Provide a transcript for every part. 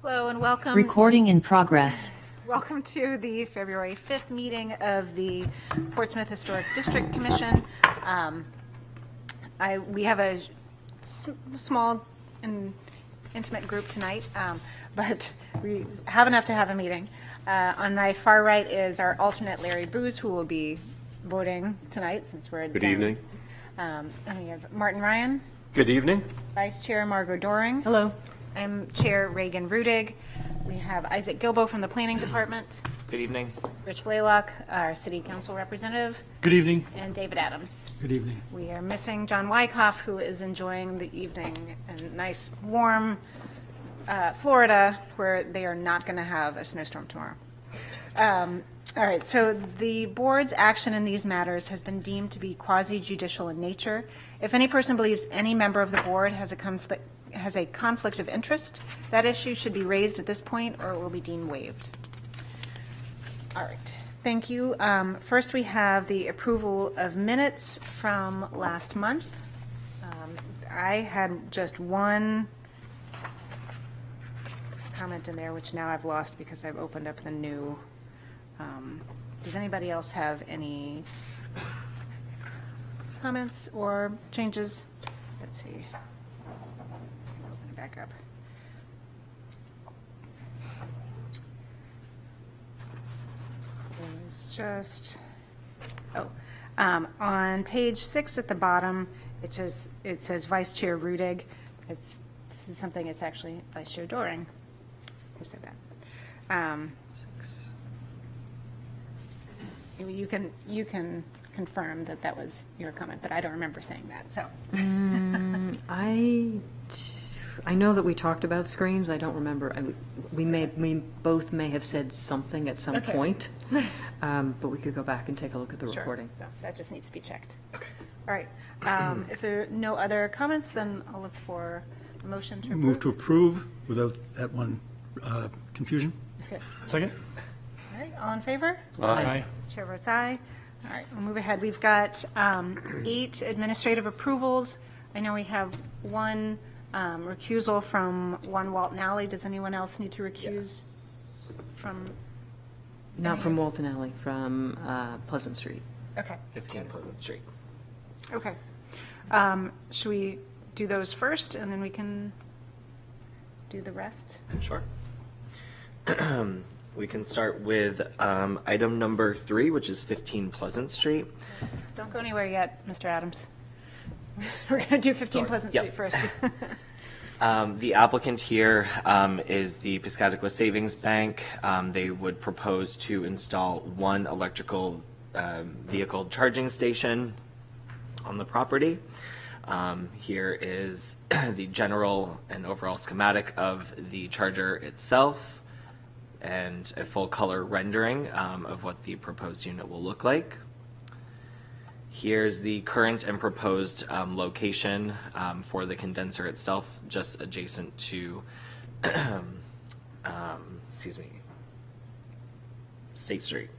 Hello and welcome. Recording in progress. Welcome to the February 5th meeting of the Portsmouth Historic District Commission. We have a small and intimate group tonight, but we have enough to have a meeting. On my far right is our alternate Larry Booz, who will be voting tonight since we're Good down. evening. And we have Martin Ryan, Good evening. Vice Chair Margot Doring. Hello. I'm Chair Reagan Rudig. We have Isaac Gilbo from the Planning Department, Good evening. Rich Blaylock, our City Council Representative, Good evening. and David Adams. Good evening. We are missing John Wyckoff, who is enjoying the evening in nice, warm Florida, where they are not going to have a snowstorm tomorrow. All right, so the board's action in these matters has been deemed to be quasi-judicial in nature. If any person believes any member of the board has a conflict of interest, that issue should be raised at this point or it will be deemed waived. All right, thank you. First, we have the approval of minutes from last month. I had just one comment in there, which now I've lost because I've opened up the new. Does anybody else have any comments or changes? Let's see. Open it back up. It's just, on page 6 at the bottom, it says Vice Chair Rudig. This is something, it's actually Vice Chair Doring who said that. 6. You can confirm that that was your comment, but I don't remember saying that, so. I know that we talked about screens. I don't remember. We both may have said something at some Okay. point, but we could go back and take a look at the Sure. recording. So that just needs to be checked. Okay. All right. If there are no other comments, then I'll look for a motion to approve. Move to approve without that one confusion. Okay. Second? All right, all in favor? Aye. Chair votes aye. All right, we'll move ahead. We've got 8 administrative approvals. I know we have one recusal from 1 Walton Alley. Does anyone else need to recuse from? Not from Walton Alley, from Pleasant Street. Okay, 15 Pleasant Street. okay. Should we do those first and then we can do the rest? Sure. We can start with item number 3, which is 15 Pleasant Street. Don't go anywhere yet, Mr. Adams. We're going to do 15 Sorry. Pleasant Yep. Street first. The applicant here is the Piscataqua Savings Bank. They would propose to install 1 electrical vehicle charging station on the property. Here is the general and overall schematic of the charger itself and a full color rendering of what the proposed unit will look like. Here's the current and proposed location for the condenser itself, just adjacent to, State Street.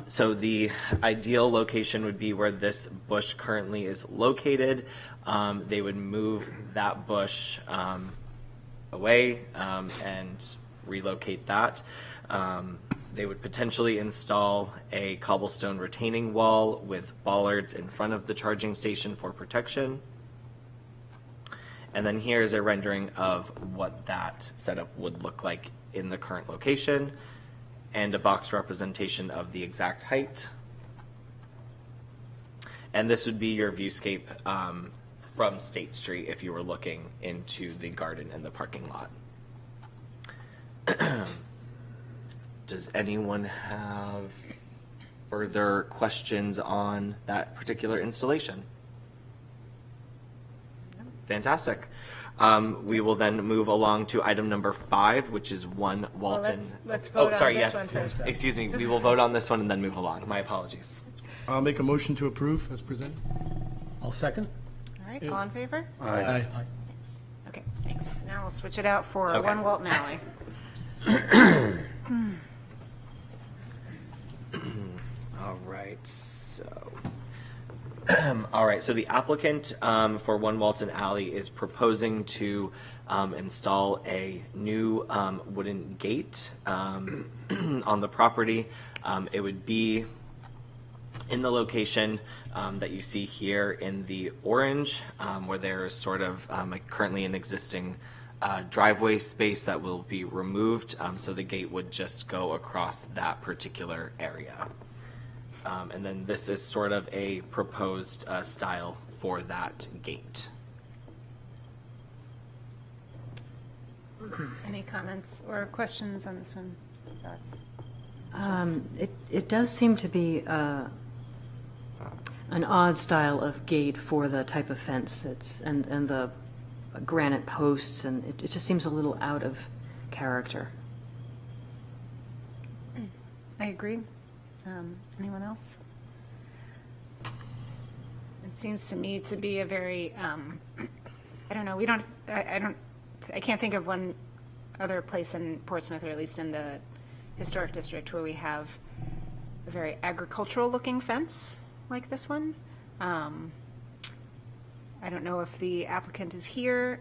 So the ideal location would be where this bush currently is located. They would move that bush away and relocate that. They would potentially install a cobblestone retaining wall with bollards in front of the charging station for protection. And then here's a rendering of what that setup would look like in the current location and a box representation of the exact height. And this would be your viewscape from State Street if you were looking into the garden and the parking lot. Does anyone have further questions on that particular installation? Fantastic. We will then move along to item number 5, which is 1 Walton. let's vote on this yes. one first. Excuse me. We will vote on this one and then move along. My apologies. I'll make a motion to approve as presented. I'll second. All right, all in favor? Aye. Okay, thanks. Now we'll switch it out for Okay. 1 Walton Alley. All right. So All right, so the applicant for One Walton Alley is proposing to install a new wooden gate on the property. It would be in the location that you see here in the orange, where there is sort of currently an existing driveway space that will be removed, so the gate would just go across that particular area. And then this is sort of a proposed style for that gate. Any comments or questions on this one? Thoughts? It does seem to be an odd style of gate for the type of fence that's, and the granite posts, and it just seems a little out of character. I agree. Anyone else? It seems to me to be a very, I don't know, I can't think of one other place in Portsmouth, or at least in the historic district, where we have a very agricultural looking fence like this one. I don't know if the applicant is here.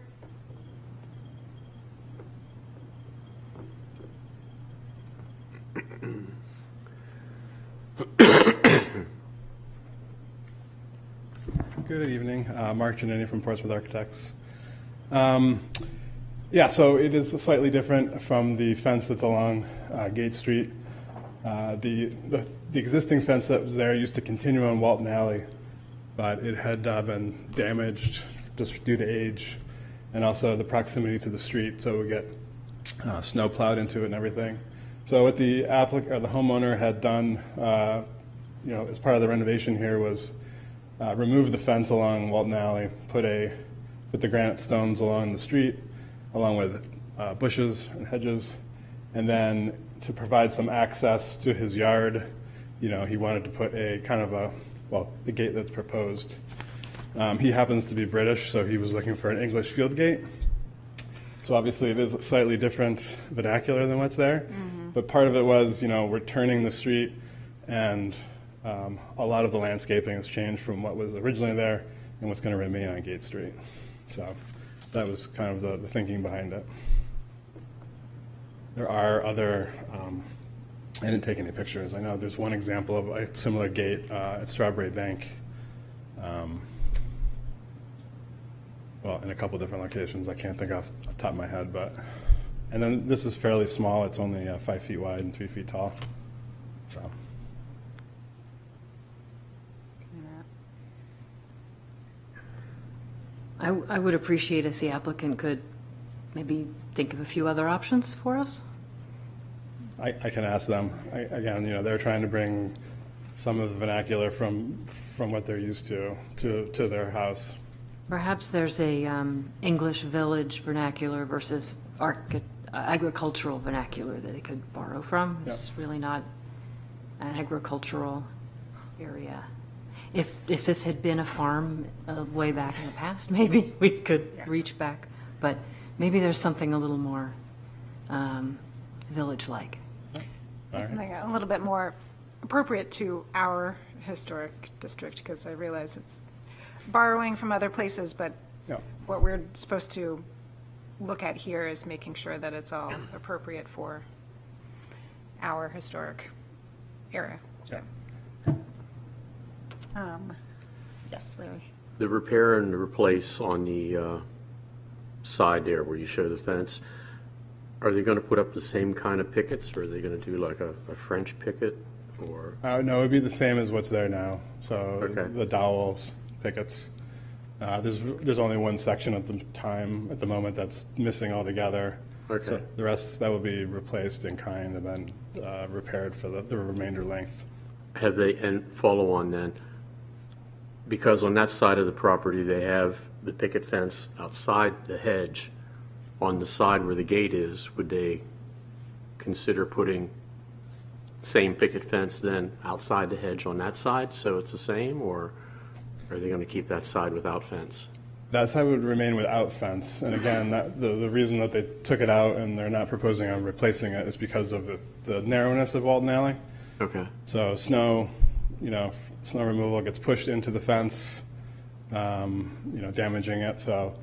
Good evening, Mark Giannini from Portsmouth Architects. Yeah, so it is slightly different from the fence that's along Gate Street. The existing fence that was there used to continue on Walton Alley, but it had been damaged just due to age and also the proximity to the street, so it would get snow plowed into it and everything. So what the homeowner had done, as part of the renovation here, was remove the fence along Walton Alley, put the granite stones along the street, along with bushes and hedges, and then to provide some access to his yard, he wanted to put a kind of the gate that's proposed. He happens to be British, so he was looking for an English field gate. So obviously it is a slightly different vernacular than what's there, but part of it was, we're turning the street, and a lot of the landscaping has changed from what was originally there and what's going to remain on Gate Street. So that was kind of the thinking behind it. There are other, I didn't take any pictures. I know there's one example of a similar gate at Strawberry Bank. In a couple different locations. I can't think off the top of my head, and then this is fairly small. It's only 5 feet wide and 3 feet tall. So. I would appreciate if the applicant could maybe think of a few other options for us. I can ask them. Again, they're trying to bring some of the vernacular from what they're used to their house. Perhaps there's a English village vernacular versus agricultural vernacular that they could borrow from. It's really not an agricultural area. If this had been a farm way back in the past, maybe we could reach back. But maybe there's something a little more village-like. Something a little bit more appropriate to our historic district, because I realize it's borrowing from other places, but what we're supposed to look at here is making sure that it's all appropriate for our historic area. So. Yes, Larry. The repair and replace on the side there where you show the fence, are they going to put up the same kind of pickets, or are they going to do like a French picket? Or No, it would be the same as what's there now. So Okay. the dowels, pickets. There's only one section at the moment that's missing altogether. Okay. So the rest, that will be replaced in kind and then repaired for the remainder length. have they, and follow on then, because on that side of the property, they have the picket fence outside the hedge. On the side where the gate is, would they consider putting same picket fence then outside the hedge on that side, so it's the same, or are they going to keep that side without fence? That side would remain without fence. And again, the reason that they took it out and they're not proposing on replacing it is because of the narrowness of Walton Alley. Okay. So snow snow removal gets pushed into the fence, damaging it, so,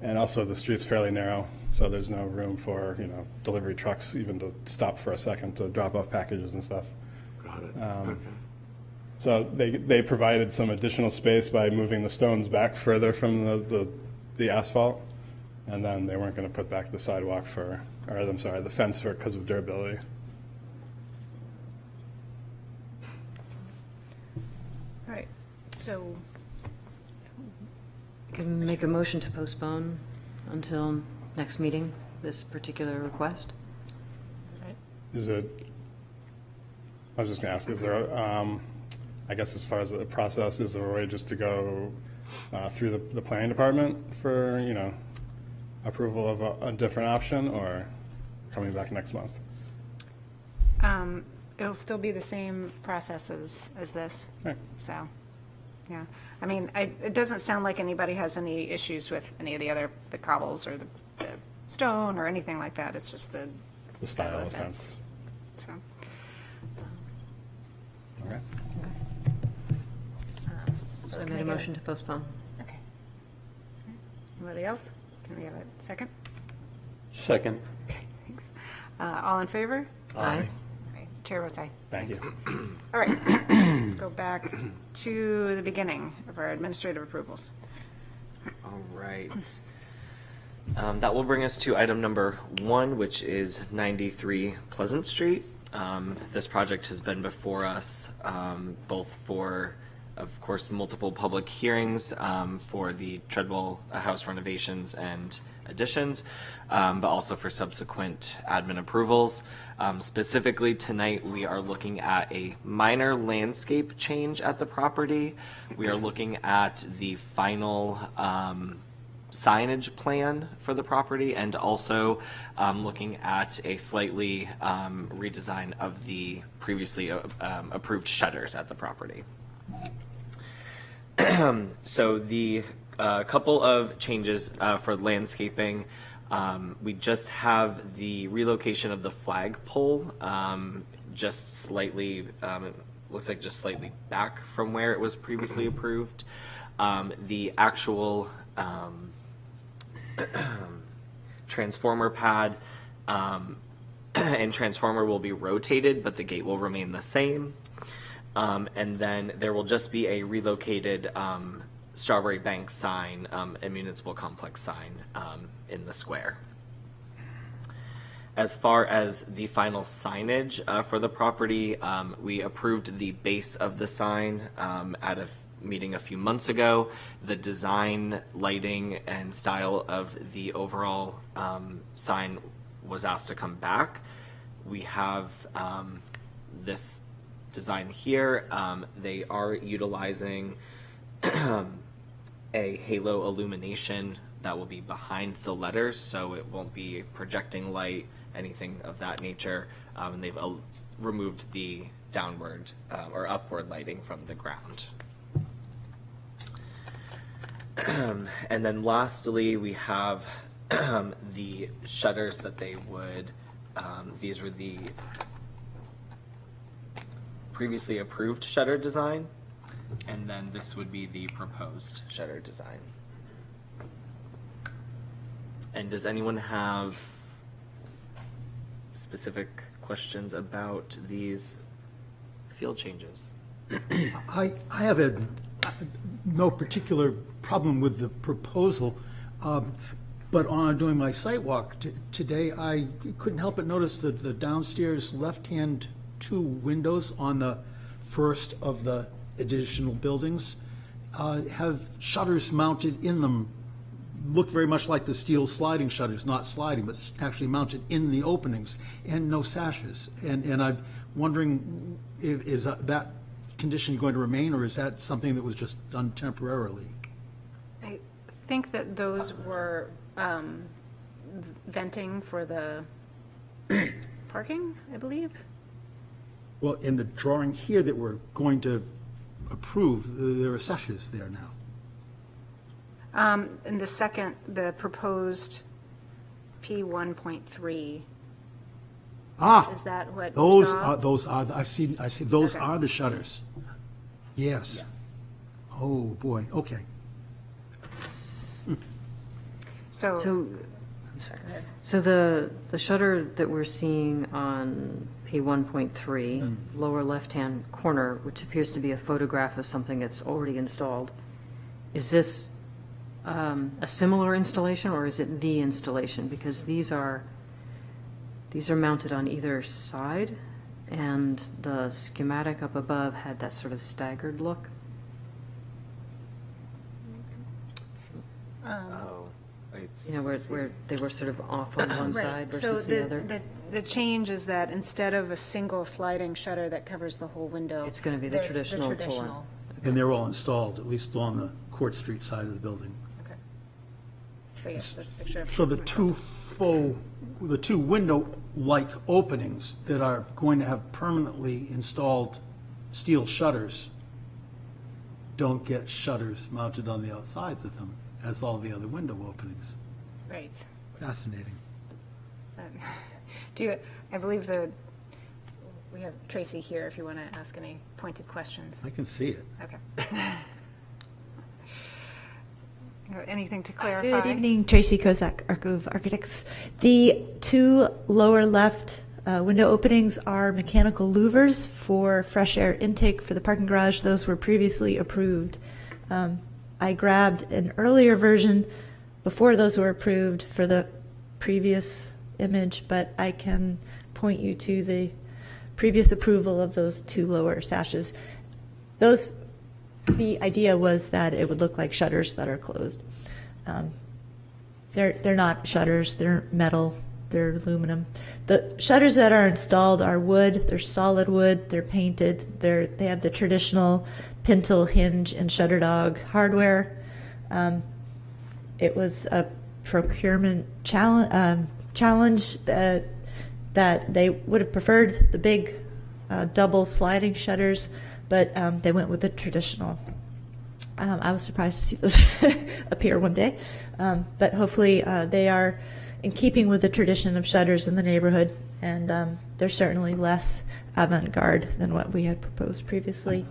and also the street's fairly narrow, so there's no room for, delivery trucks even to stop for a second to drop off packages and stuff. Got it. Okay. So they provided some additional space by moving the stones back further from the asphalt, and then they weren't going to put back the sidewalk the fence because of durability. All right, so, I can make a motion to postpone until next meeting, this particular request. Is it, I was just going to ask, is there, I guess as far as the process, is there a way just to go through the planning department for, approval of a different option, or coming back next month? it'll still be the same processes as this, Right. so, yeah. I mean, it doesn't sound like anybody has any issues with any of the cobbles or the stone or anything like that. It's just the Style of fence. So, Okay. So I can made I a get motion to postpone. okay. Anybody else? Can we have a second? Second. Thanks. All in favor? Aye. Aye. Chair votes aye. Thank you. All right, let's go back to the beginning of our administrative approvals. All right. That will bring us to item number 1, which is 93 Pleasant Street. This project has been before us, both for, of course, multiple public hearings for the Treadwell House renovations and additions, but also for subsequent admin approvals. Specifically tonight, we are looking at a minor landscape change at the property. We are looking at the final signage plan for the property, and also looking at a slightly redesign of the previously approved shutters at the property. So the couple of changes for landscaping. We just have the relocation of the flagpole, just slightly, it looks like just slightly back from where it was previously approved. The actual transformer pad and transformer will be rotated, but the gate will remain the same. And then there will just be a relocated Strawberry Bank sign, a municipal complex sign in the square. As far as the final signage for the property, we approved the base of the sign at a meeting a few months ago. The design, lighting, and style of the overall sign was asked to come back. We have this design here. They are utilizing a halo illumination that will be behind the letters, so it won't be projecting light, anything of that nature. And they've removed the downward or upward lighting from the ground. And then lastly, we have the shutters that they would, these were the previously approved shutter design, and then this would be the proposed shutter design. And does anyone have specific questions about these field changes? I have no particular problem with the proposal, but on doing my site walk today, I couldn't help but notice that the downstairs left-hand 2 windows on the first of the additional buildings have shutters mounted in them. Look very much like the steel sliding shutters, not sliding, but actually mounted in the openings, and no sashes. And I'm wondering, is that condition going to remain, or is that something that was just done temporarily? I think that those were venting for the parking, I believe. Well, in the drawing here that we're going to approve, there are sashes there now. In the second, the proposed P1.3, Ah, is that what you those saw? are, I see, those Okay. are the shutters. Yes. Oh, boy, okay. So, So, I'm sorry. So the shutter that we're seeing on P1.3, lower left-hand corner, which appears to be a photograph of something that's already installed, is this a similar installation, or is it the installation? Because these are mounted on either side, and the schematic up above had that sort of staggered look. Oh, You know, where they were sort of off on one side versus so the other. the change is that instead of a single sliding shutter that covers the whole window. It's gonna be the they're traditional pull-in. And they're all installed, at least along the Court Street side of the building. Okay. So yes, that's a picture. So the two window-like openings that are going to have permanently installed steel shutters don't get shutters mounted on the outsides of them, as all the other window openings. Right. Fascinating. So, I believe we have Tracy here if you want to ask any pointed questions. I can see it. Okay. Anything to clarify? Good evening, Tracy Kozak, Arcove Architects. The two lower left window openings are mechanical louvers for fresh air intake for the parking garage. Those were previously approved. I grabbed an earlier version before those were approved for the previous image, but I can point you to the previous approval of those two lower sashes. The idea was that it would look like shutters that are closed. They're not shutters, they're metal, they're aluminum. The shutters that are installed are wood, they're solid wood, they're painted, they have the traditional pintle hinge and shutter dog hardware. It was a procurement challenge that they would have preferred the big double sliding shutters, but they went with the traditional. I was surprised to see this appear one day, but hopefully they are in keeping with the tradition of shutters in the neighborhood, and they're certainly less avant-garde than what we had proposed previously.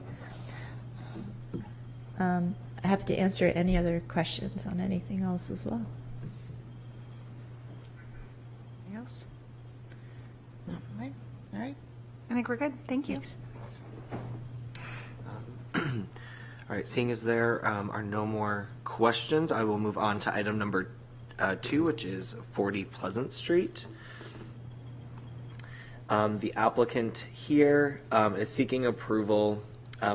Happy to answer any other questions on anything else as well. Anything else? No. All right. I think we're good. Thank you. Thanks. All right, seeing as there are no more questions, I will move on to item number 2, which is 40 Pleasant Street. The applicant here is seeking approval.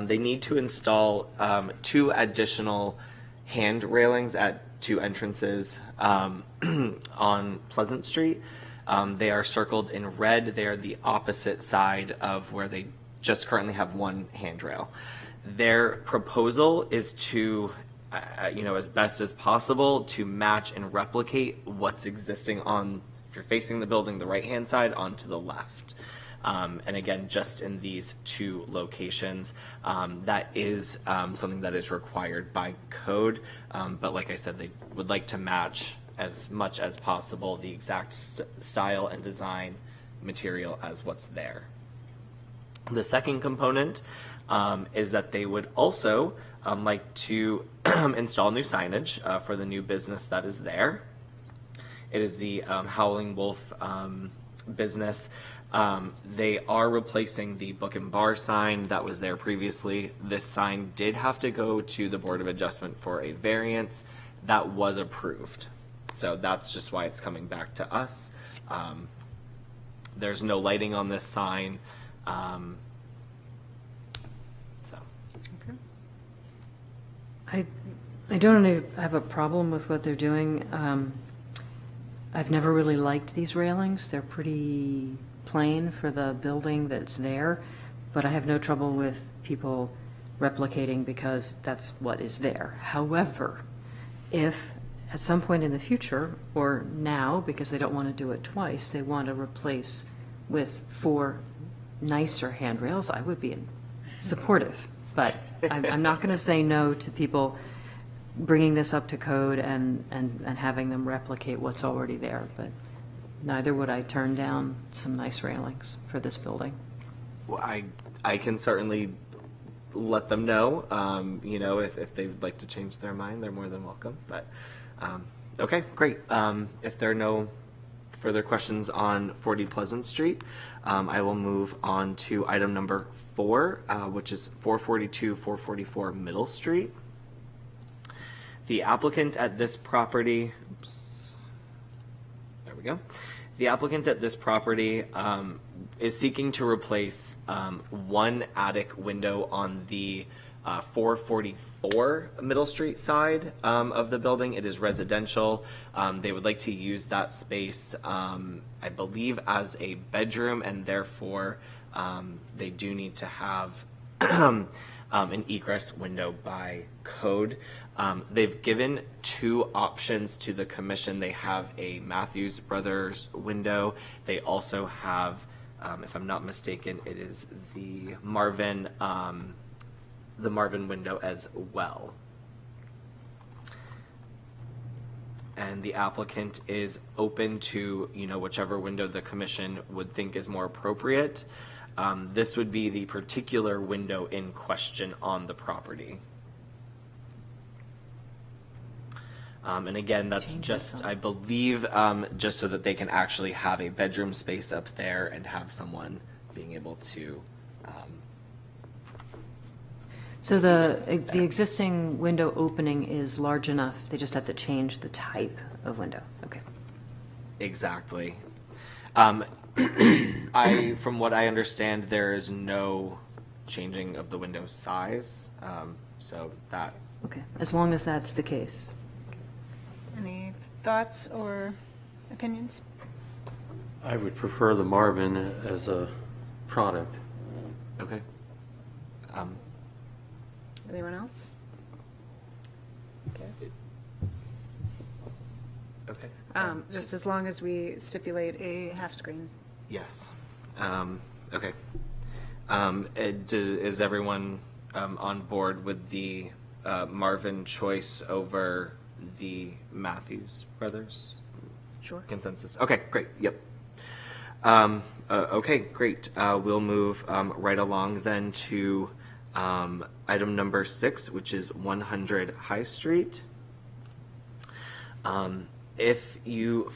They need to install 2 additional hand railings at 2 entrances on Pleasant Street. They are circled in red. They are the opposite side of where they just currently have 1 handrail. Their proposal is to, as best as possible, to match and replicate what's existing on, if you're facing the building, the right-hand side onto the left. And again, just in these 2 locations, that is something that is required by code. But like I said, they would like to match as much as possible the exact style and design material as what's there. The second component is that they would also like to install new signage for the new business that is there. It is the Howling Wolf business. They are replacing the Book and Bar sign that was there previously. This sign did have to go to the Board of Adjustment for a variance. That was approved. So that's just why it's coming back to us. There's no lighting on this sign. I don't have a problem with what they're doing. I've never really liked these railings. They're pretty plain for the building that's there, but I have no trouble with people replicating because that's what is there. However, if at some point in the future, or now, because they don't want to do it twice, they want to replace with 4 nicer handrails, I would be supportive. But I'm not going to say no to people bringing this up to code and having them replicate what's already there. But neither would I turn down some nice railings for this building. Well, I can certainly let them know. You know, if they'd like to change their mind, they're more than welcome. But okay, great. If there are no further questions on 40 Pleasant Street, I will move on to item number 4, which is 444 Middle Street. The applicant at this property, there we go. The applicant at this property is seeking to replace one attic window on the 444 Middle Street side of the building. It is residential. They would like to use that space, I believe, as a bedroom, and therefore they do need to have an egress window by code. They've given 2 options to the commission. They have a Matthews Brothers window. They also have, if I'm not mistaken, it is the Marvin window as well. And the applicant is open to, you know, whichever window the commission would think is more appropriate. This would be the particular window in question on the property. And again, that's just, I believe, just so that they can actually have a bedroom space up there and have someone being able to. So the existing window opening is large enough, they just have to change the type of window, okay. Exactly. From what I understand, there is no changing of the window size, so that. Okay, as long as that's the case. Any thoughts or opinions? I would prefer the Marvin as a product. Okay. Anyone else? Okay. Okay. Just as long as we stipulate a half screen. Yes. Okay. Is everyone on board with the Marvin choice over the Matthews Brothers? Sure. Consensus. Okay, great. Yep. Okay, great. We'll move right along then to item number 6, which is 100 High Street. If you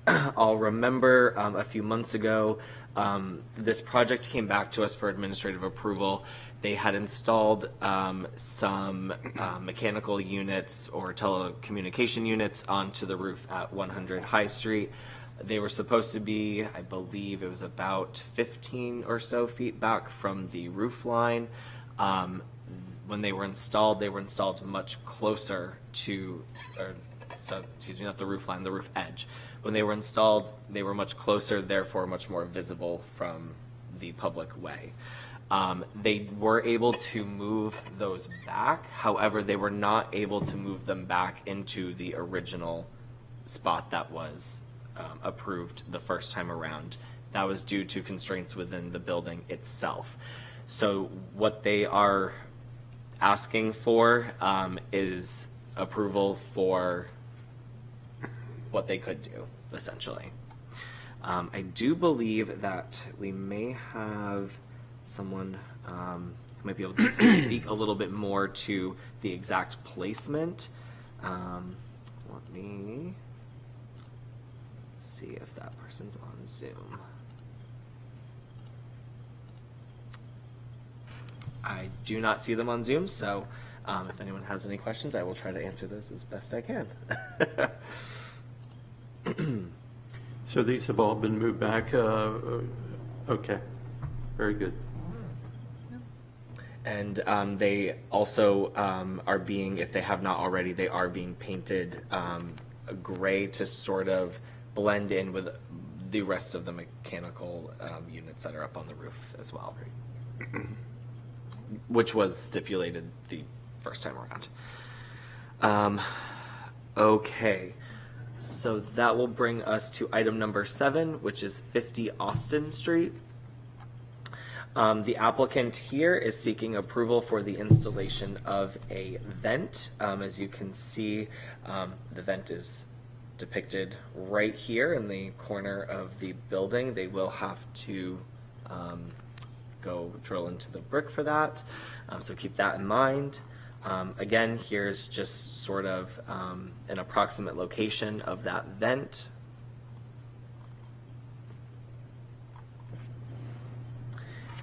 all remember, a few months ago, this project came back to us for administrative approval. They had installed some mechanical units or telecommunication units onto the roof at 100 High Street. They were supposed to be, I believe it was about 15 or so feet back from the roof line. When they were installed much closer to, excuse me, not the roof line, the roof edge. When they were installed, they were much closer, therefore much more visible from the public way. They were able to move those back. However, they were not able to move them back into the original spot that was approved the first time around. That was due to constraints within the building itself. So what they are asking for is approval for what they could do, essentially. I do believe that we may have someone who might be able to speak a little bit more to the exact placement. Let me see if that person's on Zoom. I do not see them on Zoom, so if anyone has any questions, I will try to answer those as best I can. So these have all been moved back? Okay, very good. And they also are being, if they have not already, they are being painted gray to sort of blend in with the rest of the mechanical units that are up on the roof as well, which was stipulated the first time around. Okay, so that will bring us to item number 7, which is 50 Austin Street. The applicant here is seeking approval for the installation of a vent. As you can see, the vent is depicted right here in the corner of the building. They will have to go drill into the brick for that. So keep that in mind. Again, here's just sort of an approximate location of that vent.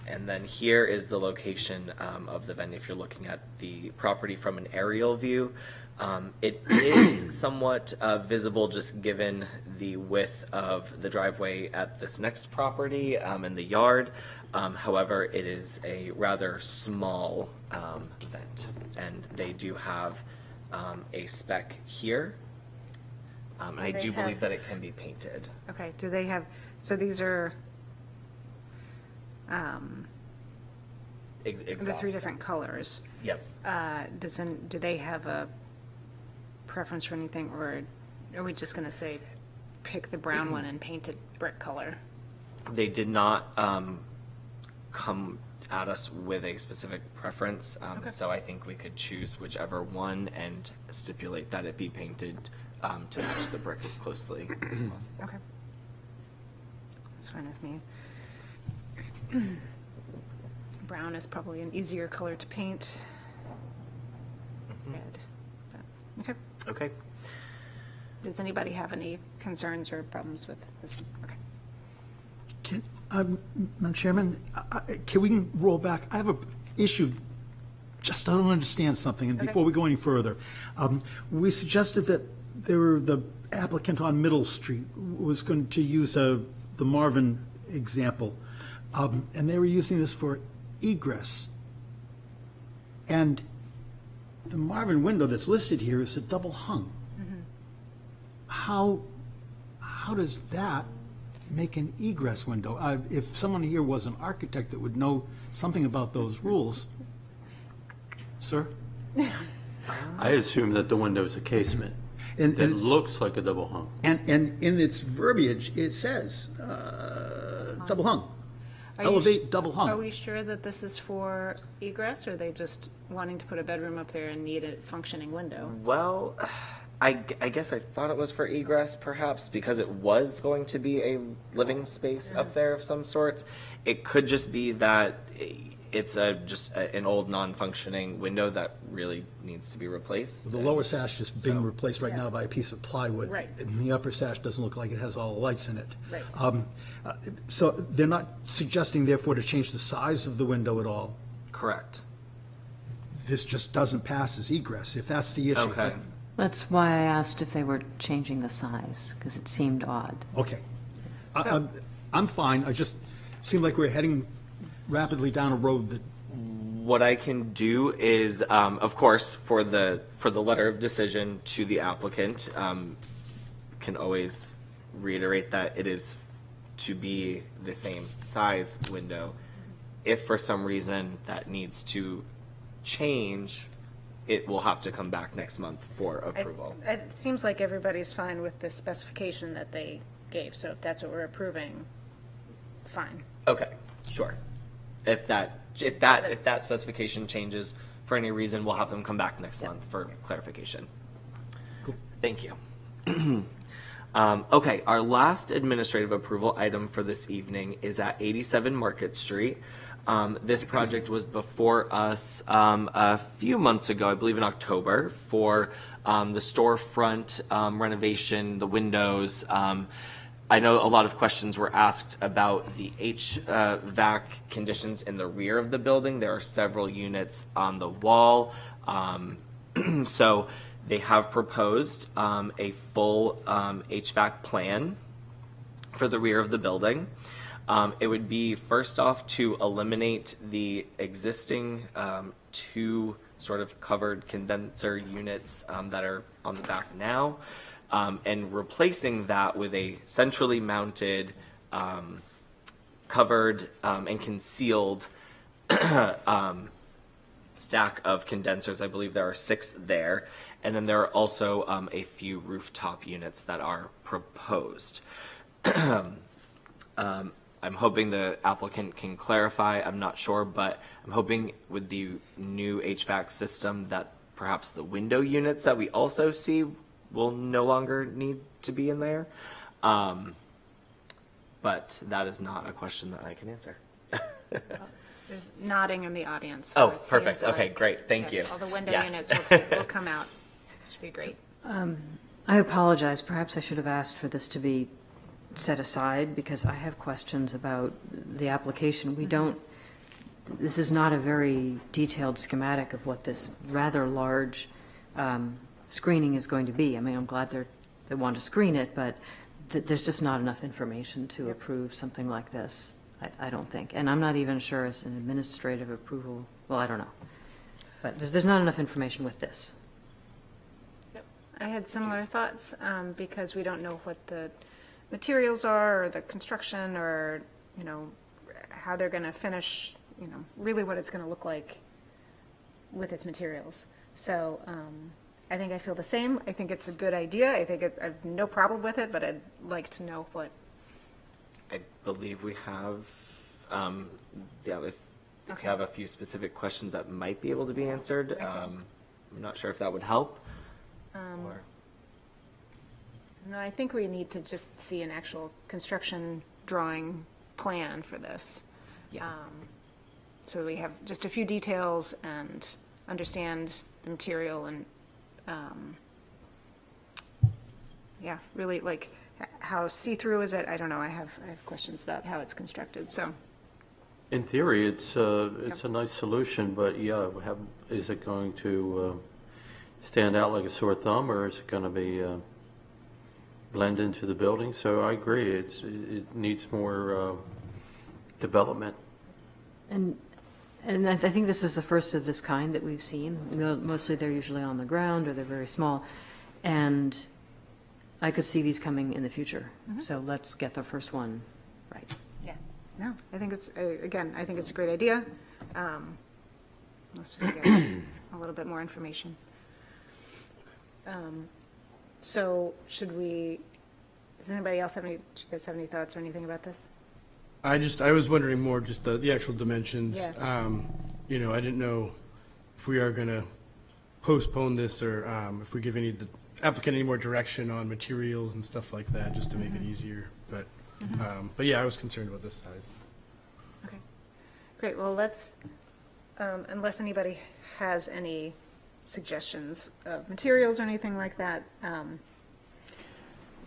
And then here is the location of the vent if you're looking at the property from an aerial view. It is somewhat visible just given the width of the driveway at this next property and the yard. However, it is a rather small vent, and they do have a spec here. And I They do believe have- that it can be painted. Okay, do they have, so these are the three Exhaust. different colors. Yep. Do they have a preference for anything, or are we just gonna say, pick the brown one and paint it brick color? They did not come at us with a specific preference, so I think we could choose whichever one and stipulate that it be painted to match the brick as closely as possible. Okay. That's fine with me. Brown is probably an easier color to paint. Red. But- Okay. Okay. Does anybody have any concerns or problems with this? Okay. Madam Chairman, can we roll back? I have a issue, just I don't understand something, and before we go any further. We suggested that the applicant on Middle Street was going to use the Marvin example, and they were using this for egress. And the Marvin window that's listed here is a double hung. How does that make an egress window? If someone here was an architect that would know something about those rules, sir? I assume that the window's a casement. And That it's- looks like a double hung. And in its verbiage, it says, double hung. Are you Elevate, double hung. Are we sure that this is for egress, or are they just wanting to put a bedroom up there and need a functioning window? Well, I guess I thought it was for egress, perhaps, because it was going to be a living space up there of some sorts. It could just be that it's just an old non-functioning window that really needs to be replaced. The lower sash is being So- replaced right now by a piece of plywood. Right. And the upper sash doesn't look like it has all the lights in it. Right. So they're not suggesting therefore to change the size of the window at all. Correct. This just doesn't pass as egress, if that's the issue. Okay. That's why I asked if they were changing the size, because it seemed odd. Okay. I'm fine. I just seemed like we're heading rapidly down a road that, What I can do is, of course, for the letter of decision to the applicant, can always reiterate that it is to be the same size window. If for some reason that needs to change, it will have to come back next month for approval. It seems like everybody's fine with the specification that they gave, so if that's what we're approving, fine. Okay, sure. If that specification changes for any reason, we'll have them come back next month for clarification. Cool. Thank you. Okay, our last administrative approval item for this evening is at 87 Market Street. This project was before us a few months ago, I believe in October, for the storefront renovation, the windows. I know a lot of questions were asked about the HVAC conditions in the rear of the building. There are several units on the wall. So they have proposed a full HVAC plan for the rear of the building. It would be, first off, to eliminate the existing two sort of covered condenser units that are on the back now, and replacing that with a centrally mounted, covered and concealed stack of condensers. I believe there are 6 there. And then there are also a few rooftop units that are proposed. I'm hoping the applicant can clarify, I'm not sure, but I'm hoping with the new HVAC system that perhaps the window units that we also see will no longer need to be in there. But that is not a question that I can answer. There's nodding in the audience. so Oh, it seems perfect. Okay, like- great. Thank yes, you. All the window Yes. units will come out. Should be great. I apologize. Perhaps I should have asked for this to be set aside because I have questions about the application. This is not a very detailed schematic of what this rather large screening is going to be. I mean, I'm glad they want to screen it, but there's just not enough information to approve something like this, I don't think. And I'm not even sure it's an administrative approval. Well, I don't know. But there's not enough information with this. I had similar thoughts because we don't know what the materials are or the construction or, how they're going to finish, really what it's going to look like with its materials. So I think I feel the same. I think it's a good idea. I have no problem with it, but I'd like to know what. I believe we have, if you have a few specific questions that might be able to be answered, I'm not sure if that would help. Or- No, I think we need to just see an actual construction drawing plan for this. So we have just a few details and understand the material and, really like how see-through is it? I don't know. I have questions about how it's constructed, so. In theory, it's a nice solution, but yeah, is it going to stand out like a sore thumb, or is it going to be blend into the building? So I agree, it needs more development. And I think this is the first of this kind that we've seen. Mostly they're usually on the ground or they're very small. And I could see these coming in the future. So let's get the first one right. Yeah. No, I think it's, again, I think it's a great idea. Let's just get a little bit more information. So does anybody else do you guys have any thoughts or anything about this? I was wondering more just the actual dimensions. Yeah. I didn't know if we are going to postpone this or if we give the applicant any more direction on materials and stuff like that, just to make it easier. But yeah, I was concerned about this size. Okay, great. Well, let's, unless anybody has any suggestions of materials or anything like that, we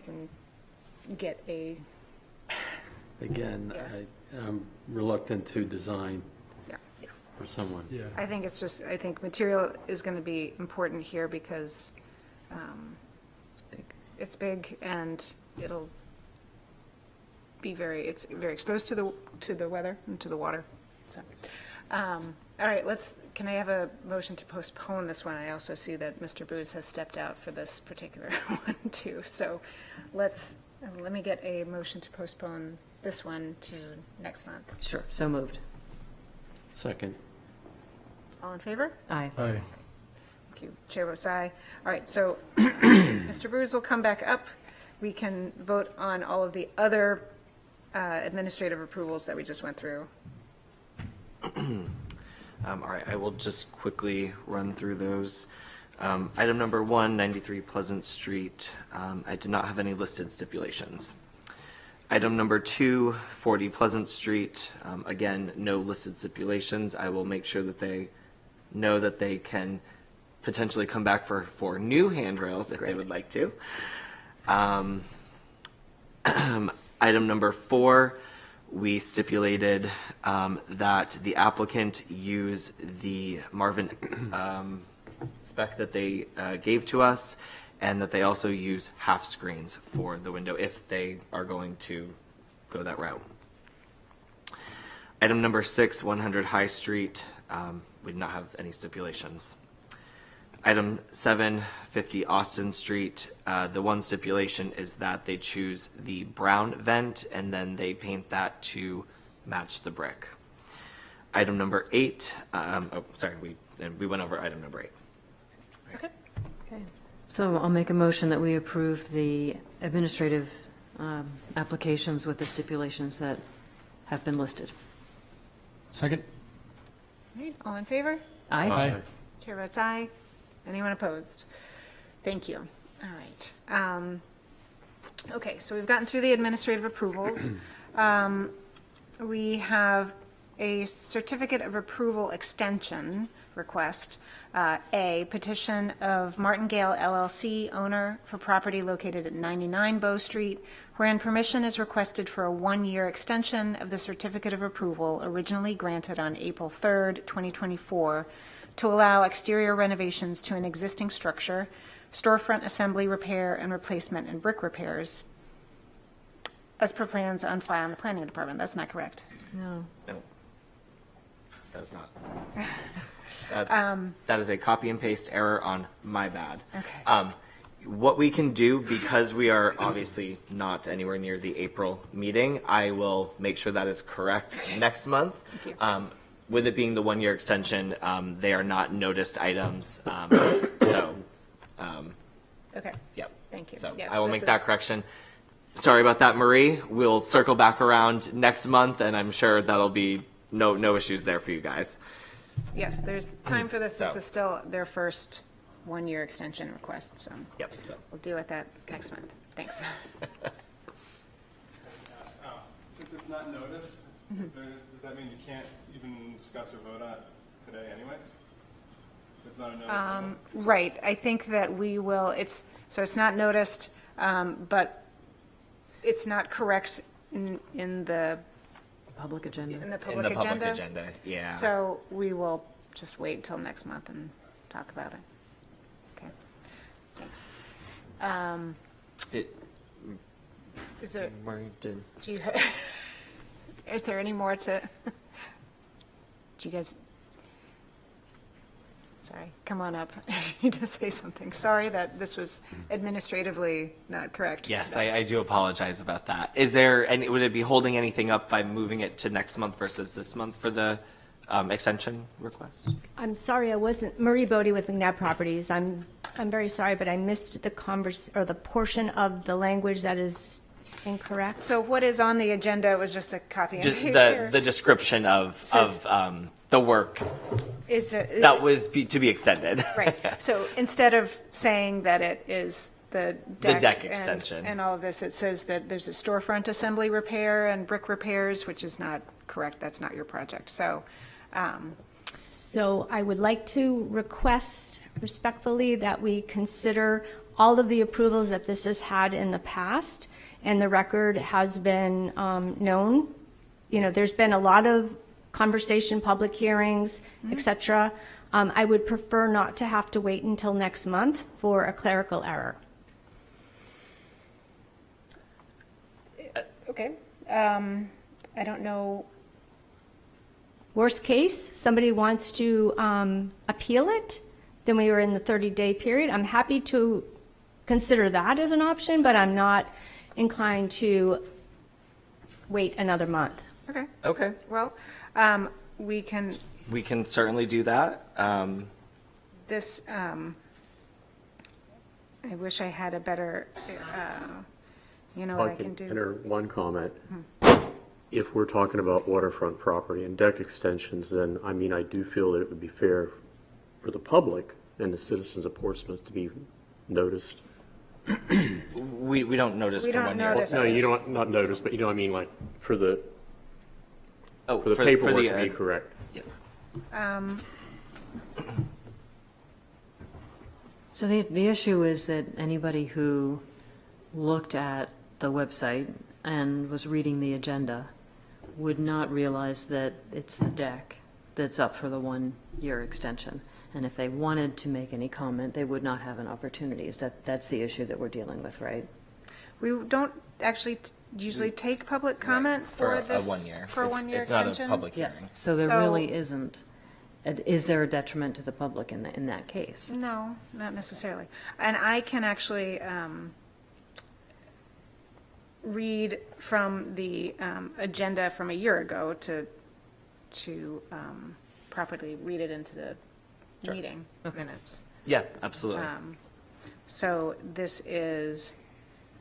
can get a, Again, Yeah. I'm reluctant to design yeah. for someone. Yeah. I think material is going to be important here because it's big and it'll be it's very exposed to the weather and to the water. So, all right, can I have a motion to postpone this one? I also see that Mr. Booz has stepped out for this particular one too. So let me get a motion to postpone this one to next month. Sure, so moved. Second. All in favor? Aye. Aye. Thank you. Chair votes aye. All right, so Mr. Bruce will come back up. We can vote on all of the other administrative approvals that we just went through. All right, I will just quickly run through those. Item number 1, 93 Pleasant Street. I did not have any listed stipulations. Item number 2, 40 Pleasant Street. Again, no listed stipulations. I will make sure that they know that they can potentially come back for new handrails if they would like to. Item number 4, we stipulated that the applicant use the Marvin spec that they gave to us, and that they also use half screens for the window if they are going to go that route. Item number 6, 100 High Street. We did not have any stipulations. Item 7, 50 Austin Street. The one stipulation is that they choose the brown vent and then they paint that to match the brick. Item number 8, we went over item number 8. Okay. Okay. So I'll make a motion that we approve the administrative applications with the stipulations that have been listed. Second? All right, all in favor? Aye. Aye. Chair votes aye. Anyone opposed? Thank you. All right. Okay, so we've gotten through the administrative approvals. We have a certificate of approval extension request. A, petition of Martingale LLC, owner for property located at 99 Bow Street, wherein permission is requested for a one-year extension of the certificate of approval originally granted on April 3rd, 2024, to allow exterior renovations to an existing structure, storefront assembly, repair, and replacement, and brick repairs, as per plans on file in the planning department. That's not correct. No. No. That's not. That is a copy and paste error on my bad. Okay. What we can do, because we are obviously not anywhere near the April meeting, I will make sure that is correct next month. Thank you. With it being the one-year extension, they are not noticed items. Okay. Yep. Thank you. So Yes, I will this make that is- correction. Sorry about that, Marie. We'll circle back around next month, and I'm sure that'll be no issues there for you guys. Yes, there's time for this. This So- is still their first one-year extension request, so Yep. So. we'll deal with that next month. Thanks. Since it's not noticed, does that mean you can't even discuss or vote on it today anyway? It's not a notice item? Right, I think that we will, it's not noticed, but it's not correct in the Public agenda. public In the agenda. public agenda, yeah. So we will just wait until next month and talk about it. Okay, thanks. Did, Is there, Marie, did, do you, is there any more to, do you guys, sorry, come on up if you need to say something. Sorry that this was administratively not correct. yes, I do apologize about that. Is there any, would it be holding anything up by moving it to next month versus this month for the extension request? I'm sorry, I wasn't, Marie Bodie with McNabb Properties. I'm very sorry, but I missed the portion of the language that is incorrect. So what is on the agenda was just a copy and Just paste the here. description of Says- the work Is it? that was to be extended. Right, so instead of saying that it is the deck. deck and- extension. And all of this, it says that there's a storefront assembly repair and brick repairs, which is not correct, that's not your project, so, So I would like to request respectfully that we consider all of the approvals that this has had in the past, and the record has been known. You know, there's been a lot of conversation, public hearings, et cetera. I would prefer not to have to wait until next month for a clerical error. okay. I don't know, Worst case, somebody wants to appeal it, then we are in the 30-day period. I'm happy to consider that as an option, but I'm not inclined to wait another month. okay, Okay, well, we can, we can certainly do that. this, I wish I had a better, you know what I can do? enter one comment. If we're talking about waterfront property and deck extensions, then, I mean, I do feel that it would be fair for the public and the citizens of Portsmouth to be noticed. We don't notice We for don't 1 year. notice. No, you don't, not noticed, but you know what I mean, like, for the Oh, paperwork to be correct. So the issue is that anybody who looked at the website and was reading the agenda would not realize that it's the deck that's up for the one-year extension. And if they wanted to make any comment, they would not have an opportunity. That's the issue that we're dealing with, right? We don't actually usually take public comment For for a this. 1 year. For a one-year It's extension? not a public hearing. So there So- really isn't. Is there a detriment to the public in that case? No, not necessarily. And I can actually read from the agenda from a year ago to properly read it into the meeting minutes. Yeah, absolutely. So this is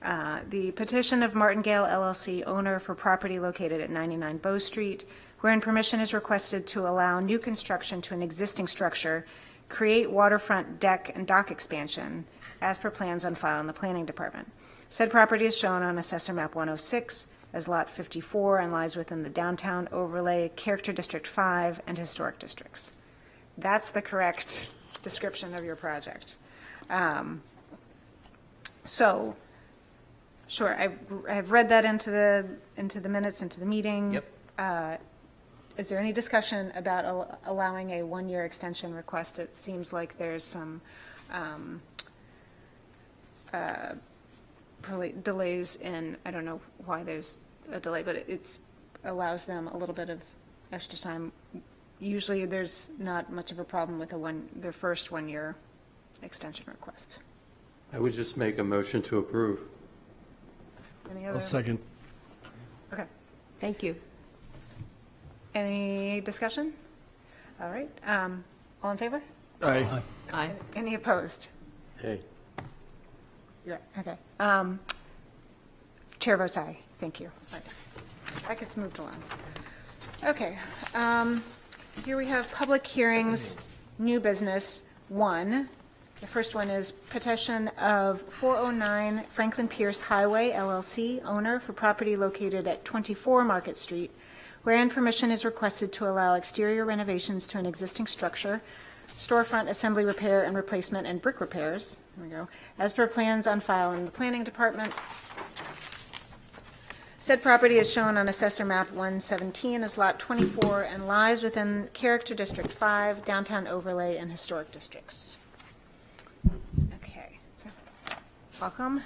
the petition of Martingale LLC, owner for property located at 99 Bow Street, wherein permission is requested to allow new construction to an existing structure, create waterfront deck and dock expansion, as per plans on file in the planning department. Said property is shown on Assessor Map 106, as Lot 54 and lies within the Downtown Overlay, Character District 5, and Historic Districts. That's the correct description of your project. So, sure, I've read that into the minutes, into the meeting. Yep. Is there any discussion about allowing a one-year extension request? It seems like there's some delays in, I don't know why there's a delay, but it allows them a little bit of extra time. Usually there's not much of a problem with their first one-year extension request. I would just make a motion to approve. Any I'll other? second. Okay. Thank you. Any discussion? All right. All in favor? Aye. Aye. Any opposed? Hey, Yeah, okay. Chair votes aye. Thank you. All right. That gets moved along. Okay. Here we have public hearings, new business, 1. The first one is petition of 409 Franklin Pierce Highway LLC, owner for property located at 24 Market Street, wherein permission is requested to allow exterior renovations to an existing structure, storefront assembly repair and replacement, and brick repairs, there we go, as per plans on file in the planning department. Said property is shown on Assessor Map 117 as Lot 24 and lies within Character District 5, Downtown Overlay, and Historic Districts. Okay, so, welcome.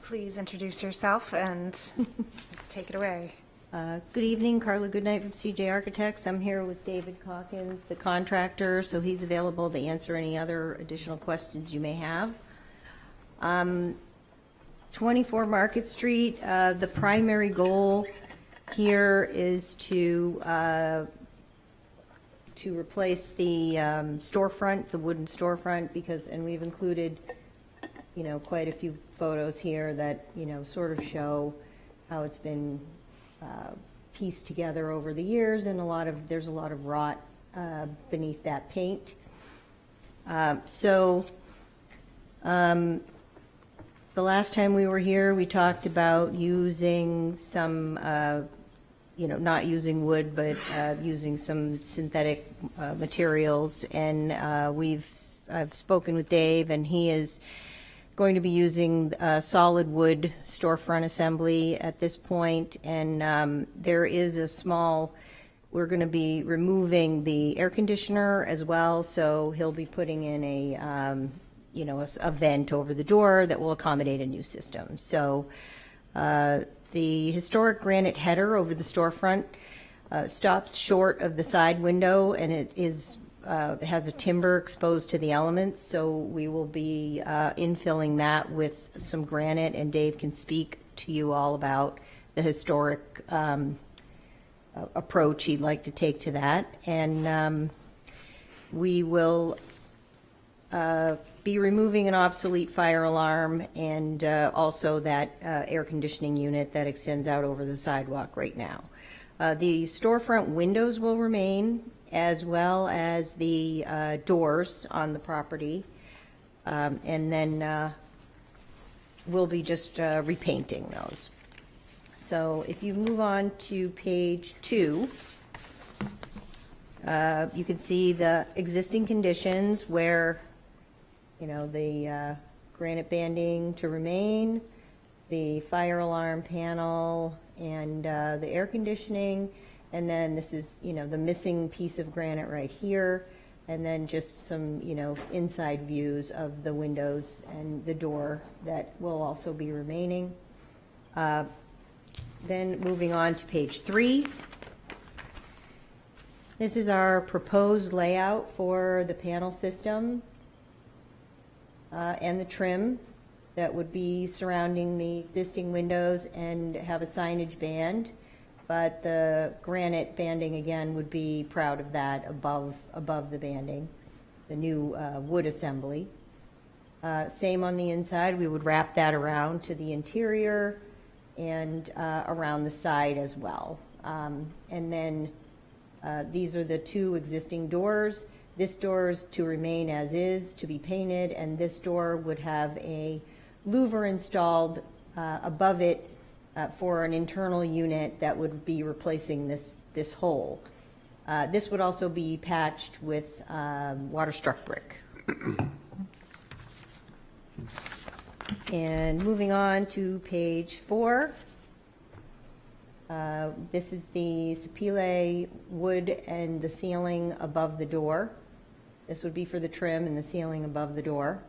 Please introduce yourself and take it away. Good evening, Carla Goodnight from CJ Architects. I'm here with David Calkins, the contractor, so he's available to answer any other additional questions you may have. 24 Market Street, the primary goal here is to replace the storefront, the wooden storefront, and we've included, quite a few photos here that, sort of show how it's been pieced together over the years, and there's a lot of rot beneath that paint. The last time we were here, we talked about using some, not using wood, but using some synthetic materials, and I've spoken with Dave, and he is going to be using solid wood storefront assembly at this point, and there is we're going to be removing the air conditioner as well, so he'll be putting in a vent over the door that will accommodate a new system. So the historic granite header over the storefront stops short of the side window, and it has a timber exposed to the elements, so we will be infilling that with some granite, and Dave can speak to you all about the historic approach he'd like to take to that. And we will be removing an obsolete fire alarm and also that air conditioning unit that extends out over the sidewalk right now. The storefront windows will remain, as well as the doors on the property. And then we'll be just repainting those. So if you move on to page 2, you can see the existing conditions where, the granite banding to remain, the fire alarm panel, and the air conditioning. And then this is, the missing piece of granite right here. And then just some, inside views of the windows and the door that will also be remaining. Then moving on to page 3. This is our proposed layout for the panel system and the trim that would be surrounding the existing windows and have a signage band. But the granite banding, again, would be proud of that above the banding, the new wood assembly. Same on the inside. We would wrap that around to the interior and around the side as well. And then these are the 2 existing doors. This door is to remain as is, to be painted, and this door would have a louver installed above it for an internal unit that would be replacing this hole. This would also be patched with water-struck brick. And moving on to page 4. This is the sapele wood and the ceiling above the door. This would be for the trim and the ceiling above the door.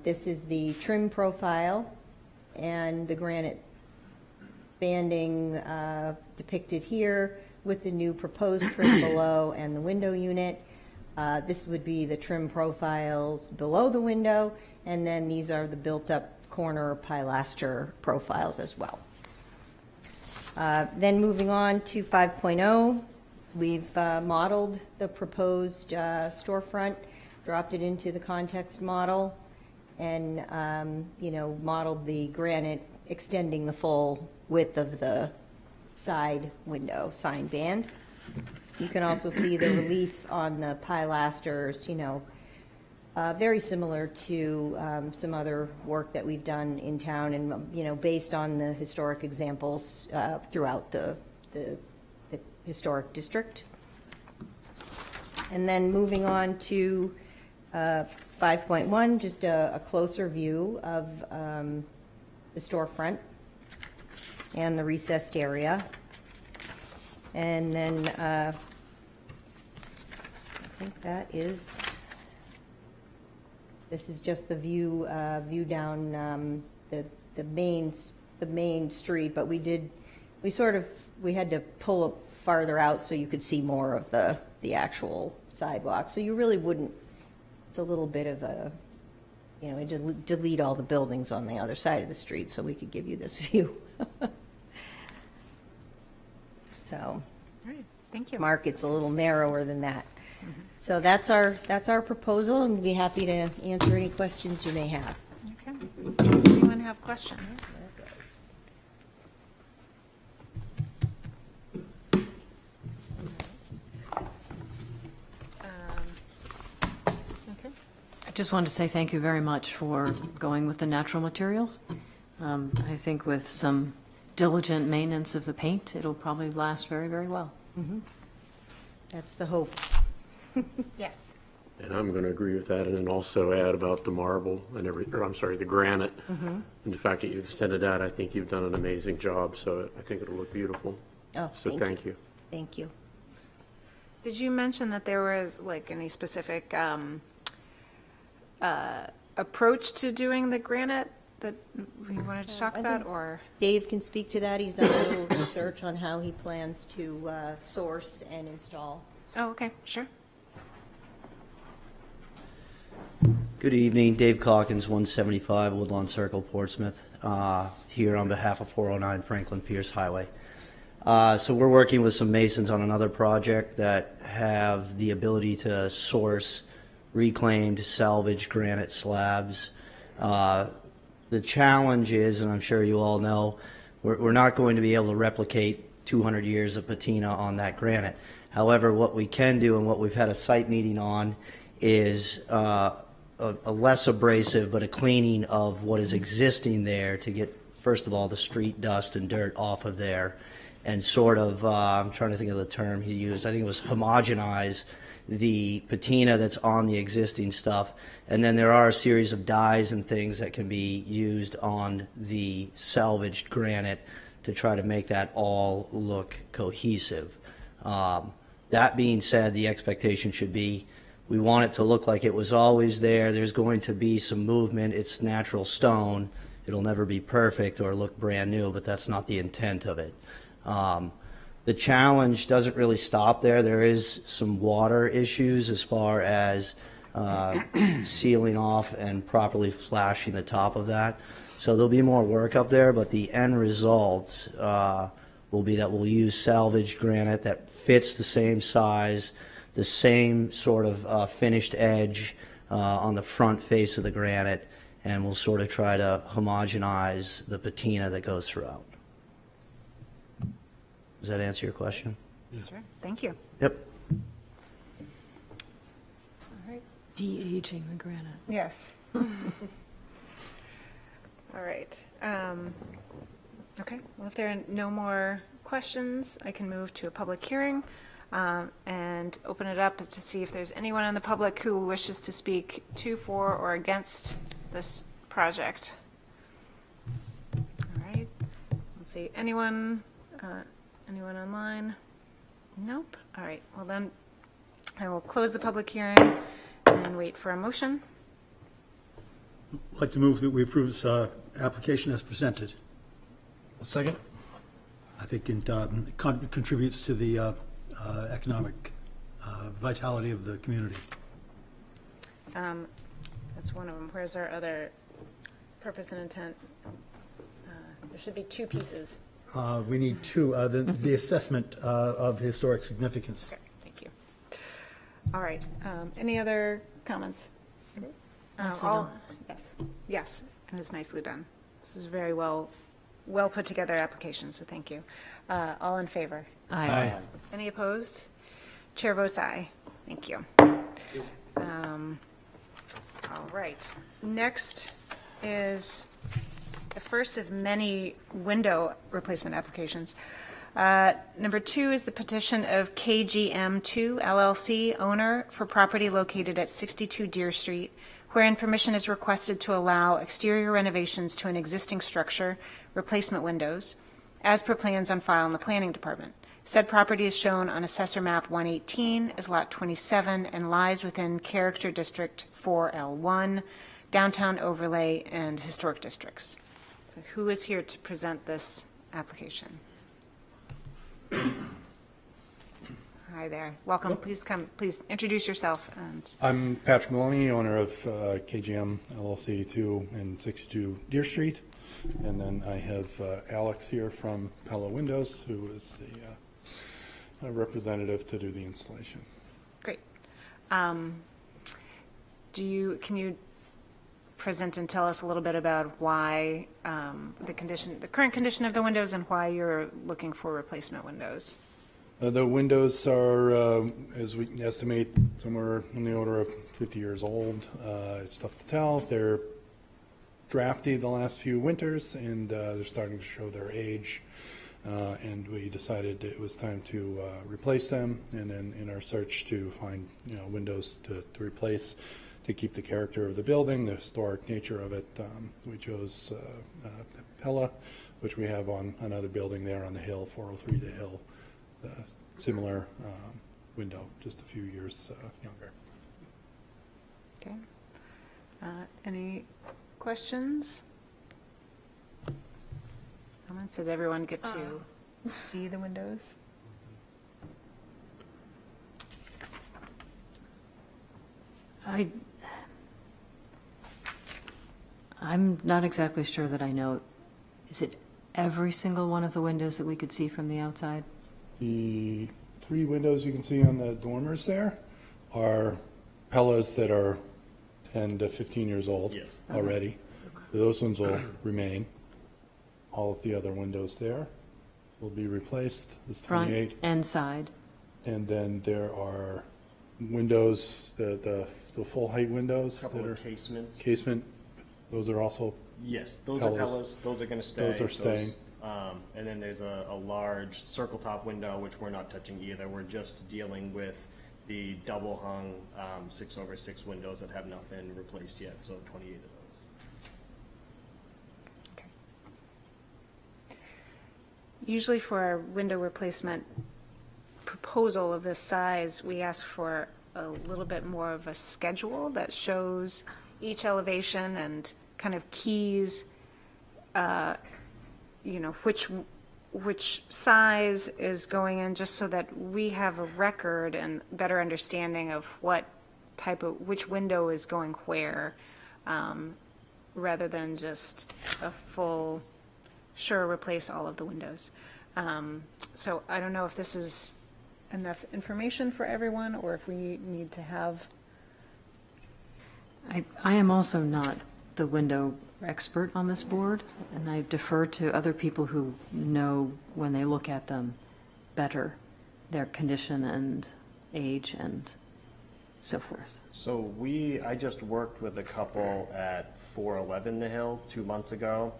This is the trim profile and the granite banding depicted here with the new proposed trim below and the window unit. This would be the trim profiles below the window, and then these are the built-up corner pilaster profiles as well. Then moving on to 5.0, we've modeled the proposed storefront, dropped it into the context model, and modeled the granite extending the full width of the side window sign band. You can also see the relief on the pilasters, very similar to some other work that we've done in town, and based on the historic examples throughout the historic district. And then moving on to 5.1, just a closer view of the storefront and the recessed area. And then I think this is just the view down the main street, but we had to pull it farther out so you could see more of the actual sidewalk. So you really wouldn't, it's a little bit of a, delete all the buildings on the other side of the street so we could give you this view. So, All right, thank you. Mark, it's a little narrower than that. So that's our proposal, and we'd be happy to answer any questions you may have. Okay. Anyone have questions? Okay. I just wanted to say thank you very much for going with the natural materials. I think with some diligent maintenance of the paint, it'll probably last very, very well. That's the hope. Yes. And I'm going to agree with that, and then also add about the marble and the granite. And the fact that you extended that, I think you've done an amazing job, so I think it'll look beautiful. Oh, So thank you. Thank you. Did you mention that there was any specific approach to doing the granite that we wanted to talk about, or? Dave can speak to that. He's done a little research on how he plans to source and install. Oh, okay, sure. Good evening, Dave Calkins, 175 Woodlawn Circle, Portsmouth, here on behalf of 409 Franklin Pierce Highway. So we're working with some masons on another project that have the ability to source reclaimed salvage granite slabs. The challenge is, and I'm sure you all know, we're not going to be able to replicate 200 years of patina on that granite. However, what we can do, and what we've had a site meeting on, is a less abrasive but a cleaning of what is existing there to get, first of all, the street dust and dirt off of there, and sort of, I'm trying to think of the term he used, I think it was homogenize the patina that's on the existing stuff. And then there are a series of dyes and things that can be used on the salvaged granite to try to make that all look cohesive. That being said, the expectation should be we want it to look like it was always there. There's going to be some movement. It's natural stone. It'll never be perfect or look brand new, but that's not the intent of it. The challenge doesn't really stop there. There is some water issues as far as sealing off and properly flashing the top of that. So there'll be more work up there, but the end result will be that we'll use salvaged granite that fits the same size, the same sort of finished edge on the front face of the granite, and we'll sort of try to homogenize the patina that goes throughout. Does that answer your question? Sure, thank you. Yep. De-aging the granite. Yes. All right. Okay, well, if there are no more questions, I can move to a public hearing and open it up to see if there's anyone in the public who wishes to speak to, for, or against this project. All right, let's see, anyone online? Nope. All right, well then, I will close the public hearing and wait for a motion. I'd like to move that we approve this application as presented. A second? I think it contributes to the economic vitality of the community. That's one of them. Where's our other purpose and intent? There should be two pieces. We need two, the assessment of historic significance. Okay, thank you. All right, any other comments? Yes, yes, and it's nicely done. This is very well put together application, so thank you. All in favor? Aye. Any opposed? Chair votes aye. Thank you. All right. Next is the first of many window replacement applications. Number 2 is the petition of KGM2 LLC, owner for property located at 62 Deer Street, wherein permission is requested to allow exterior renovations to an existing structure, replacement windows, as per plans on file in the Planning Department. Said property is shown on Assessor Map 118 as Lot 27 and lies within Character District 4L1, Downtown Overlay, and Historic Districts. So who is here to present this application? Hi there. Welcome. Please come. Please introduce yourself. And I'm Patrick Maloney, owner of KGM LLC 2 and 62 Deer Street. And then I have Alex here from Pella Windows, who is a representative to do the installation. great. Can you present and tell us a little bit about why the current condition of the windows, and why you're looking for replacement windows? The windows are, as we estimate, somewhere in the order of 50 years old. It's tough to tell. They're drafty the last few winters, and they're starting to show their age. And we decided it was time to replace them. And then in our search to find windows to replace, to keep the character of the building, the historic nature of it, we chose Pella, which we have on another building there on the hill, 403 The Hill. Similar window, just a few years younger. Okay. Any questions? Comments? Did everyone get to see the windows? I'm not exactly sure that I know. Is it every single one of the windows that we could see from the outside? The 3 windows you can see on the dormers there are Pellas that are 10 to 15 years old already. Those ones will remain. All of the other windows there will be replaced. There's 28. Front and side. And then there are windows, the full height windows. Couple that of are casements. Casement, those are also Yes, those Pellas. are Pellas. Those are going to stay. Those are staying. And then there's a large circle top window, which we're not touching either. We're just dealing with the double hung 6/6 windows that have not been replaced yet, so 28 of those. Usually for a window replacement proposal of this size, we ask for a little bit more of a schedule that shows each elevation and kind of keys, which size is going in, just so that we have a record and better understanding of which window is going where, rather than just a full, sure, replace all of the windows. So I don't know if this is enough information for everyone, or if we need to have. I am also not the window expert on this board, and I defer to other people who know, when they look at them, better their condition and age, and so forth? So I just worked with a couple at 411 The Hill 2 months ago.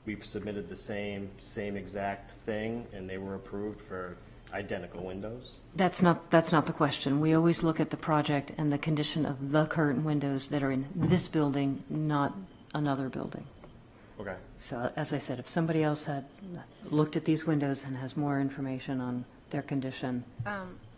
We've submitted the same exact thing, and they were approved for identical windows. That's not the question. We always look at the project and the condition of the current windows that are in this building, not another building. Okay. So as I said, if somebody else had looked at these windows and has more information on their condition,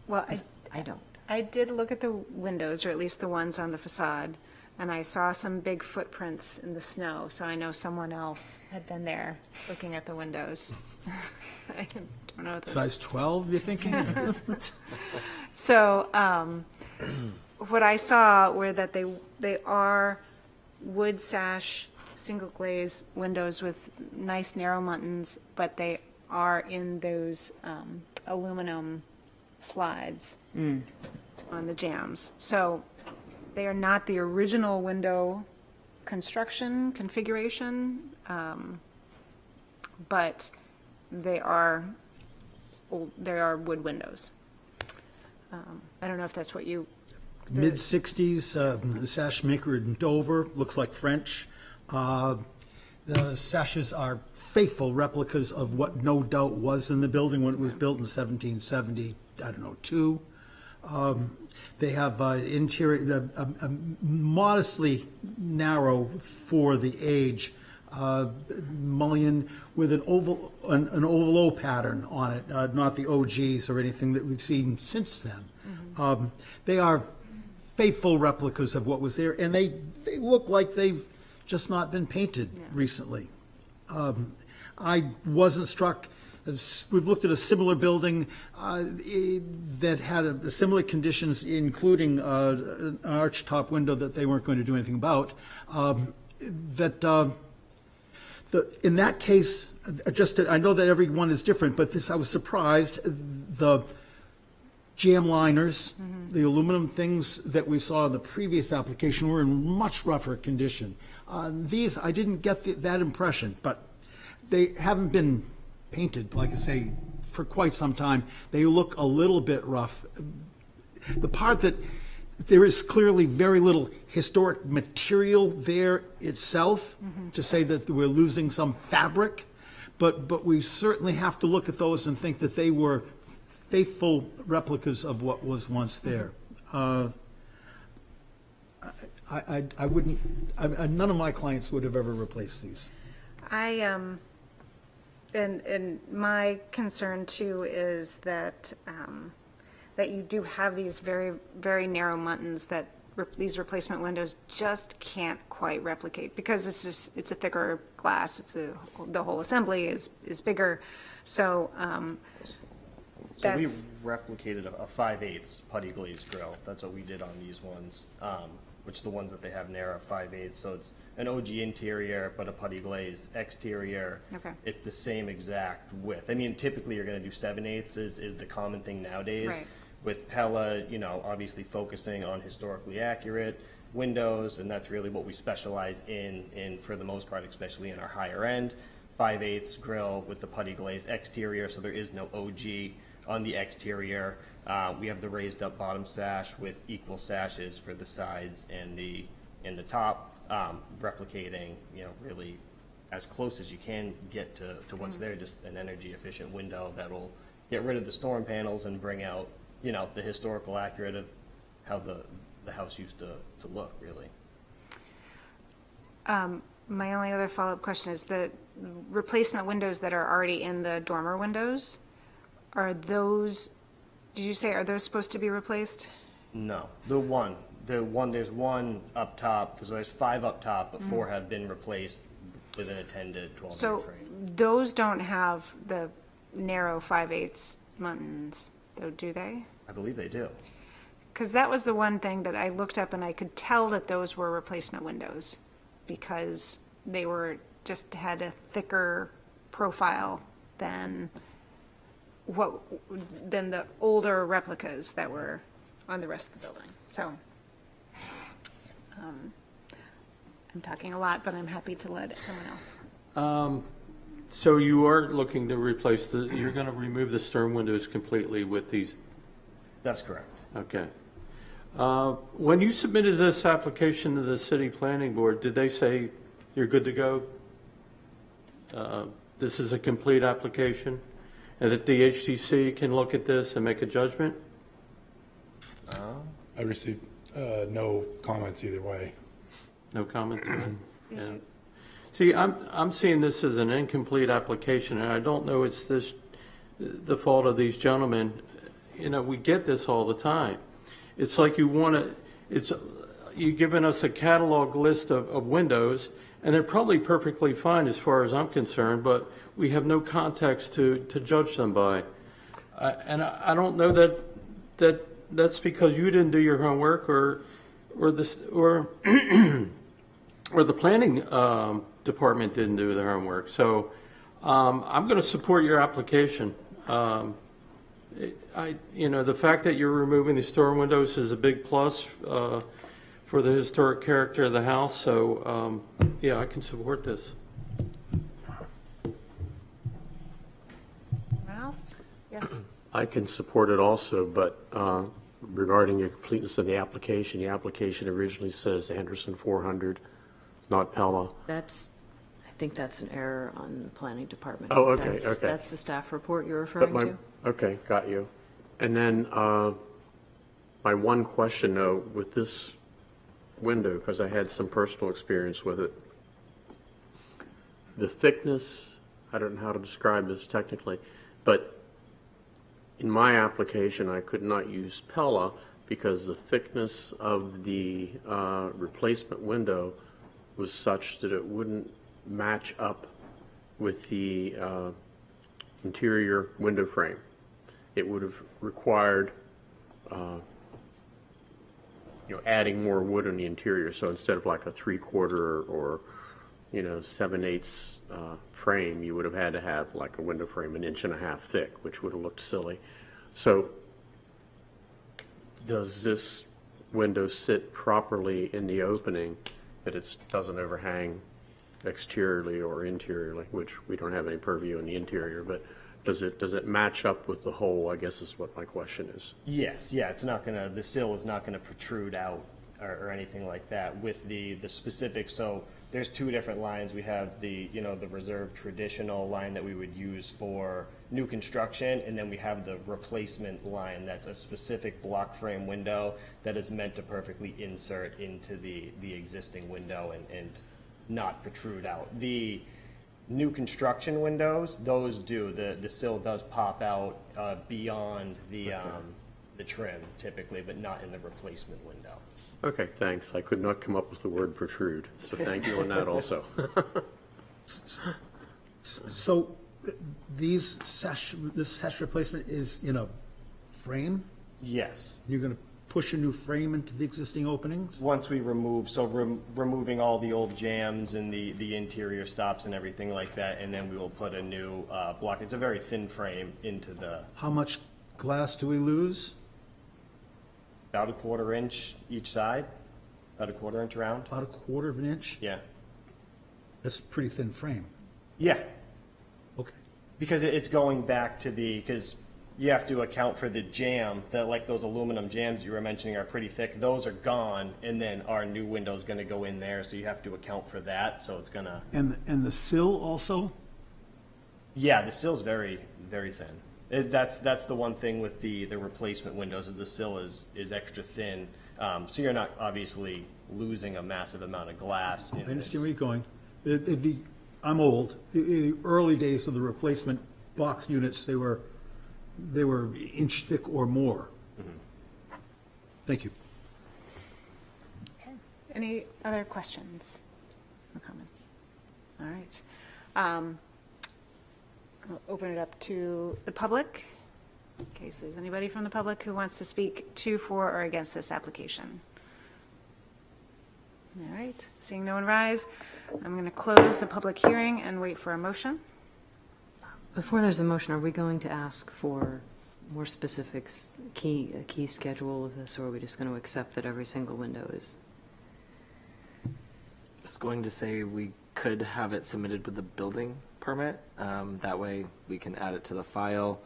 Well, I don't. I did look at the windows, or at least the ones on the facade, and I saw some big footprints in the snow, so I know someone else had been there looking at the windows. I don't know. Size 12, you're thinking? So what I saw were that they are wood sash, single glaze windows with nice narrow muntins, but they are in those aluminum slides on the jambs. So they are not the original window construction configuration, but they are wood windows. I don't know if that's what you. Mid-60s, sash maker in Dover, looks like French. The sashes are faithful replicas of what no doubt was in the building when it was built in 1770, I don't know, 2. They have interior, modestly narrow for the age, mullion with an oval O pattern on it, not the OGs or anything that we've seen since then. They are faithful replicas of what was there, and they look like they've just not been painted recently. I wasn't struck. We've looked at a similar building that had similar conditions, including an arch-top window that they weren't going to do anything about. In that case, I know that every one is different, but I was surprised. The jam liners, the aluminum things that we saw in the previous application were in much rougher condition. These, I didn't get that impression, but they haven't been painted, like I say, for quite some time. They look a little bit rough. The part that there is clearly very little historic material there itself to say that we're losing some fabric, but we certainly have to look at those and think that they were faithful replicas of what was once there. I wouldn't, none of my clients would have ever replaced these. And my concern too is that that you do have these very, very narrow muntins that these replacement windows just can't quite replicate, because it's a thicker glass. The whole assembly is bigger. So So we replicated a 5/8 putty glazed grill. That's what we did on these ones, which the ones that they have narrow 5/8. So it's an OG interior, but a putty glazed exterior. Okay. It's the same exact width. I mean, typically you're going to do 7/8 is the common thing nowadays. Right. With Pella, obviously focusing on historically accurate windows, and that's really what we specialize in for the most part, especially in our higher end. 5/8 grill with the putty glaze exterior, so there is no OG on the exterior. We have the raised up bottom sash with equal sashes for the sides and the top, replicating, really as close as you can get to what's there, just an energy efficient window that'll get rid of the storm panels and bring out, the historical accurate of how the house used to look, really. my only other follow-up question is the replacement windows that are already in the dormer windows, did you say, are those supposed to be replaced? No, there's one up top, so there's 5 up top, but 4 have been replaced within a 10 to 12 year So frame. those don't have the narrow 5/8 muntins, though, do they? I believe they do. Because that was the one thing that I looked up and I could tell that those were replacement windows, because they had a thicker profile than the older replicas that were on the rest of the building. So I'm talking a lot, but I'm happy to let someone else. So you are looking to replace you're going to remove the stern windows completely with these? That's correct. Okay. When you submitted this application to the city planning board, did they say you're good to go? This is a complete application, and that the HTC can look at this and make a judgment? I received no comments either way. No comment to it? And see, I'm seeing this as an incomplete application, and I don't know it's the fault of these gentlemen. You know, we get this all the time. It's like you've given us a catalog list of windows, and they're probably perfectly fine as far as I'm concerned, but we have no context to judge them by. And I don't know that's because you didn't do your homework or the planning department didn't do their homework. So I'm going to support your application. The fact that you're removing the store windows is a big plus for the historic character of the house. So yeah, I can support this. Anyone else? Yes. I can support it also, but regarding your completeness of the application originally says Anderson 400, not Pella. I think that's an error on the planning department. Oh, okay, That's- okay. That's the staff report you're But referring to? okay, got you. And then my one question though, with this window, because I had some personal experience with it, the thickness, I don't know how to describe this technically, but in my application, I could not use Pella because the thickness of the replacement window was such that it wouldn't match up with the interior window frame. It would have required adding more wood on the interior. So instead of like a 3/4 or 7/8 frame, you would have had to have like a window frame 1.5 inches thick, which would have looked silly. So does this window sit properly in the opening that it doesn't overhang exteriorly or interiorly, which we don't have any purview in the interior, but does it match up with the hole, I guess is what my question is. Yes, yeah, the sill is not gonna protrude out or anything like that with the specific, so there's two different lines. We have the reserved traditional line that we would use for new construction, and then we have the replacement line that's a specific block frame window that is meant to perfectly insert into the existing window and not protrude out. The new construction windows, those do, the sill does pop out beyond the trim typically, but not in the replacement window. Okay, thanks. I could not come up with the word protrude, so thank you on that also. So this sash replacement is in a frame? Yes. You're going to push a new frame into the existing openings? Once we removing all the old jams and the interior stops and everything like that, and then we will put a new block. It's a very thin frame into the, How much glass do we lose? about a 1/4 inch each side, about a 1/4 inch around. About a 1/4 of an inch? Yeah. That's a pretty thin frame. Yeah, Okay. because it's going back to because you have to account for the jam, like those aluminum jams you were mentioning are pretty thick. Those are gone, and then our new window's gonna go in there, so you have to account for that, so it's gonna, And the sill also? yeah, the sill's very, very thin. That's the one thing with the replacement windows, is the sill is extra thin, so you're not obviously losing a massive amount of glass. I understand where you're going. I'm old. The early days of the replacement box units, they were inch thick or more. Thank you. Okay. Any other questions or comments? All right. I'll open it up to the public, in case there's anybody from the public who wants to speak to, for, or against this application. All right, seeing no one rise, I'm going to close the public hearing and wait for a motion. Before there's a motion, are we going to ask for more specifics, a key schedule of this, or are we just going to accept that every single window is? I was going to say we could have it submitted with the building permit. That way we can add it to the file.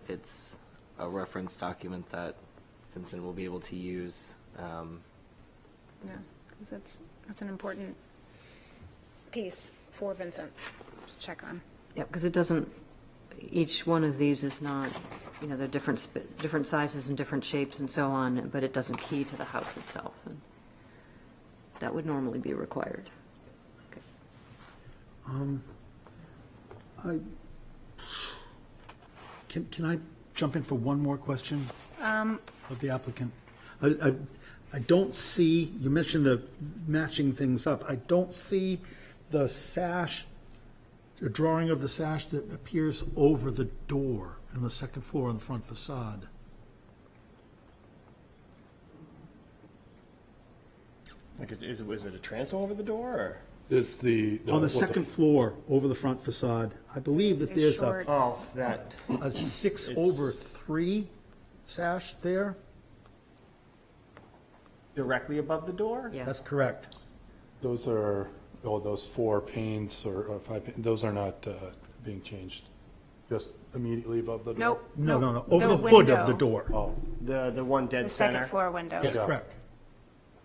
It's a reference document that Vincent will be able to use. Yeah, because that's an important piece for Vincent to check on. Yeah, because it doesn't, each one of these is not, they're different sizes and different shapes and so on, but it doesn't key to the house itself. And that would normally be required. Can I jump in for one more question of the applicant? I don't see, you mentioned the matching things up. I don't see the sash, the drawing of the sash that appears over the door on the second floor on the front facade. Like, is it a transom over the door, or? Is the. On the second floor over the front facade, I believe that there's short. Oh, that. a 6/3 sash there. Directly above the door? Yeah. That's correct. Those are, those 4 panes or 5, those are not being changed, just immediately above the door? Nope. No. Over the hood of the door. Oh, The one dead The center? second floor window. That's correct.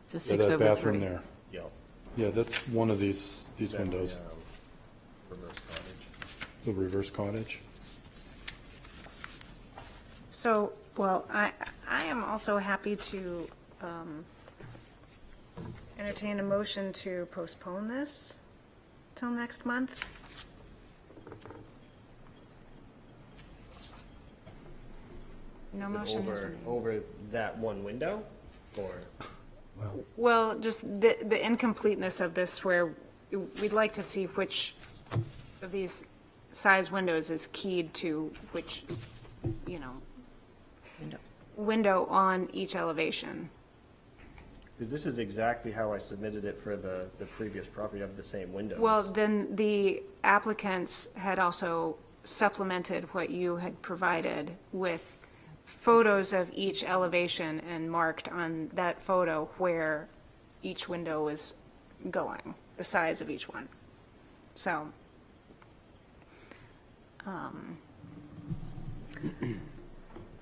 It's a yeah, 6 that over bathroom 3. there. Yep. Yeah, that's one of these That's windows, the, reverse cottage. the reverse cottage. So, well, I am also happy to entertain a motion to postpone this till next month. No Is it motion has been made. over that one window, or? Well, just the incompleteness of this, where we'd like to see which of these size windows is keyed to which, window on each elevation. Because this is exactly how I submitted it for the previous property of the same windows. Well, then the applicants had also supplemented what you had provided with photos of each elevation and marked on that photo where each window was going, the size of each one. So,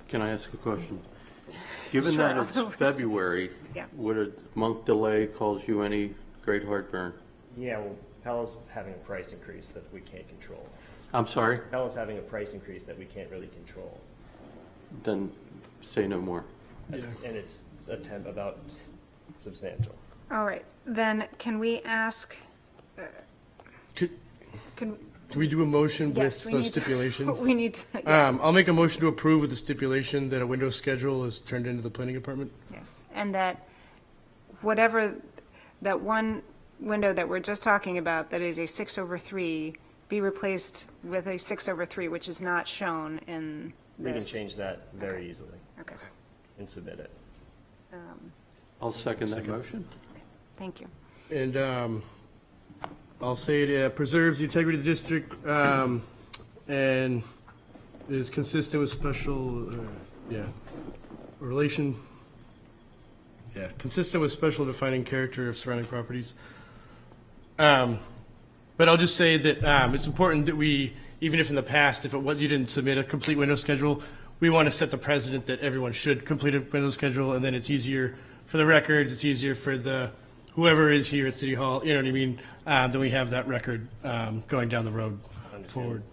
Can I ask a question? Given Sure, that it's otherwise- February, Yeah. would a month delay cause you any great heartburn? Yeah, well, Pella's having a price increase that we can't control. I'm sorry, Pella's having a price increase that we can't really control. then say no more. And it's about substantial. all right, then can we ask, Could, can, can we do a motion yes, with we a need, stipulation? we need, yes, I'll make a motion to approve with the stipulation that a window schedule is turned into the planning department. yes, and that whatever, that one window that we're just talking about, that is a 6/3, be replaced with a 6/3, which is not shown in We can this. change that very easily Okay, and submit it. I'll second that motion. thank you. And I'll say it preserves the integrity of the district and is consistent with special, consistent with special defining character of surrounding properties. But I'll just say that it's important that we, even if in the past, you didn't submit a complete window schedule, we want to set the precedent that everyone should complete a window schedule, and then it's easier for the records, it's easier for whoever is here at City Hall, you know what I mean? Then we have that record going down the road forward.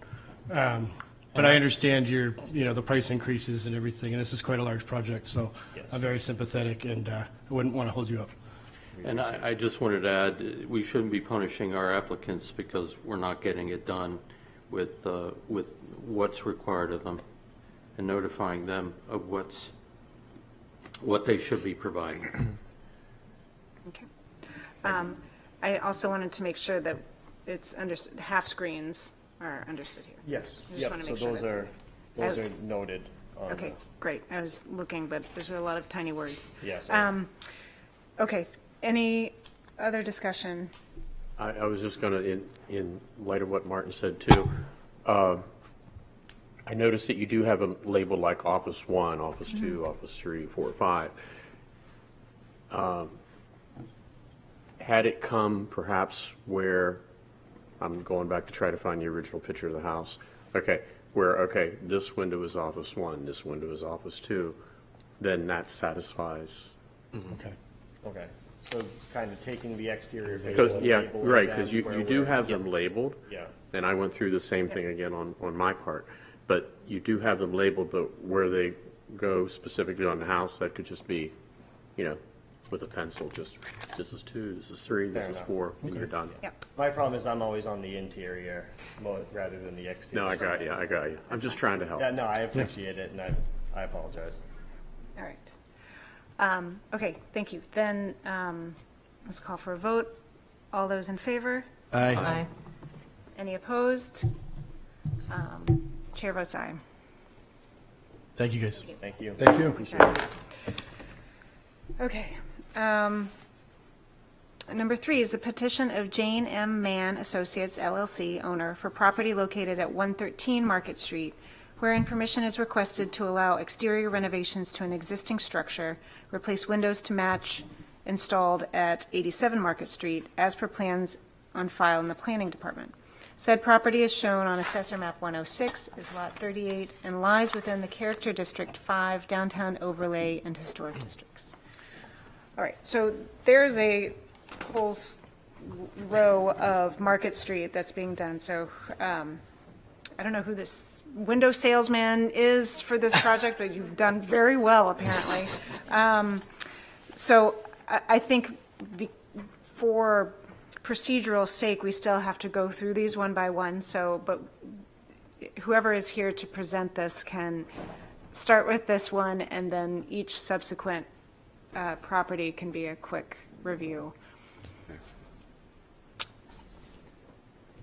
But I understand the price increases and everything, and this is quite a large project, so Yes. I'm very sympathetic, and I wouldn't want to hold you up. And I just wanted to add, we shouldn't be punishing our applicants because we're not getting it done with what's required of them and notifying them of what they should be providing. Okay. I also wanted to make sure that it's understood, half screens are understood here. Yes, I just yep, wanna so make sure those that's- are noted on Okay, great. I was looking, but there's a lot of tiny words. Yes. Okay, any other discussion? I was just going to, in light of what Martin said too, I noticed that you do have them labeled like Office 1, Office 2, Office 3, 4, 5. Had it come perhaps where, I'm going back to try to find the original picture of the house, okay, this window is Office 1, this window is Office 2, then that satisfies. Okay. Okay, so kind of taking the exterior face. Because, yeah, label right, them because you where do we're- have them labeled. Yeah. And I went through the same thing again on my part. But you do have them labeled, but where they go specifically on the house, that could just be, with a pencil, just, this is 2, this is 3, this Fair is enough. 4, and you're done. Yep. My problem is I'm always on the interior rather than the exterior. No, I got you. I'm just trying to help. Yeah, no, I appreciate it, and I apologize. All right. Okay, thank you. Then let's call for a vote. All those in favor? Aye. Aye. Any opposed? Chair votes aye. Thank you, guys. Thank you. Thank you. Okay. Number 3 is the petition of Jane M. Mann Associates LLC, owner, for property located at 113 Market Street, wherein permission is requested to allow exterior renovations to an existing structure, replace windows to match installed at 87 Market Street, as per plans on file in the Planning Department. Said property is shown on Assessor Map 106, is Lot 38, and lies within the Character District 5 Downtown Overlay and Historic Districts. All right, so there's a whole row of Market Street that's being done. So I don't know who this window salesman is for this project, but you've done very well, apparently. So I think for procedural sake, we still have to go through these one by one. So, but whoever is here to present this can start with this one, and then each subsequent property can be a quick review.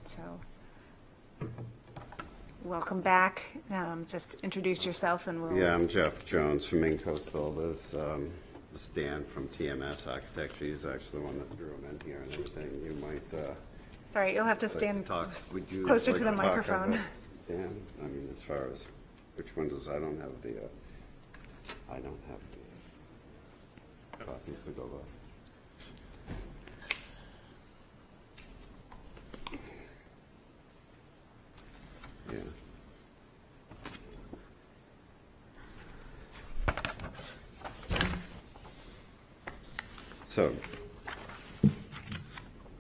So, welcome back. Just introduce yourself and we'll. Yeah, I'm Jeff Jones from Main Coast Builders. Stan from TMS Architecture, he's actually the one that drew them in here and everything. You might. Sorry, you'll have to like stand would you closer like to the talk microphone. about- Dan, I mean, as far as which windows, I don't have the copies to go by. Yeah.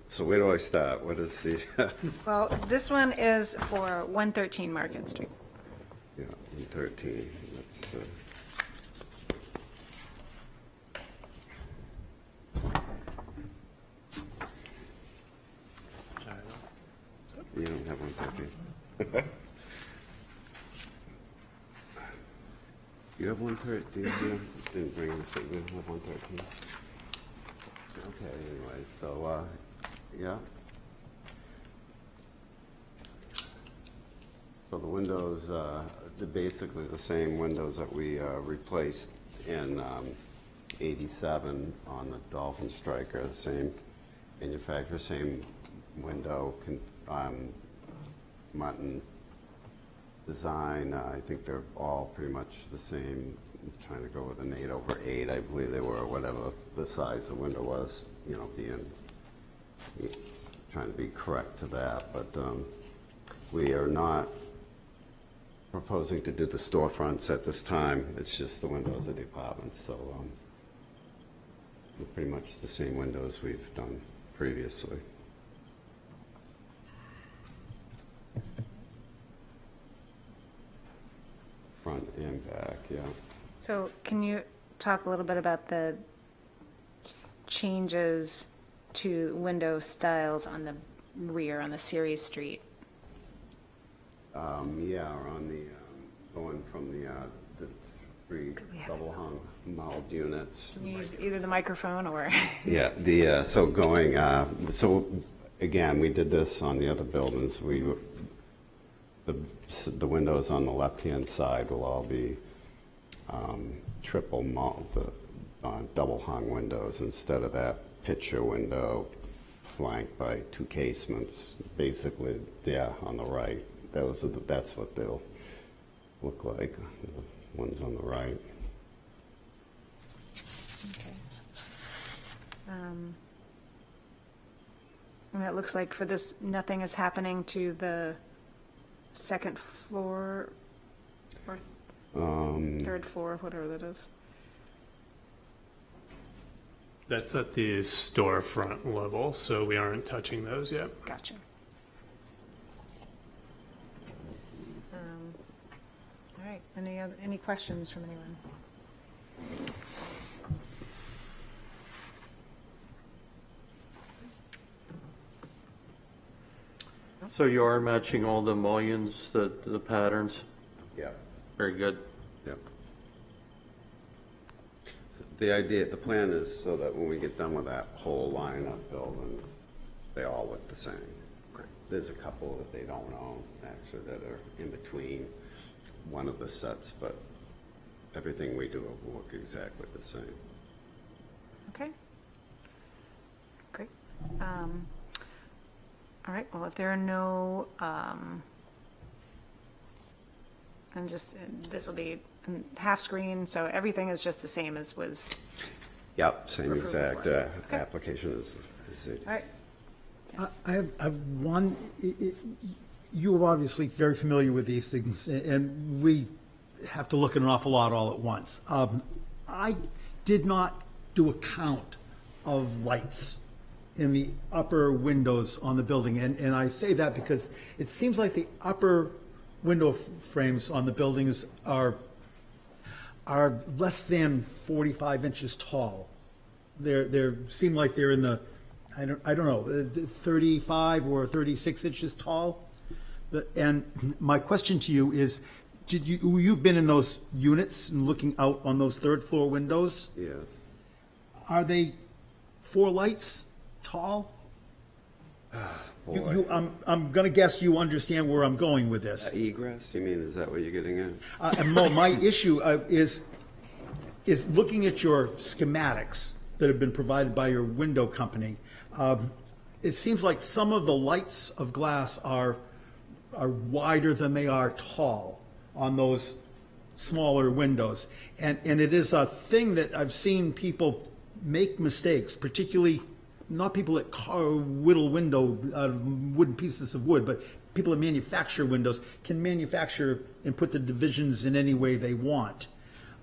So where do I start? What is the, Well, this one is for 113 Market Street. yeah, 13, that's, you don't have 113. You have 113, you didn't bring this, you don't have 113? Okay, anyway, so, yeah. So the windows, they're basically the same windows that we replaced in 87 on the Dolphin Striker, the same manufacturer, same window, Mutton design. I think they're all pretty much the same. I'm trying to go with an 8/8, I believe they were, whatever the size the window was, trying to be correct to that. But we are not proposing to do the storefronts at this time. It's just the windows of the apartments. So they're pretty much the same windows we've done previously. Front and back, yeah. So can you talk a little bit about the changes to window styles on the rear, on the Ceres Street? Yeah, or on the, going from the 3 double hung mold units. Can you use either the microphone or? Yeah, so going, so again, we did this on the other buildings. The windows on the left-hand side will all be triple mold, double hung windows instead of that picture window flanked by 2 casements. Basically, yeah, on the right. That's what they'll look like, the ones on the right. Okay. And it looks like for this, nothing is happening to the second floor or third floor, whatever that is. That's at the storefront level, so we aren't touching those yet. Gotcha. All right, any questions from anyone? So you are matching all the mullions, the patterns? Yeah. Very good. Yep. The plan is so that when we get done with that whole line of buildings, they all look the same. There's a couple that they don't own, actually, that are in between one of the sets, but everything we do will look exactly the same. Okay. Great. All right, well, if there are no, and just, this will be half screen, so everything is just the same as was. Yep, same Approval exact for it. Okay. application as it. All right. I have one, you're obviously very familiar with these things, and we have to look at an awful lot all at once. I did not do a count of lights in the upper windows on the building, and I say that because it seems like the upper window frames on the buildings are less than 45 inches tall. They seem like they're in the, I don't know, 35 or 36 inches tall. And my question to you is, you've been in those units and looking out on those third floor windows? Yes. Are they 4 lights tall? Boy. I'm going to guess you understand where I'm going with this. Egress, you mean, is that what you're getting at? And Mo, my issue is looking at your schematics that have been provided by your window company. It seems like some of the lights of glass are wider than they are tall on those smaller windows. And it is a thing that I've seen people make mistakes, particularly not people that whittle window out of wooden pieces of wood, but people that manufacture windows can manufacture and put the divisions in any way they want.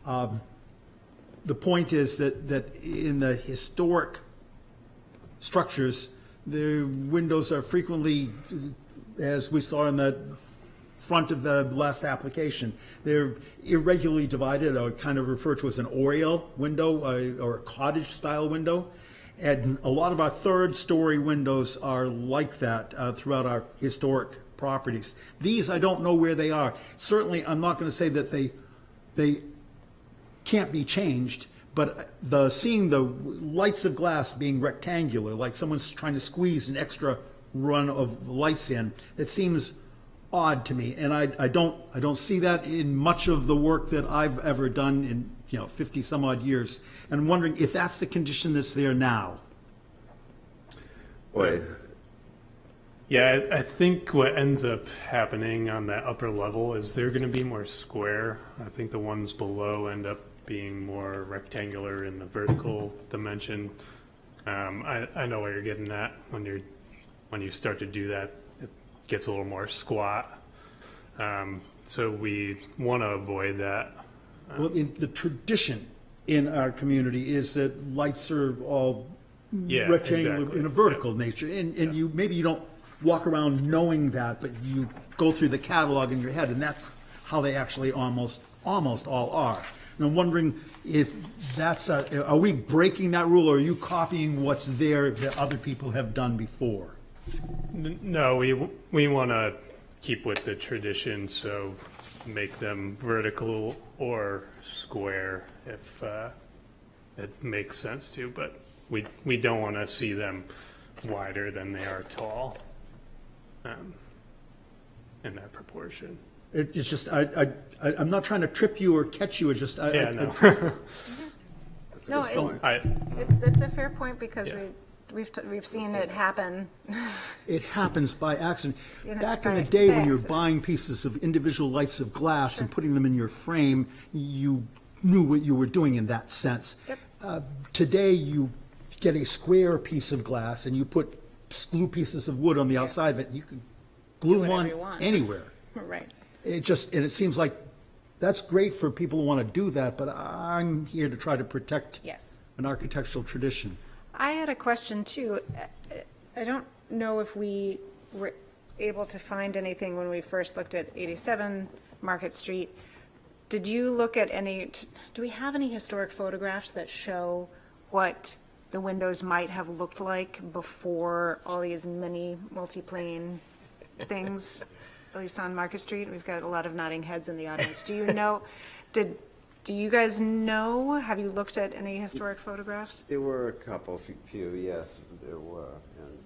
The point is that in the historic structures, the windows are frequently, as we saw in the front of the last application, they're irregularly divided, or kind of referred to as an oriel window or a cottage-style window. And a lot of our third-story windows are like that throughout our historic properties. These, I don't know where they are. Certainly, I'm not going to say that they can't be changed, but seeing the lights of glass being rectangular, like someone's trying to squeeze an extra run of lights in, it seems odd to me. And I don't see that in much of the work that I've ever done in 50 some odd years. And I'm wondering if that's the condition that's there now. Boy. Yeah, I think what ends up happening on that upper level is they're going to be more square. I think the ones below end up being more rectangular in the vertical dimension. I know what you're getting at when you start to do that. It gets a little more squat. So we want to avoid that. Well, in the tradition in our community is that lights are all rectangular exactly. in a vertical nature. And you maybe you don't walk around knowing that, but you go through the catalog in your head, and that's how they actually almost all are. And I'm wondering if that's are we breaking that rule, or are you copying what's there that other people have done before? No, we want to keep with the tradition, so make them vertical or square if it makes sense to, but we don't want to see them wider than they are tall in that proportion. It's just I'm not trying to trip you or catch you. It's just No, it's a fair point because we've seen it happen. It happens by accident. Back in the by day when you were accident. buying pieces of individual lights of glass and putting them in your frame, you knew what you were doing in that sense. Yep. Today you get a square piece of glass and you put glue pieces of wood on the outside of it. And you can glue them whatever you on want. anywhere. Right. It seems like that's great for people who want to do that, but I'm here to try to protect Yes. an architectural tradition. I had a question too. I don't know if we were able to find anything when we first looked at 87 Market Street. Did you look at do we have any historic photographs that show what the windows might have looked like before all these mini multi-plane things, at least on Market Street? We've got a lot of nodding heads in the audience. Do you know, do you guys know, have you looked at any historic photographs? There were a couple, few, yes, there were. And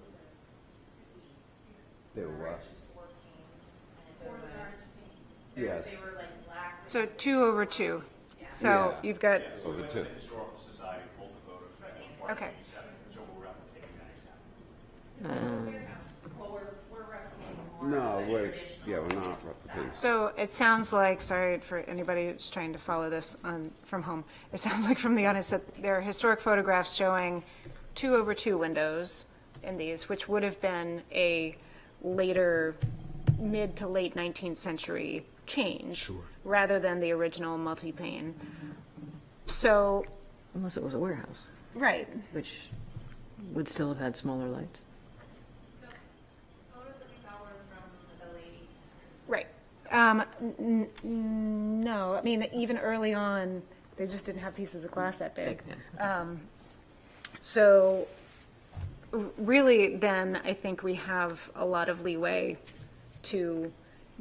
there were. Yes. So 2/2. So Yeah. you've got, Over two. okay. No, we're not replicating. So it sounds like, sorry for anybody who's trying to follow this from home, it sounds like from the audience that there are historic photographs showing 2/2 windows in these, which would have been a later, mid to late 19th century change, rather than the original multi-pane. So, Unless it was a warehouse, right, which would still have had smaller lights. right. No, I mean, even early on, they just didn't have pieces of glass that big. So really, then, I think we have a lot of leeway to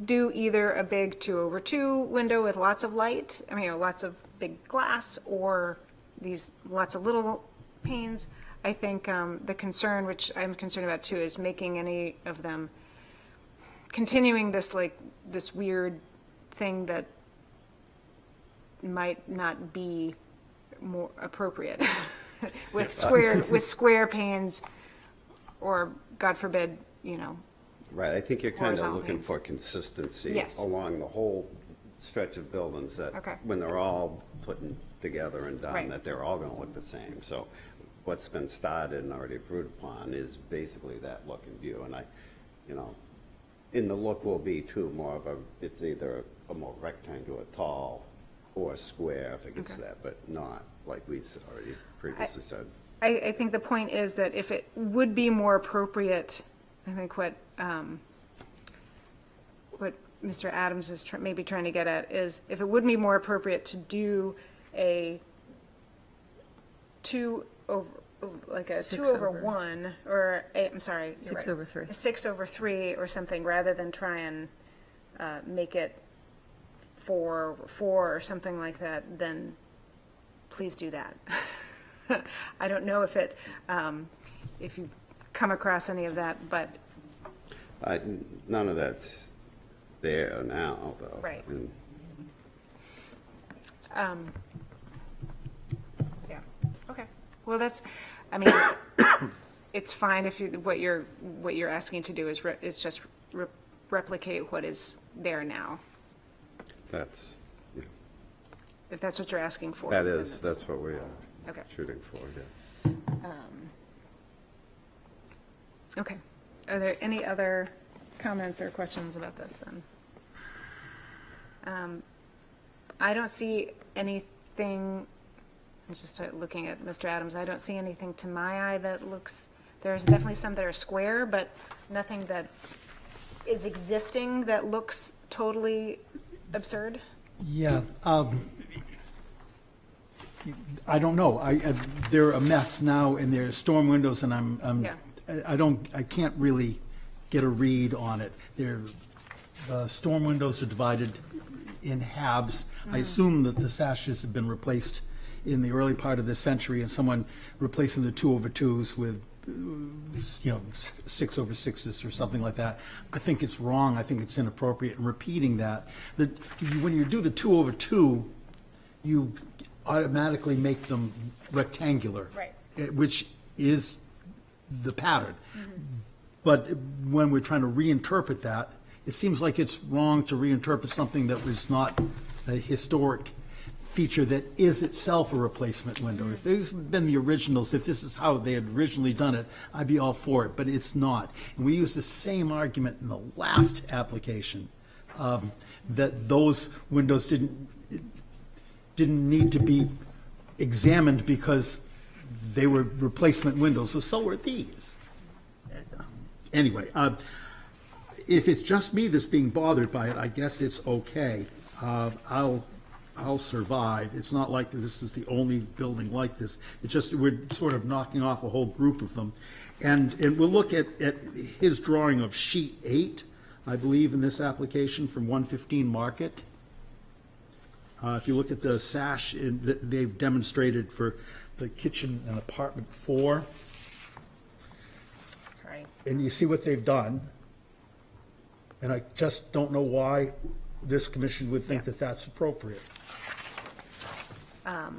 do either a big 2/2 window with lots of light, I mean, lots of big glass, or these lots of little panes. I think the concern, which I'm concerned about too, is making any of them, continuing this this weird thing that might not be more appropriate with square panes, or God forbid, Right, I think you're kind of horizontal looking panes. for consistency Yes. along the whole stretch of buildings that, Okay. when they're all put together and done, Right. that they're all gonna look the same. So what's been started and already approved upon is basically that look and view. And in the look will be too, more of it's either a more rectangular, tall, or square if it gets to Okay. that, but not like we already previously said. I think the point is that if it would be more appropriate, I think what Mr. Adams is maybe trying to get at is, if it would be more appropriate to do a 2/1, or I'm sorry, you're right. 6/3. A 6/3 or something, rather than try and make it 4/4 or something like that, then please do that. I don't know if if you've come across any of that, but None of that's there now, though. Right. And yeah, okay. Well, I mean, it's fine if what you're asking to do is just replicate what is there now, that's, yeah. if that's what you're asking for. That then is, it's- that's what we are Okay. shooting for, yeah. Okay. Are there any other comments or questions about this then? I don't see anything, I'm just looking at Mr. Adams, I don't see anything to my eye that looks, there's definitely some that are square, but nothing that is existing that looks totally absurd. Yeah, I don't know. They're a mess now, and they're storm windows, and Yeah. I can't really get a read on it. Storm windows are divided in halves. I assume that the sashes have been replaced in the early part of this century, and someone replacing the 2/2s with 6/6s or something like that. I think it's wrong. I think it's inappropriate. And repeating that, when you do the 2/2, you automatically make them rectangular, Right. Which is the pattern. But when we're trying to reinterpret that, it seems like it's wrong to reinterpret something that was not a historic feature that is itself a replacement window. If these had been the originals, if this is how they had originally done it, I'd be all for it, but it's not. And we used the same argument in the last application, that those windows didn't need to be examined because they were replacement windows, so were these. Anyway, if it's just me that's being bothered by it, I guess it's okay. I'll survive. It's not like this is the only building like this. It's just we're sort of knocking off a whole group of them. And we'll look at his drawing of sheet 8, I believe, in this application from 115 Market. If you look at the sash that they've demonstrated for the kitchen and apartment 4, Sorry. and you see what they've done. And I just don't know why this commission would think that that's appropriate. I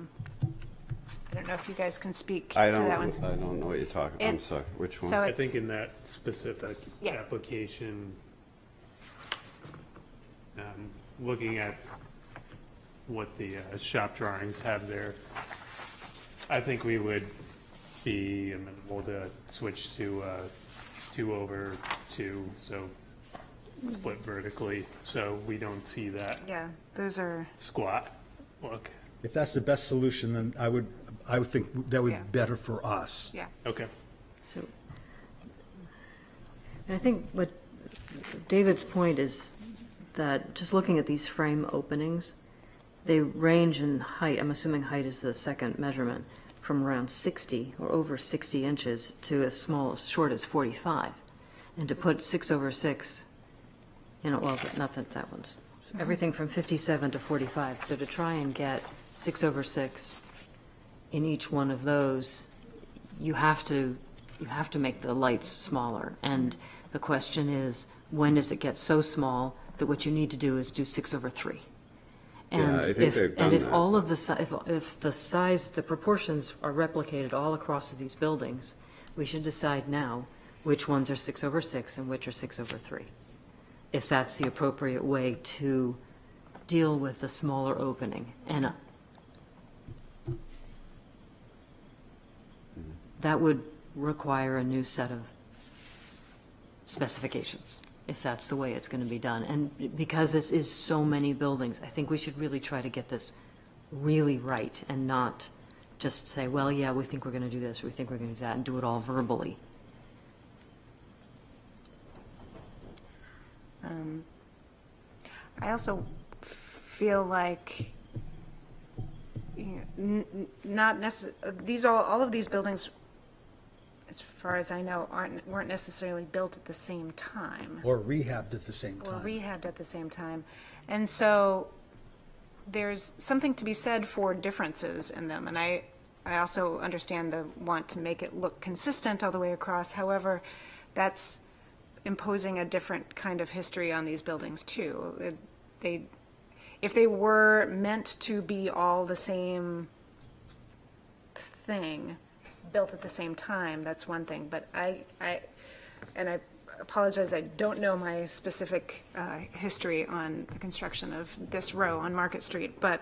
don't know if you guys can speak to I that one. don't know what you're talking, I'm It's- sorry, which one? so I it's- think in that specific Yeah. application, looking at what the shop drawings have there, I think we would be amenable to switch to 2/2, so split vertically, so we don't see that Yeah, those are, squat look. If that's the best solution, then I would think that would Yeah. be better for us. yeah. Okay. So, and I think what David's point is that just looking at these frame openings, they range in height, I'm assuming height is the second measurement, from around 60 or over 60 inches to as short as 45. And to put 6/6, well, not that one's, everything from 57 to 45. So to try and get 6/6 in each one of those, you have to make the lights smaller. And the question is, when does it get so small that what you need to do is do 6/3? And I think they've done if that. all of if the size, the proportions are replicated all across these buildings, we should decide now which ones are 6/6 and which are 6/3. If that's the appropriate way to deal with the smaller opening. And that would require a new set of specifications, if that's the way it's going to be done. And because this is so many buildings, I think we should really try to get this really right and not just say, well, yeah, we think we're going to do this, we think we're going to do that, and do it all verbally. I also feel like, not necessarily, all of these buildings, as far as I know, weren't necessarily built at the same time. Or rehabbed at the same Or time. rehabbed at the same time. And so there's something to be said for differences in them. And I also understand the want to make it look consistent all the way across. However, that's imposing a different kind of history on these buildings too. If they were meant to be all the same thing, built at the same time, that's one thing. But I apologize, I don't know my specific history on the construction of this row on Market Street, but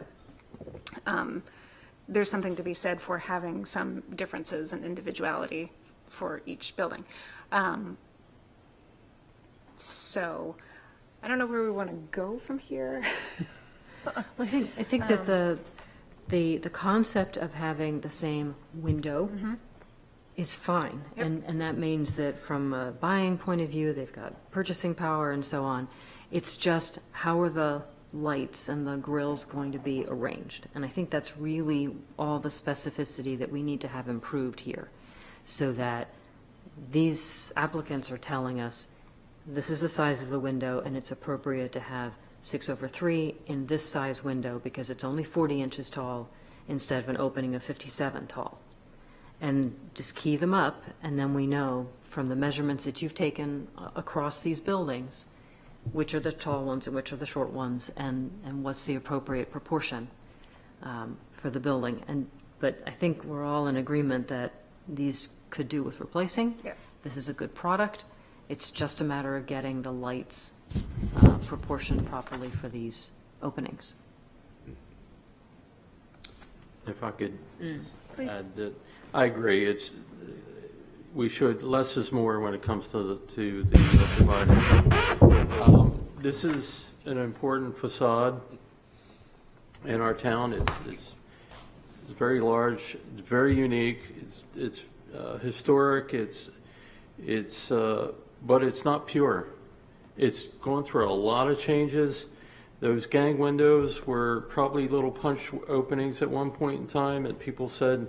there's something to be said for having some differences and individuality for each building. So I don't know where we want to go from here. I think that the concept of having the same window is fine. And that means that from a buying point of view, they've got purchasing power and so on. It's just how are the lights and the grills going to be arranged? And I think that's really all the specificity that we need to have improved here, so that these applicants are telling us this is the size of the window and it's appropriate to have 6/3 in this size window because it's only 40 inches tall instead of an opening of 57 tall. And just key them up, and then we know from the measurements that you've taken across these buildings which are the tall ones and which are the short ones, and what's the appropriate proportion for the building. But I think we're all in agreement that these could do with replacing. Yes. This is a good product. It's just a matter of getting the lights proportioned properly for these openings. If I could add that, I agree, we should, less is more when it comes to the dividing. This is an important facade in our town. It's It's very large, it's very unique, it's historic, but it's not pure. It's gone through a lot of changes. Those gang windows were probably little punch openings at one point in time, and people said,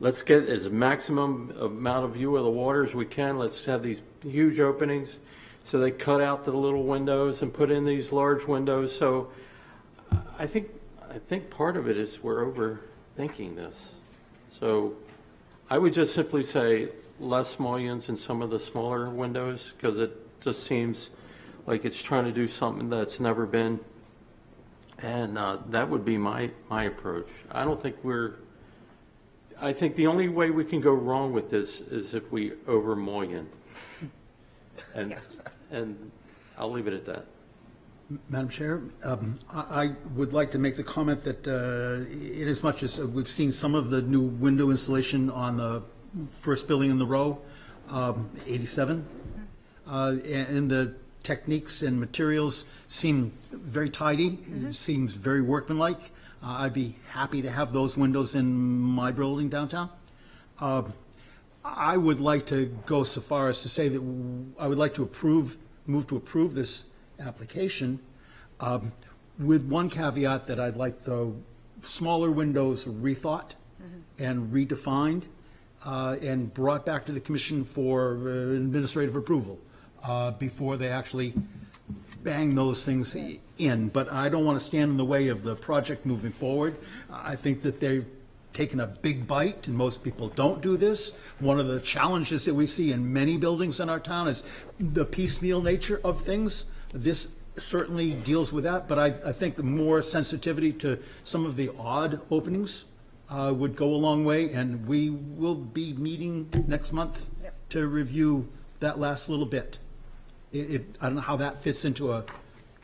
let's get as maximum amount of view of the water as we can. Let's have these huge openings. So they cut out the little windows and put in these large windows. So I think part of it is we're overthinking this. So I would just simply say less mullions in some of the smaller windows, because it just seems like it's trying to do something that's never been. And that would be my approach. I think the only way we can go wrong with this is if we over mullion. And, Yes. and I'll leave it at that. Madam Chair, I would like to make the comment that in as much as we've seen some of the new window installation on the first building in the row, 87, and the techniques and materials seem very tidy, it seems very workmanlike. I'd be happy to have those windows in my building downtown. I would like to go so far as to say that I would like to move to approve this application with one caveat, that I'd like the smaller windows rethought and redefined and brought back to the commission for administrative approval before they actually bang those things in. But I don't want to stand in the way of the project moving forward. I think that they've taken a big bite, and most people don't do this. One of the challenges that we see in many buildings in our town is the piecemeal nature of things. This certainly deals with that, but I think the more sensitivity to some of the odd openings would go a long way, and we will be meeting next month to review that last little bit. I don't know how that fits into a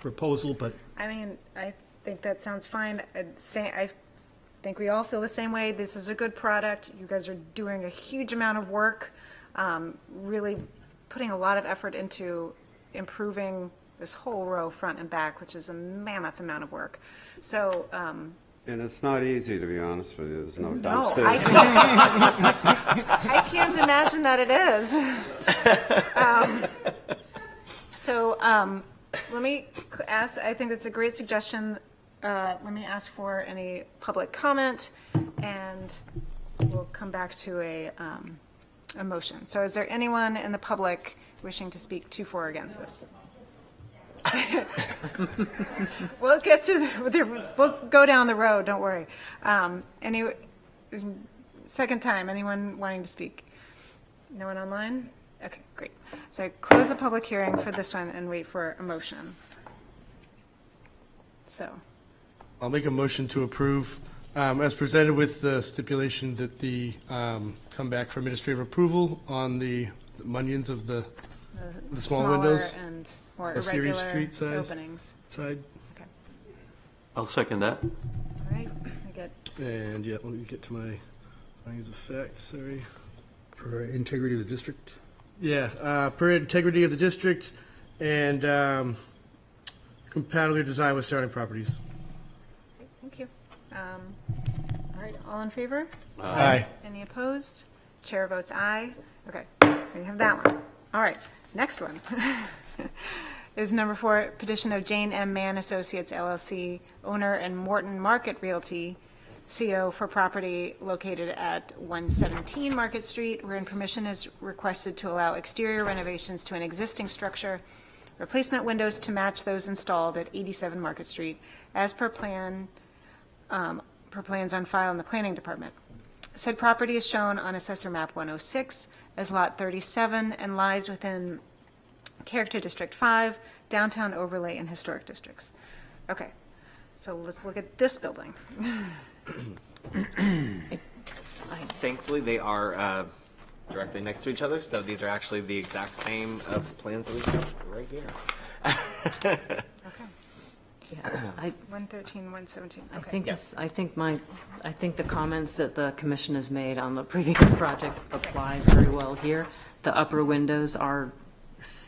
proposal, but I mean, I think that sounds fine. I think we all feel the same way. This is a good product. You guys are doing a huge amount of work, really putting a lot of effort into improving this whole row, front and back, which is a mammoth amount of work. So, And it's not easy, to be honest with you. There's no no, downstairs. I can't imagine that it is. Let me ask, I think that's a great suggestion. Let me ask for any public comment, and we'll come back to a motion. So is there anyone in the public wishing to speak to, for, or against this? We'll get to we'll go down the road, don't worry. Second time, anyone wanting to speak? No one online? Okay, great. So I close the public hearing for this one and wait for a motion. So, I'll make a motion to approve as presented, with the stipulation that the come back for administrative approval on the mullions of the small smaller windows. and more A series irregular street size. openings. Side. Okay, I'll second that. all right, I get, And yeah, let me get to my findings of fact, sorry. for integrity of the district. Yeah, per integrity of the district and compatibility of design with surrounding properties. thank you. All right, all in favor? Aye. Any opposed? Chair votes aye. Okay, so you have that one. All right, next one is number 4, petition of Jane M. Mann Associates LLC, owner and Morton Market Realty, CO, for property located at 117 Market Street, wherein permission is requested to allow exterior renovations to an existing structure, replacement windows to match those installed at 87 Market Street, as per plans on file in the Planning Department. Said property is shown on Assessor Map 106 as Lot 37 and lies within Character District 5, Downtown Overlay, and Historic Districts. Okay, so let's look at this building. Thankfully, they are directly next to each other, so these are actually the exact same plans that we have right here. Okay, Yeah, 113, 117, I okay. think I think the comments that the commission has made on the previous project apply very well here. The upper windows are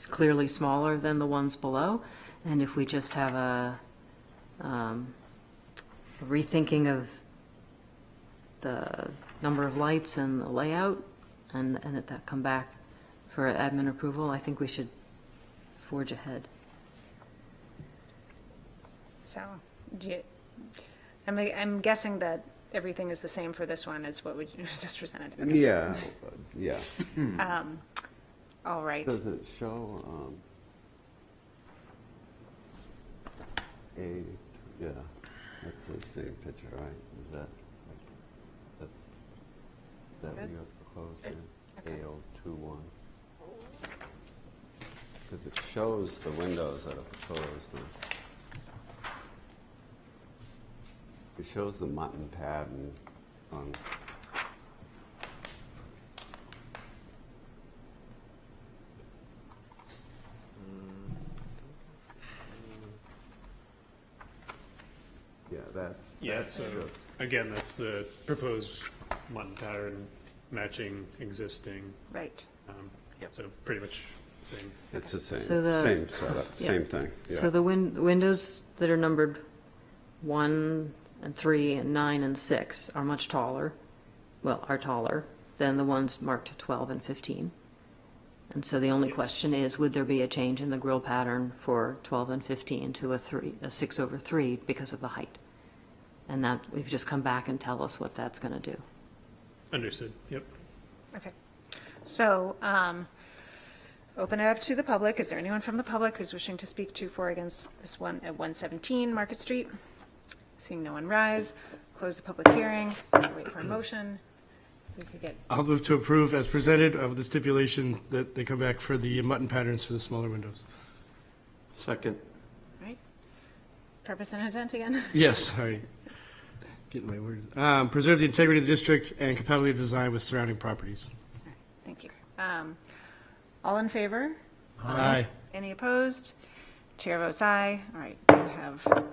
clearly smaller than the ones below, and if we just have a rethinking of the number of lights and the layout, and that come back for admin approval, I think we should forge ahead. So, I'm guessing that everything is the same for this one as what we just presented. Okay. Yeah, yeah. All right. Does it show, yeah, that's the same picture, right? Is that what you have proposed in A021? Because it shows the windows that are proposed. It shows the mutton pattern on. Yeah, that's. Yeah, so, again, that's the proposed mutton pattern matching existing. Right. So pretty much same. It's the same, So the- same setup, Yeah. same thing. Yeah. So the windows that are numbered 1 and 3 and 9 and 6 are much taller, are taller than the ones marked 12 and 15. And so the only question is, would there be a change in the grille pattern for 12 and 15 to a 6/3 because of the height? And that, we've just come back and tell us what that's going to do. Understood, yep. Okay. So, open it up to the public. Is there anyone from the public who's wishing to speak to for or against this one at 117 Market Street? Seeing no one rise, close the public hearing, wait for a motion. We could get, I'll move to approve as presented of the stipulation that they come back for the mutton patterns for the smaller windows. Second. right? Purpose and intent again? Yes, sorry. Getting my words. Preserve the integrity of the district and compatibility of design with surrounding properties. Thank you. All in favor? Aye. Any opposed? Chair votes aye. All right, we have,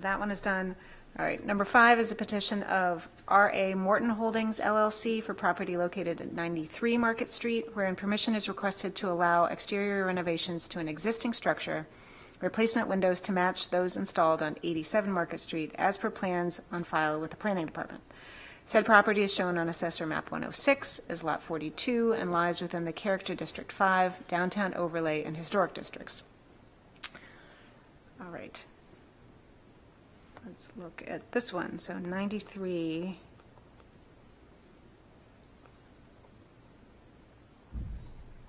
that one is done. All right, number 5 is a petition of R.A. Morton Holdings LLC for property located at 93 Market Street, wherein permission is requested to allow exterior renovations to an existing structure, replacement windows to match those installed on 87 Market Street as per plans on file with the Planning Department. Said property is shown on Assessor Map 106 as Lot 42 and lies within the Character District 5, Downtown Overlay, and Historic Districts. All right. Let's look at this one. So 93.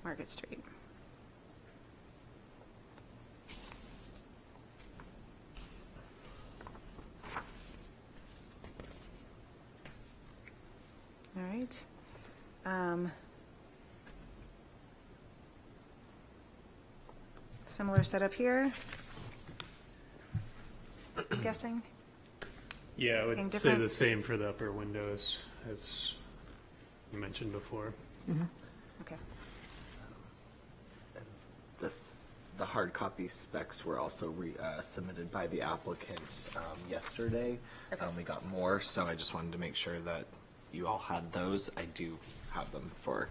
Market Street. All right. Similar setup here. I'm guessing. Yeah, I Anything would say different? the same for the upper windows, as you mentioned before. Okay. The hard copy specs were also submitted by the applicant yesterday. We got more, so I just wanted to make sure that you all had those. I do have them for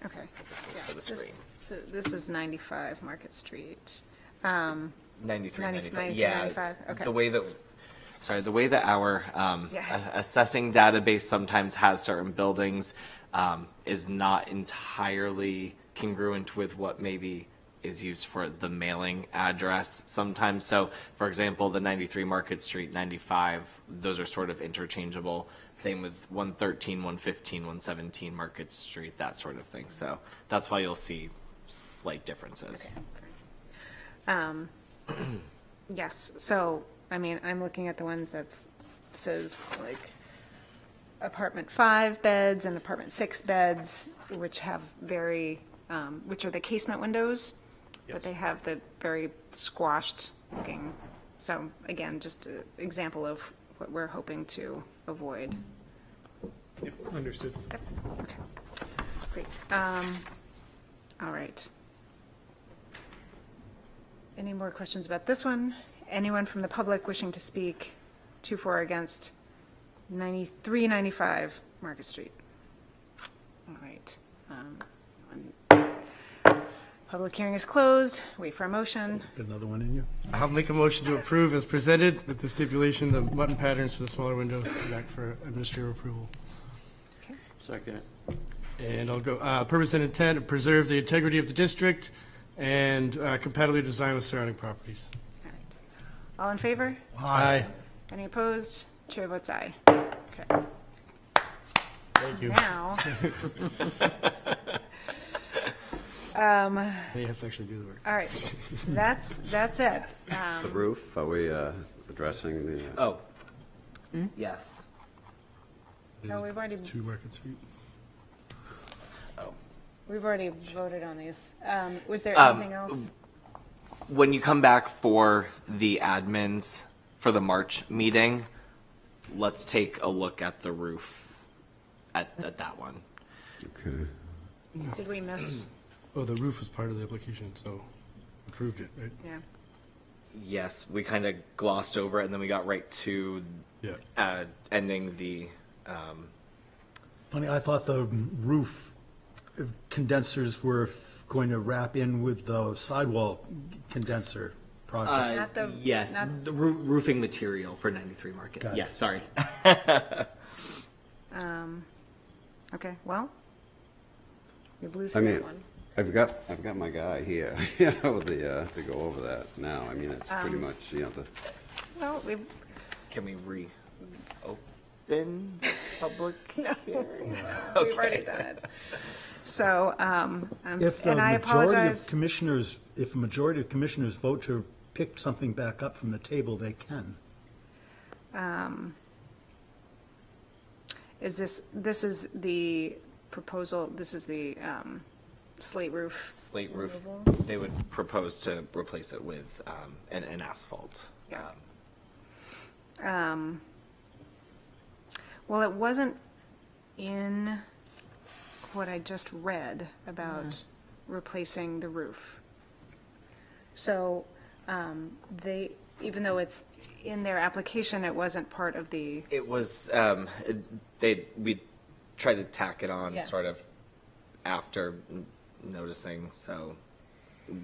Okay. purposes Yeah, for the screen. So this is 95 Market Street. 93, 95. 93, Yeah. 95, okay. The way that our assessing database sometimes has certain buildings is not entirely congruent with what maybe is used for the mailing address sometimes. So, for example, the 93 Market Street, 95, those are sort of interchangeable. Same with 113, 115, 117 Market Street, that sort of thing. So that's why you'll see slight differences. Yes, so, I mean, I'm looking at the ones that says like apartment 5 beds and apartment 6 beds, which have which are the casement windows, but they have the very squashed looking. So again, just an example of what we're hoping to avoid. Yep, understood. Yep, okay, great. All right. Any more questions about this one? Anyone from the public wishing to speak to, for, or against 9395 Market Street? All right. Public hearing is closed. Wait for a motion. Got another one in you? I'll make a motion to approve as presented with the stipulation, the button patterns for the smaller windows back for administrative approval. Second. And I'll go, purpose and intent, to preserve the integrity of the district and compatibility design with surrounding properties. All in favor? Aye. Any opposed? Chair votes aye. Okay. Thank you. Now, They have to actually do the work. all right, that's it. The roof, are we addressing the? Oh. Yes. No, we've already, 2 Market Street. we've already voted on these. Was there anything else? When you come back for the admins for the March meeting, let's take a look at the roof at that one. Okay. Did we miss? Oh, the roof was part of the application, so approved it, right? Yeah. Yes, we kind of glossed over it, and then we got right to Yeah. ending the. Funny, I thought the roof condensers were going to wrap in with the sidewall condenser project. Not the- yes, not- the roofing material for 93 Market. Got it. Yes, sorry. Okay, well, we blew I through mean, that one. I've got my guy here, you know, to go over that now. I mean, it's pretty much, you know, Well, we, Can we reopen public hearing? we've already done it. So, If and I a majority apologize. of commissioners, if a majority of commissioners vote to pick something back up from the table, they can. This is the proposal, this is the slate roof. Slate roof, they would propose to replace it with an asphalt. Yeah. Well, it wasn't in what I just read about replacing the roof. So, even though it's in their application, it wasn't part of the, It was, we tried to tack it on Yeah. sort of after noticing, so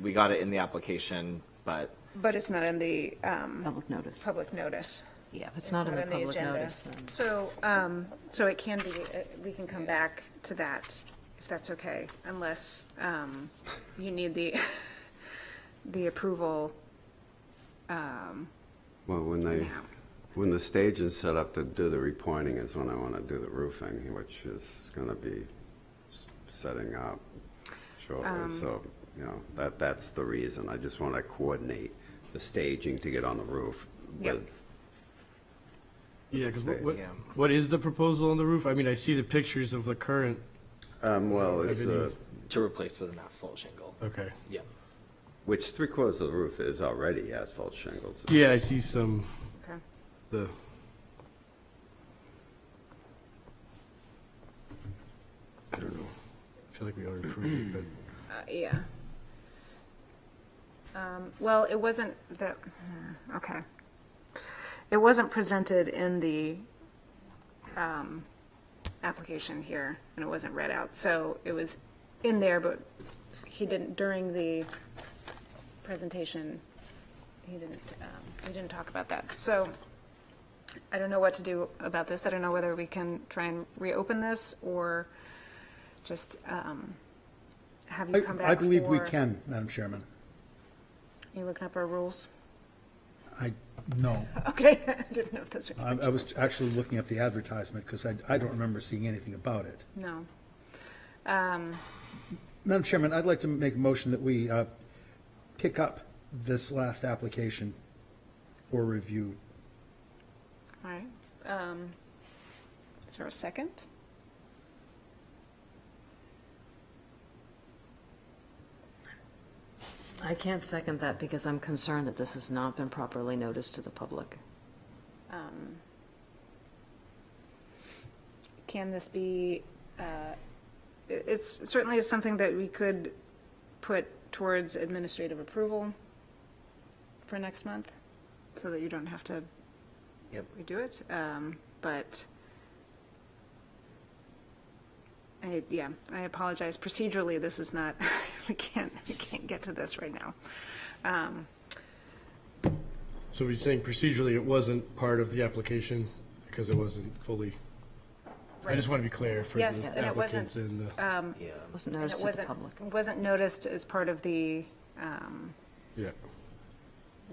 we got it in the application, but but it's not in the Public notice. public notice. Yeah, if it's not in the public agenda. notice, then. So, so it can be, we can come back to that, if that's okay, unless you need the approval. well, when the stage is set up to do the repointing is when I want to do the roofing, which is going to be setting up shortly. So, you know, that's the reason. I just want to coordinate the staging to get on the roof Yep. with. Yeah, because Yeah. what is the proposal on the roof? I mean, I see the pictures of the current, Well, it's Everything. to replace with an asphalt shingle. okay. Yeah. which 3/4 of the roof is already asphalt shingles. Yeah, I see some, Okay. the, I don't know. I feel like we already approved it, but. Yeah. Well, it wasn't that, okay. It wasn't presented in the application here, and it wasn't read out. So it was in there, but he didn't, during the presentation, he didn't talk about that. So I don't know what to do about this. I don't know whether we can try and reopen this or just have you come back I believe we for- can, Madam Chairman. Are you looking up our rules? No. Okay, I didn't know if that's. I was actually looking up the advertisement because I don't remember seeing anything about it. No. Madam Chairman, I'd like to make a motion that we pick up this last application for review. All right. Is there a second? I can't second that because I'm concerned that this has not been properly noticed to the public. Can this be, it's certainly is something that we could put towards administrative approval for next month, so that you don't have to redo it. But, I apologize. Procedurally, this is not, we can't get to this right now. So we're saying procedurally it wasn't part of the application because it wasn't fully, I just want to be clear for Yes, the and it wasn't, applicants and the. Wasn't and noticed it to the wasn't, public. it wasn't noticed as part of the, Yeah.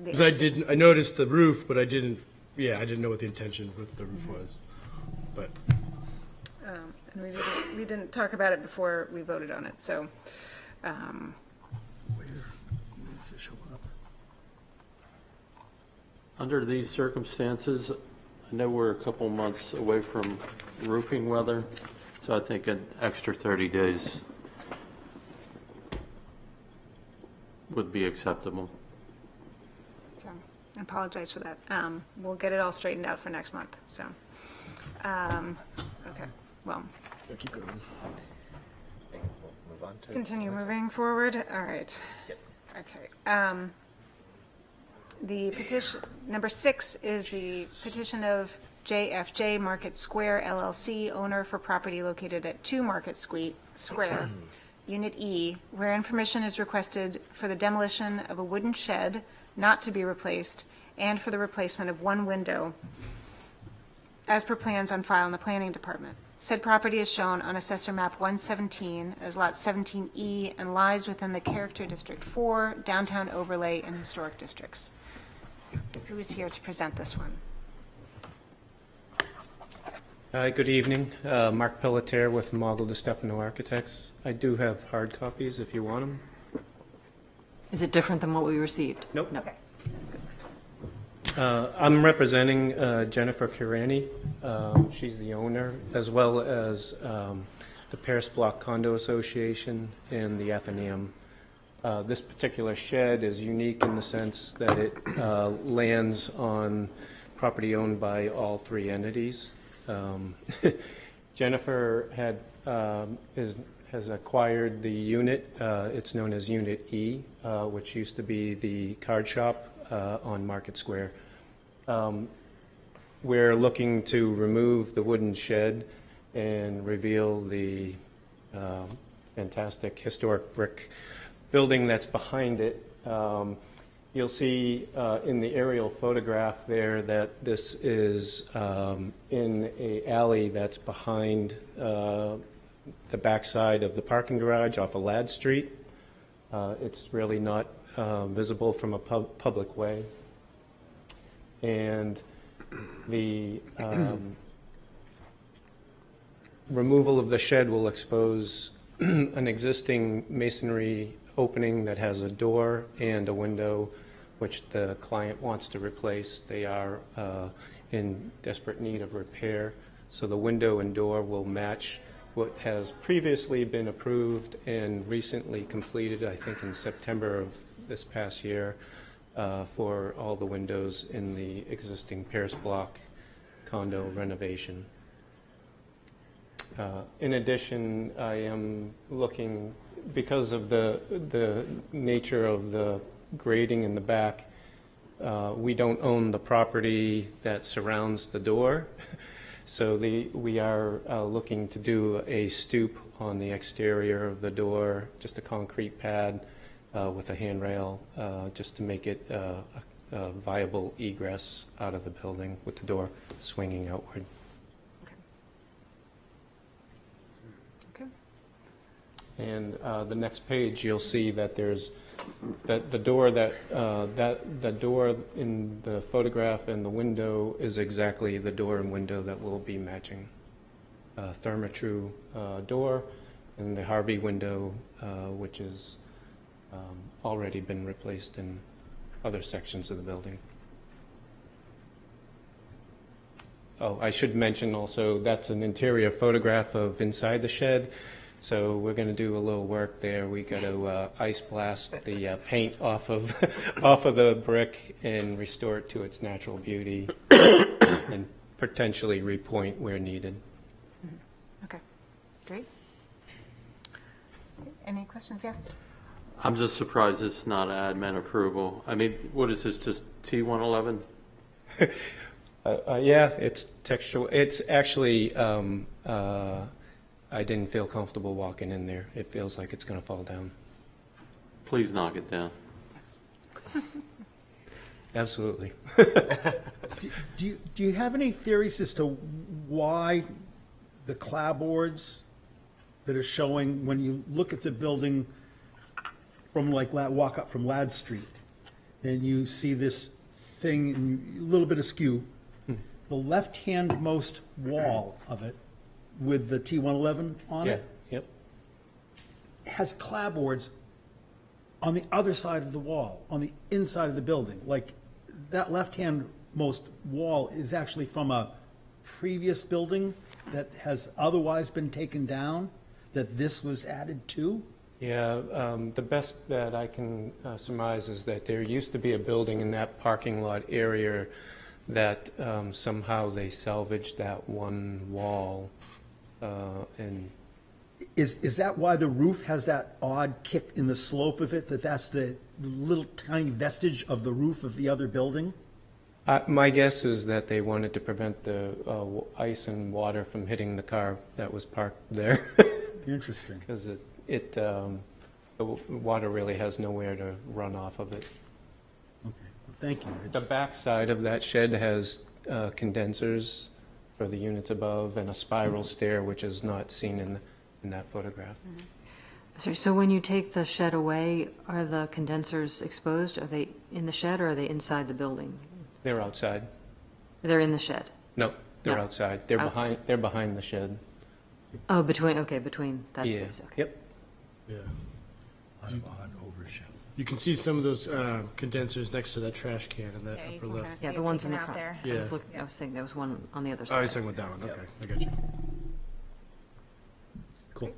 Because I noticed the roof, but I didn't know what the intention with the roof was. But and we didn't talk about it before we voted on it, so. Where does it show up? Under these circumstances, I know we're a couple months away from roofing weather, so I think an extra 30 days would be acceptable. So, I apologize for that. We'll get it all straightened out for next month, so. Okay, well, keep going. Move on to. continue moving forward. All right. Okay. The petition, number 6 is the petition of JFJ Market Square LLC, owner for property located at 2 Market Square, Unit E, wherein permission is requested for the demolition of a wooden shed not to be replaced and for the replacement of 1 window as per plans on file in the planning department. Said property is shown on Assessor Map 117 as Lot 17E and lies within the Character District 4, Downtown Overlay, and Historic Districts. Who is here to present this one? Hi, good evening. Mark Pelletier with Mogul DeStefano Architects. I do have hard copies if you want them. Is it different than what we received? Nope. Okay. I'm representing Jennifer Kirani. She's the owner, as well as the Paris Block Condo Association and the Athenaeum. This particular shed is unique in the sense that it lands on property owned by all 3 entities. Jennifer has acquired the unit. It's known as Unit E, which used to be the card shop on Market Square. We're looking to remove the wooden shed and reveal the fantastic historic brick building that's behind it. You'll see in the aerial photograph there that this is in an alley that's behind the backside of the parking garage off of Ladd Street. It's really not visible from a public way. And the removal of the shed will expose an existing masonry opening that has a door and a window, which the client wants to replace. They are in desperate need of repair, so the window and door will match what has previously been approved and recently completed, I think in September of this past year, for all the windows in the existing Paris Block condo renovation. In addition, I am looking, because of the nature of the grading in the back, we don't own the property that surrounds the door. So we are looking to do a stoop on the exterior of the door, just a concrete pad with a handrail, just to make it a viable egress out of the building with the door swinging outward. Okay. And the next page, you'll see that there's that the door the door in the photograph and the window is exactly the door and window that will be matching. Therma-Tru door and the Harvey window, which is already been replaced in other sections of the building. Oh, I should mention also that's an interior photograph of inside the shed. So we're going to do a little work there. We got to ice blast the paint off of the brick and restore it to its natural beauty, and potentially repoint where needed. Okay, great. Any questions? Yes? I'm just surprised it's not admin approval. I mean, what is this, just T111? Yeah, it's textual. It's actually, I didn't feel comfortable walking in there. It feels like it's going to fall down. Please knock it down. Absolutely. Do you have any theories as to why the clapboards that are showing, when you look at the building from walk up from Ladd Street, and you see this thing, and a little bit askew, the left-hand-most wall of it with the T111 on it Yep. has clapboards on the other side of the wall, on the inside of the building. Like, that left-hand-most wall is actually from a previous building that has otherwise been taken down, that this was added to? Yeah, the best that I can surmise is that there used to be a building in that parking lot area that somehow they salvaged that one wall, and Is that why the roof has that odd kick in the slope of it, that's the little tiny vestige of the roof of the other building? my guess is that they wanted to prevent the ice and water from hitting the car that was parked there. Interesting. Because the water really has nowhere to run off of it. Okay, thank you. The back side of that shed has condensers for the units above and a spiral stair, which is not seen in that photograph. Sorry, so when you take the shed away, are the condensers exposed? Are they in the shed or are they inside the building? They're outside. They're in the shed? No, they're No. outside. They're Outside. behind the shed. Oh, between that Yeah. space, okay. Yep. Yeah. Odd overshow. You can see some of those condensers next to that trash can in that Yeah, you upper can left. kinda see Yeah, it the ones in the peeking out front. there. Yeah. I was thinking there was one on the other Oh, side. you're talking about that one, okay, I got you. Cool.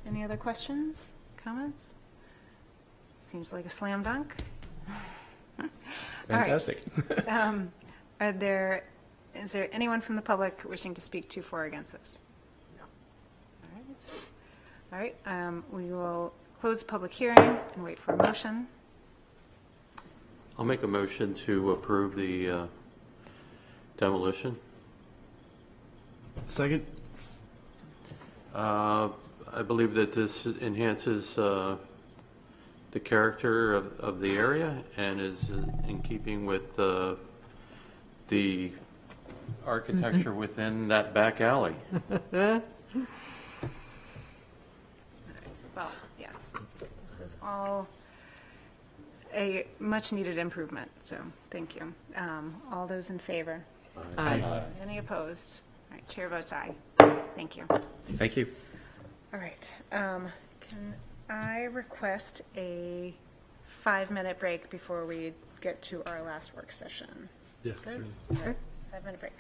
Any other questions, comments? Seems like a slam dunk. All right. Fantastic. Is there anyone from the public wishing to speak to, for, or against this? All right, we will close the public hearing and wait for a motion. I'll make a motion to approve the demolition. Second? I believe that this enhances the character of the area and is in keeping with the architecture within that back alley. Well, yes, this is all a much-needed improvement, so thank you. All those in favor? Aye. Any opposed? All right, chair votes aye. Thank you. Thank you. All right, can I request a 5-minute break before we get to our last work session? Yeah, Good? certainly. All right, 5-minute break.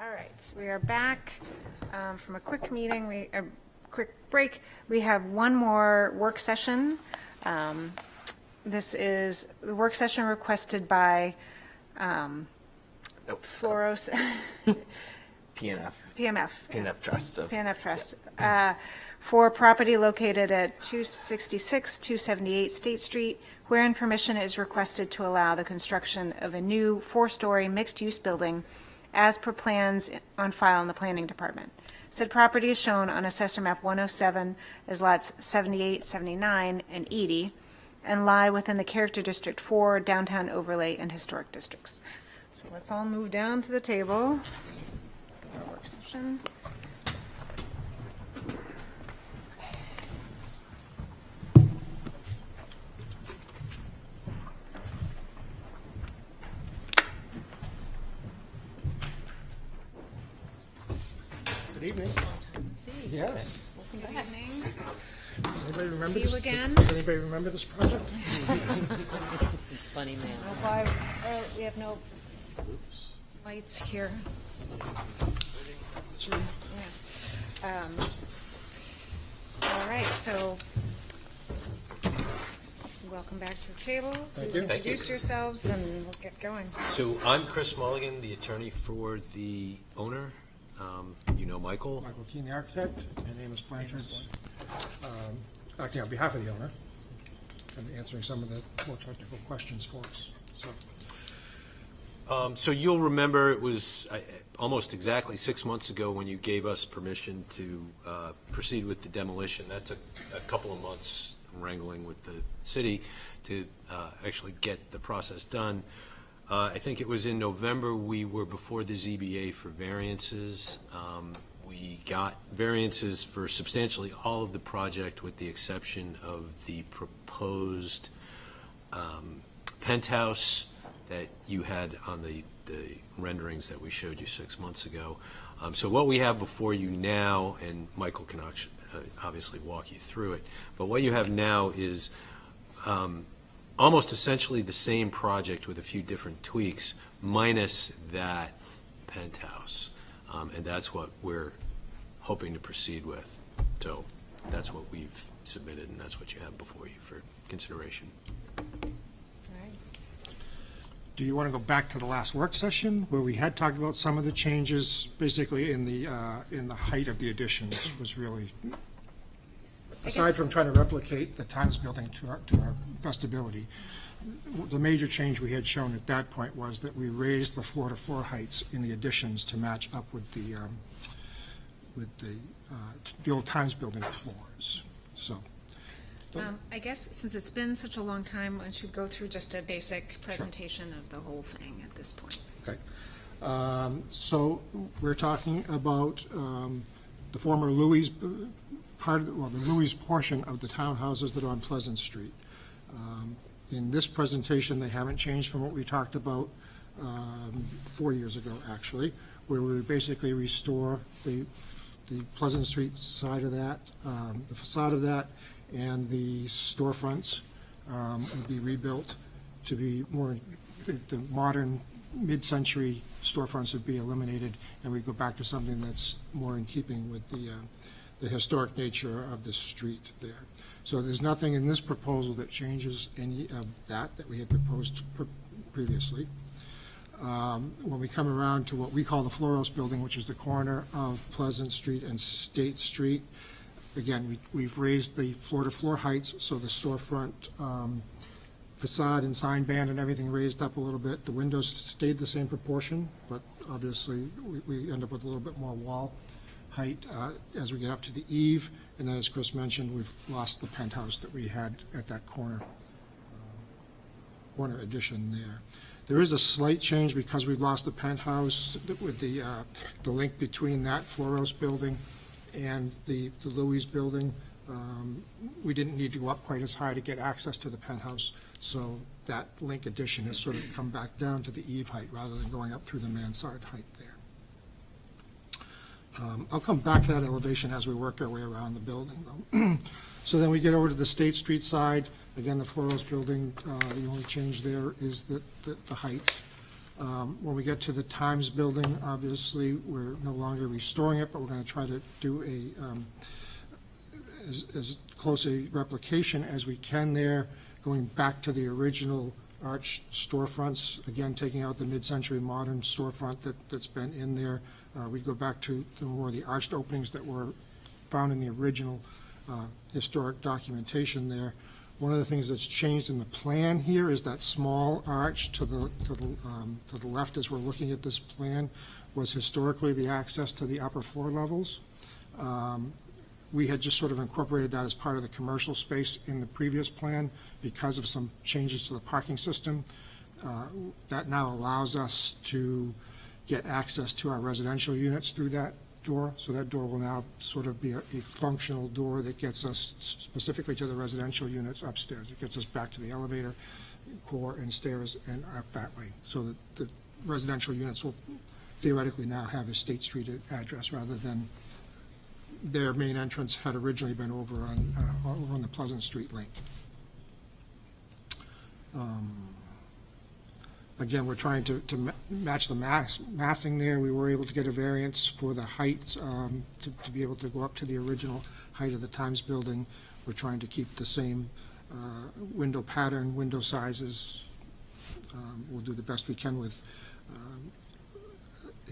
All right, we are back from a quick meeting, a quick break. We have one more work session. This is the work session requested by Floros, PNF. PMF. Trust. PNF Trust, for property located at 266, 278 State Street, wherein permission is requested to allow the construction of a new 4-story mixed-use building as per plans on file in the Planning Department. Said property is shown on Assessor Map 107 as lots 78, 79, and 80, and lie within the Character District 4, Downtown Overlay, and Historic Districts. So let's all move down to the table. Our work session. Good evening. Yes. Good evening. Anybody remember See this? you again. Does anybody remember this project? Funny man. Oh, boy, we have no lights here. Yeah. All right, so welcome back to the table. Please you. introduce yourselves and we'll get going. So I'm Chris Mulligan, the attorney for the owner. You know Michael. Michael Keane, the architect. My name is Blanchard. Acting on behalf of the owner and answering some of the more technical questions for us. So you'll remember it was almost exactly 6 months ago when you gave us permission to proceed with the demolition. That took a couple of months wrangling with the city to actually get the process done. I think it was in November we were before the ZBA for variances. We got variances for substantially all of the project with the exception of the proposed penthouse that you had on the renderings that we showed you 6 months ago. So what we have before you now, and Michael can obviously walk you through it, but what you have now is almost essentially the same project with a few different tweaks, minus that penthouse. And that's what we're hoping to proceed with. So that's what we've submitted, and that's what you have before you for consideration. Do you want to go back to the last work session where we had talked about some of the changes, basically in the height of the additions was really, aside from trying to replicate the Times building to our best ability, the major change we had shown at that point was that we raised the floor-to-floor heights in the additions to match up with the old Times building floors. So. I guess since it's been such a long time, why don't you go through just a basic presentation of the whole thing at this point? Okay. So we're talking about the former Louis the Louis portion of the townhouses that are on Pleasant Street. In this presentation, they haven't changed from what we talked about 4 years ago, actually, where we basically restore the Pleasant Street side of that, the facade of that, and the storefronts would be rebuilt to be more, the modern mid-century storefronts would be eliminated, and we go back to something that's more in keeping with the historic nature of the street there. So there's nothing in this proposal that changes any of that we had proposed previously. When we come around to what we call the Floros building, which is the corner of Pleasant Street and State Street, again, we've raised the floor-to-floor heights, so the storefront facade and sign band and everything raised up a little bit. The windows stayed the same proportion, but obviously we end up with a little bit more wall height as we get up to the eave. And then, as Chris mentioned, we've lost the penthouse that we had at that corner addition there. There is a slight change because we've lost the penthouse with the link between that Floros building and the Louis building. We didn't need to go up quite as high to get access to the penthouse, so that link addition has sort of come back down to the eave height rather than going up through the mansard height there. I'll come back to that elevation as we work our way around the building, though. So then we get over to the State Street side. Again, the Floros building, the only change there is the heights. When we get to the Times building, obviously, we're no longer restoring it, but we're going to try to do as close a replication as we can there, going back to the original arch storefronts, again, taking out the mid-century modern storefront that's been in there. We'd go back to more of the arched openings that were found in the original historic documentation there. One of the things that's changed in the plan here is that small arch to the left as we're looking at this plan was historically the access to the upper floor levels. We had just sort of incorporated that as part of the commercial space in the previous plan because of some changes to the parking system. That now allows us to get access to our residential units through that door. So that door will now sort of be a functional door that gets us specifically to the residential units upstairs. It gets us back to the elevator core and stairs and up that way. So that the residential units will theoretically now have a State Street address rather than their main entrance had originally been over on the Pleasant Street link. Again, we're trying to match the massing there. We were able to get a variance for the height to be able to go up to the original height of the Times building. We're trying to keep the same window pattern, window sizes. We'll do the best we can with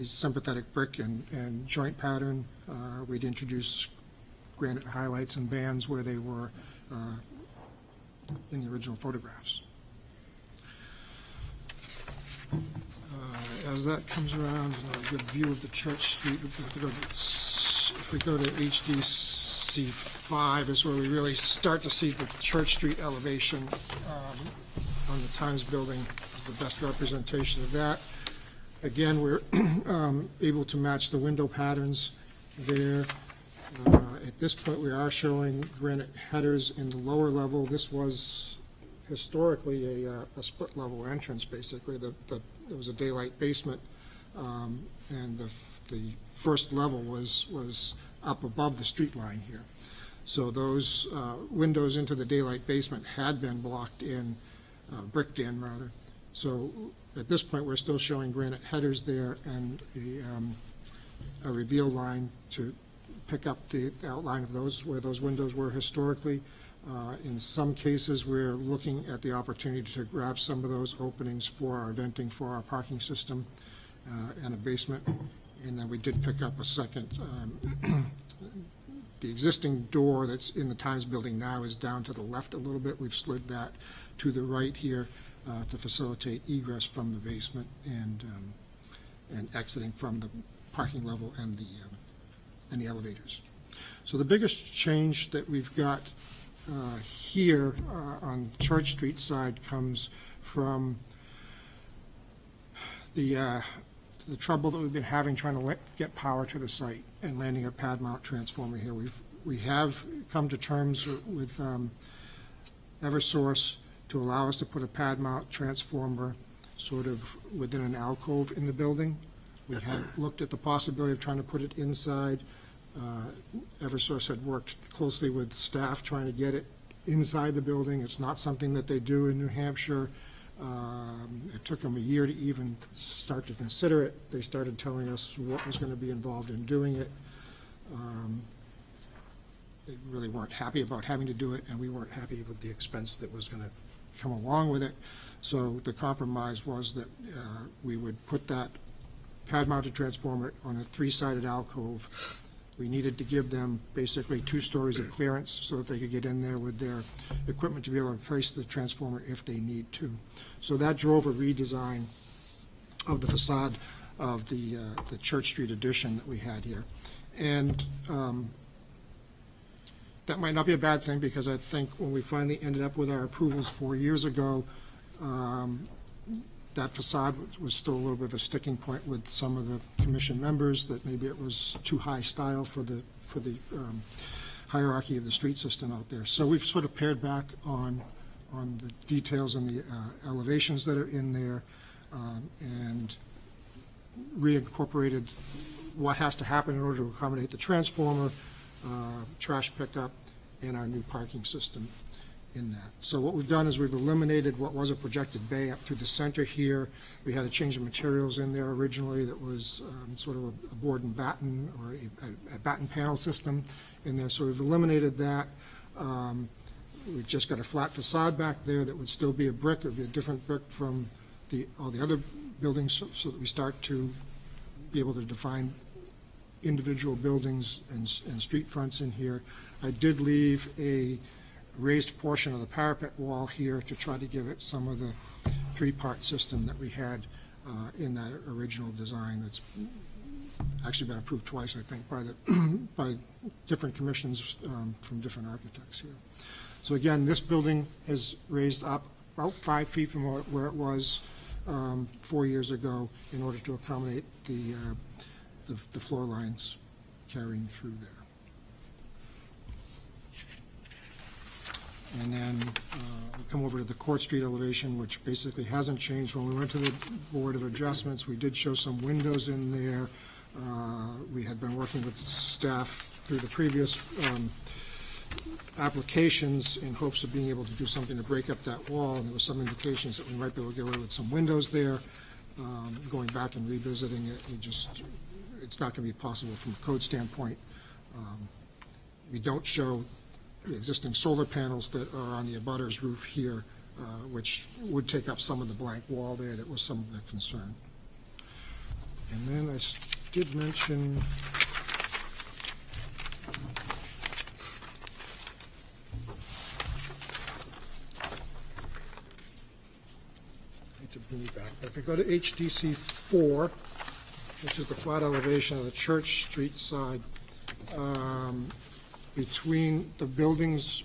a sympathetic brick and joint pattern. We'd introduce granite highlights and bands where they were in the original photographs. As that comes around, a good view of the Church Street. If we go to HDC 5 is where we really start to see the Church Street elevation on the Times building. Is the best representation of that. Again, we're able to match the window patterns there. At this point, we are showing granite headers in the lower level. This was historically a split-level entrance, basically. There was a daylight basement, and the first level was up above the street line here. So those windows into the daylight basement had been blocked in, bricked in, rather. So at this point, we're still showing granite headers there and a reveal line to pick up the outline of those, where those windows were historically. In some cases, we're looking at the opportunity to grab some of those openings for our venting for our parking system and a basement. And then we did pick up a second. The existing door that's in the Times building now is down to the left a little bit. We've slid that to the right here to facilitate egress from the basement and exiting from the parking level and the elevators. So the biggest change that we've got here on Church Street side comes from the trouble that we've been having trying to get power to the site and landing a pad mount transformer here. We have come to terms with Eversource to allow us to put a pad mount transformer sort of within an alcove in the building. We had looked at the possibility of trying to put it inside. Eversource had worked closely with staff trying to get it inside the building. It's not something that they do in New Hampshire. It took them a year to even start to consider it. They started telling us what was going to be involved in doing it. They really weren't happy about having to do it, and we weren't happy with the expense that was going to come along with it. So the compromise was that we would put that pad-mounted transformer on a three-sided alcove. We needed to give them basically 2 stories of clearance so that they could get in there with their equipment to be able to place the transformer if they need to. So that drove a redesign of the facade of the Church Street addition that we had here. And that might not be a bad thing, because I think when we finally ended up with our approvals 4 years ago, that facade was still a little bit of a sticking point with some of the commission members, that maybe it was too high style for the hierarchy of the street system out there. So we've sort of pared back on the details and the elevations that are in there, and reincorporated what has to happen in order to accommodate the transformer, trash pickup, and our new parking system. in that. So what we've done is we've eliminated what was a projected bay up through the center here. We had a change of materials in there originally that was sort of a board and batten, or a batten panel system in there. So we've eliminated that. We've just got a flat facade back there that would still be a brick. It would be a different brick from all the other buildings, so that we start to be able to define individual buildings and street fronts in here. I did leave a raised portion of the parapet wall here to try to give it some of the three-part system that we had in that original design. That's actually been approved twice, I think, by different commissions from different architects here. So again, this building is raised up about 5 feet from where it was 4 years ago in order to accommodate the floor lines carrying through there. And then we come over to the Court Street elevation, which basically hasn't changed. When we went to the Board of Adjustments, we did show some windows in there. We had been working with staff through the previous applications in hopes of being able to do something to break up that wall. And there were some indications that we might be able to get away with some windows there. Going back and revisiting it, it's not going to be possible from a code standpoint. We don't show the existing solar panels that are on the abutter's roof here, which would take up some of the blank wall there. That was some of the concern. And then I did mention to bring you back. But if you go to HDC 4, which is the flat elevation of the Church Street side, between the buildings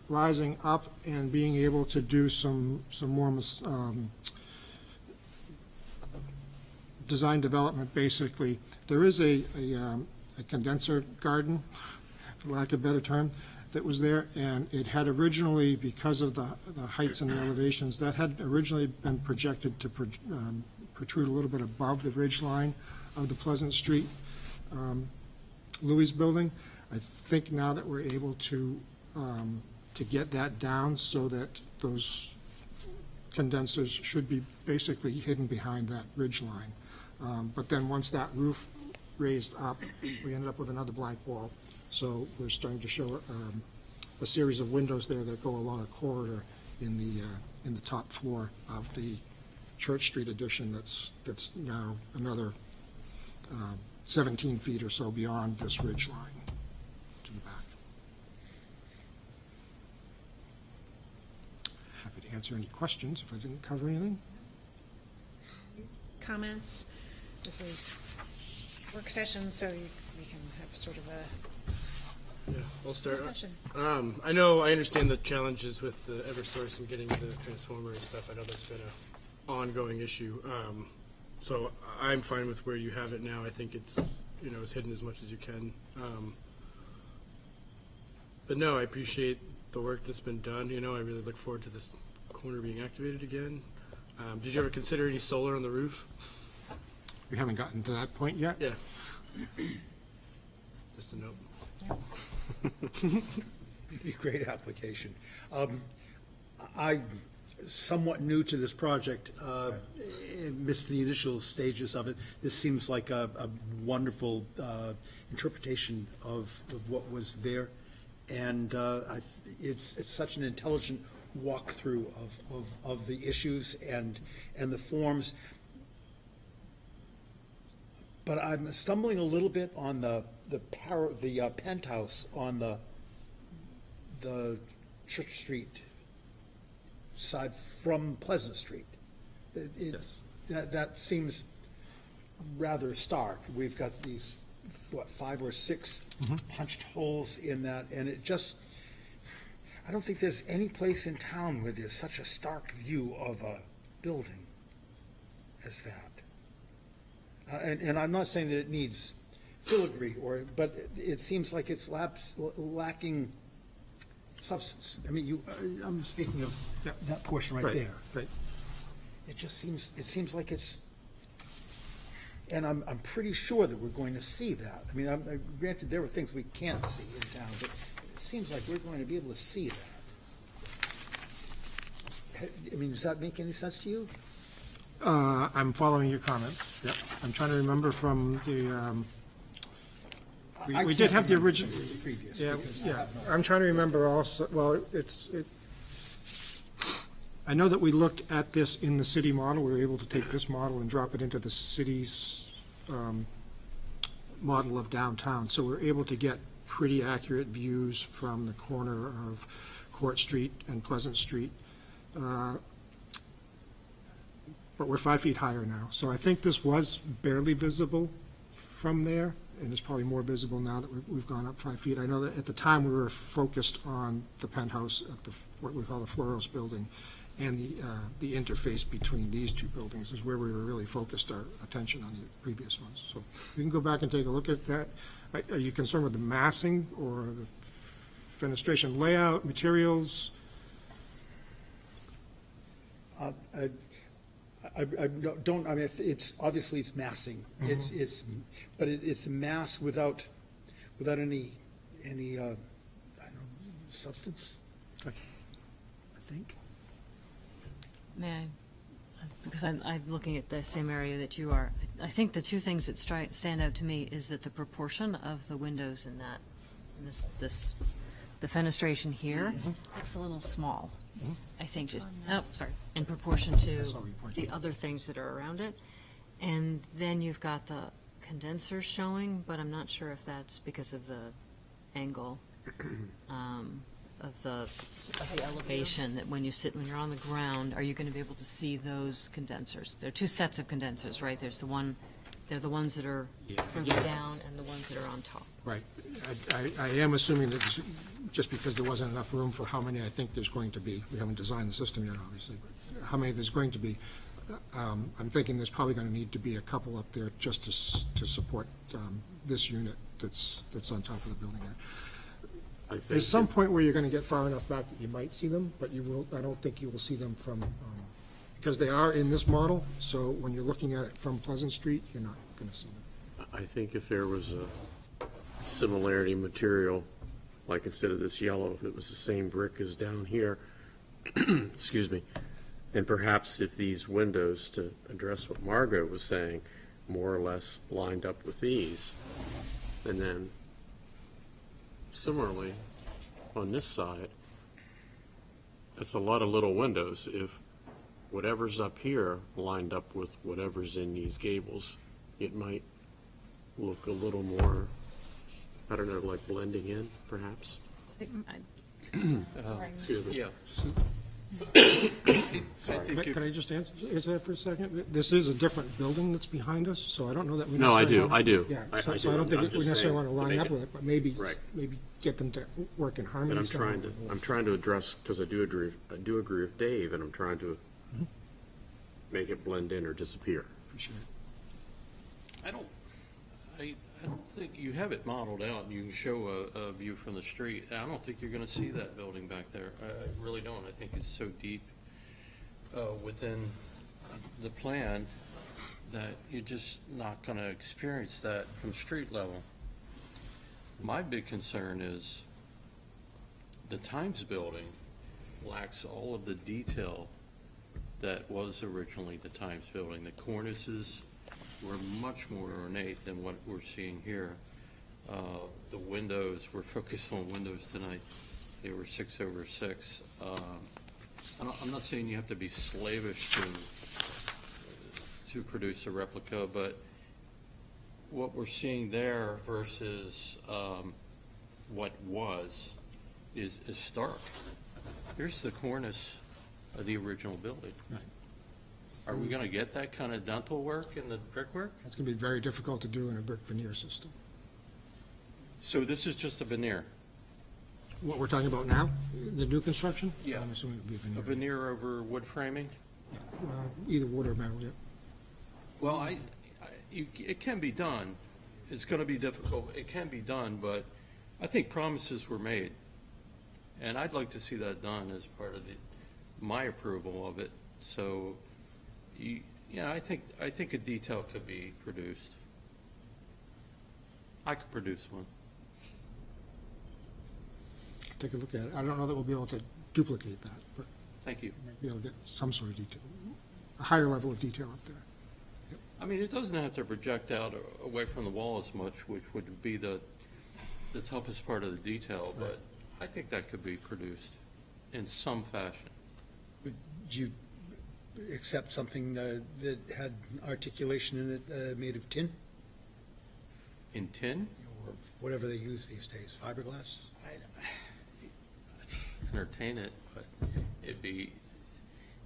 rising up and being able to do some more design development, basically, there is a condenser garden, for lack of a better term, that was there, and it had originally, because of the heights and the elevations, that had originally been projected to protrude a little bit above the ridge line of the Pleasant Street Louis building. I think now that we're able to get that down so that those condensers should be basically hidden behind that ridge line. But then once that roof raised up, we ended up with another blank wall. So we're starting to show a series of windows there that go along a corridor in the top floor of the Church Street addition that's now another 17 feet or so beyond this ridge line to the back. Happy to answer any questions if I didn't cover anything. Comments? This is work session, so we can have sort of a Yeah, I'll start. discussion. I know, I understand the challenges with the Eversource and getting the transformer and stuff. I know that's been a ongoing issue. So I'm fine with where you have it now. I think it's, it's hidden as much as you can. But no, I appreciate the work that's been done. I really look forward to this corner being activated again. Did you ever consider any solar on the roof? We haven't gotten to that point yet. Yeah. Just a note. Be a great application. I'm somewhat new to this project, missed the initial stages of it. This seems like a wonderful interpretation of what was there, and it's such an intelligent walkthrough of the issues and the forms. But I'm stumbling a little bit on the penthouse on the Church Street side from Pleasant Street. Yes. That seems rather stark. We've got these, 5 or 6 punched holes in that, and I don't think there's any place in town where there's such a stark view of a building as that. And I'm not saying that it needs filigree, but it seems like it's lacking substance. I mean, I'm speaking of that portion right there. Right. It seems like it's, and I'm pretty sure that we're going to see that. I mean, granted, there are things we can't see in town, but it seems like we're going to be able to see that. I mean, does that make any sense to you? I'm following your comments. Yep. I'm trying to remember from the, we did have the original. Previous. Yeah, because I yeah. have no- I'm trying to remember also, well, I know that we looked at this in the city model. We were able to take this model and drop it into the city's model of downtown. So we're able to get pretty accurate views from the corner of Court Street and Pleasant Street. But we're 5 feet higher now. So I think this was barely visible from there, and it's probably more visible now that we've gone up 5 feet. I know that at the time, we were focused on the penthouse at what we call the Florals building, and the interface between these two buildings is where we were really focused our attention on the previous ones. So you can go back and take a look at that. Are you concerned with the massing or the fenestration layout, materials? I don't, I mean, it's, obviously it's massing. But it's mass without any, I don't know, substance, I think. May I? Because I'm looking at the same area that you are. I think the two things that stand out to me is that the proportion of the windows in that, the fenestration here, looks a little small. I think just, in proportion to the other things that are around it. And then you've got the condensers showing, but I'm not sure if that's because of the angle of the elevation, that when you're on the ground, are you going to be able to see those condensers? There are two sets of condensers, right? They're the ones that are further down and the ones that are on top. Right. I am assuming that just because there wasn't enough room for how many I think there's going to be, we haven't designed the system yet, obviously, but how many there's going to be, I'm thinking there's probably going to need to be a couple up there just to support this unit that's on top of the building there. There's some point where you're going to get far enough back that you might see them, but I don't think you will see them from, because they are in this model, so when you're looking at it from Pleasant Street, you're not going to see them. I think if there was a similarity material, like instead of this yellow, if it was the same brick as down here, excuse me, and perhaps if these windows, to address what Margot was saying, more or less lined up with these, and then similarly on this side, it's a lot of little windows. If whatever's up here lined up with whatever's in these gables, it might look a little more, I don't know, like blending in, perhaps. Excuse me. Yeah. Sorry. Can I just answer that for a second? This is a different building that's behind us, so I don't know that we No, I necessarily do, I do. Yeah, I so do. I don't think I'm we just necessarily saying want to to line make up it- with it, but maybe Right. get them to work in harmony. But I'm somehow. trying to address, because I do agree with Dave, and I'm trying to make it blend in or disappear. Appreciate it. I don't think you have it modeled out, and you can show a view from the street. I don't think you're gonna see that building back there. I really don't. I think it's so deep within the plan that you're just not gonna experience that from street level. My big concern is the Times building lacks all of the detail that was originally the Times building. The cornices were much more ornate than what we're seeing here. The windows, we're focused on windows tonight. They were 6/6. I'm not saying you have to be slavish to produce a replica, but what we're seeing there versus what was is stark. Here's the cornice of the original building. Right. Are we going to get that kind of dental work in the brickwork? It's going to be very difficult to do in a brick veneer system. So this is just a veneer? What we're talking about now, the new construction? Yeah. I'm assuming it would be A veneer. veneer over wood framing? Either wood or metal, yeah. Well, it can be done. It's going to be difficult. It can be done, but I think promises were made. And I'd like to see that done as part of my approval of it. So, I think a detail could be produced. I could produce one. Take a look at it. I don't know that we'll be able to duplicate that, but Thank you. Be able to get some sort of detail, a higher level of detail up there. I mean, it doesn't have to project out away from the wall as much, which would be the toughest part of the detail, but I think that could be produced in some fashion. Would you accept something that had articulation in it made of tin? In tin? Or whatever they use these days, fiberglass? Entertain it, but it'd be,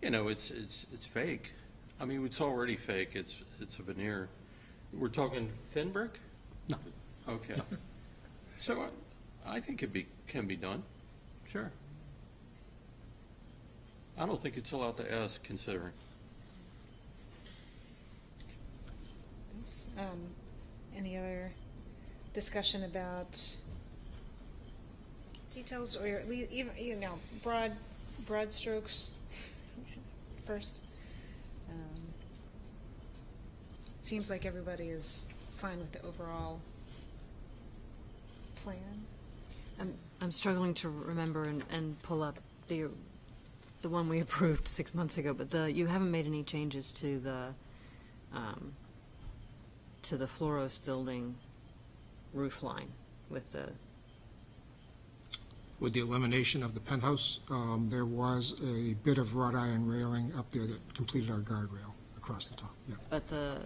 it's fake. I mean, it's already fake. It's a veneer. We're talking thin brick? No. Okay. So I think can be done. Sure. I don't think it's a lot to ask, considering. Thanks. Any other discussion about details or even, broad strokes first? Seems like everybody is fine with the overall plan. I'm struggling to remember and pull up the one we approved 6 months ago, but you haven't made any changes to the Floros building roof line with the. With the elimination of the penthouse, there was a bit of wrought iron railing up there that completed our guardrail across the top. Yeah, But the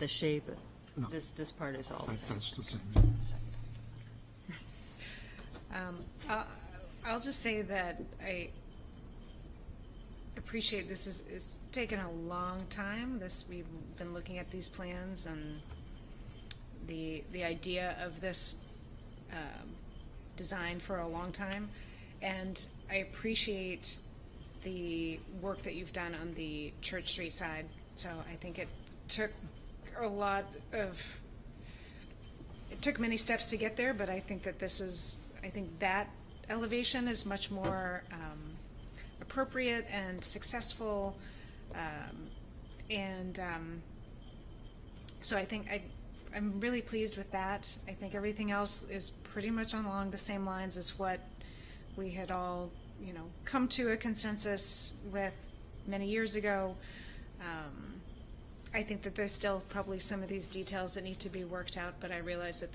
shape, No. this part is all the same. that's the same. I'll just say that I appreciate it's taken a long time. We've been looking at these plans and the idea of this design for a long time, and I appreciate the work that you've done on the Church Street side. So I think it took many steps to get there, but I think that that elevation is much more appropriate and successful, so I think I'm really pleased with that. I think everything else is pretty much along the same lines as what we had all, come to a consensus with many years ago. I think that there's still probably some of these details that need to be worked out, but I realize that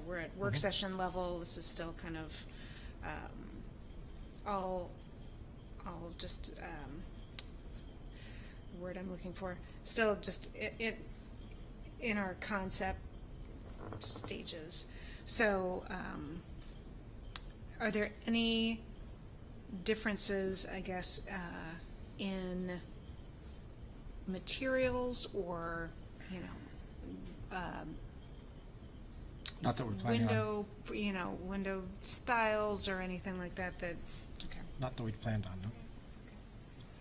we're at work session level. This is still kind of all just the word I'm looking for. Still just in our concept stages. So, are there any differences, I guess, in materials or, Not that we're planning on. window styles or anything like that? Okay. Not that we planned on. No.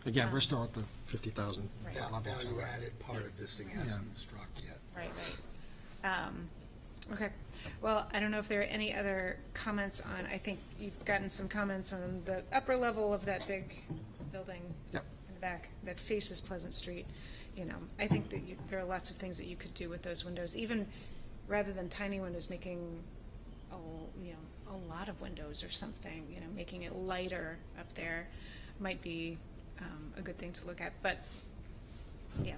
Again, we're still at the 50,000 Right. level. Value added part of this thing hasn't been struck yet. Right. Okay. Well, I don't know if there are any other comments on. I think you've gotten some comments on the upper level of that big building Yep. in the back that faces Pleasant Street. I think that there are lots of things that you could do with those windows, even rather than tiny windows, making a lot of windows or something. Making it lighter up there might be a good thing to look at. But yeah,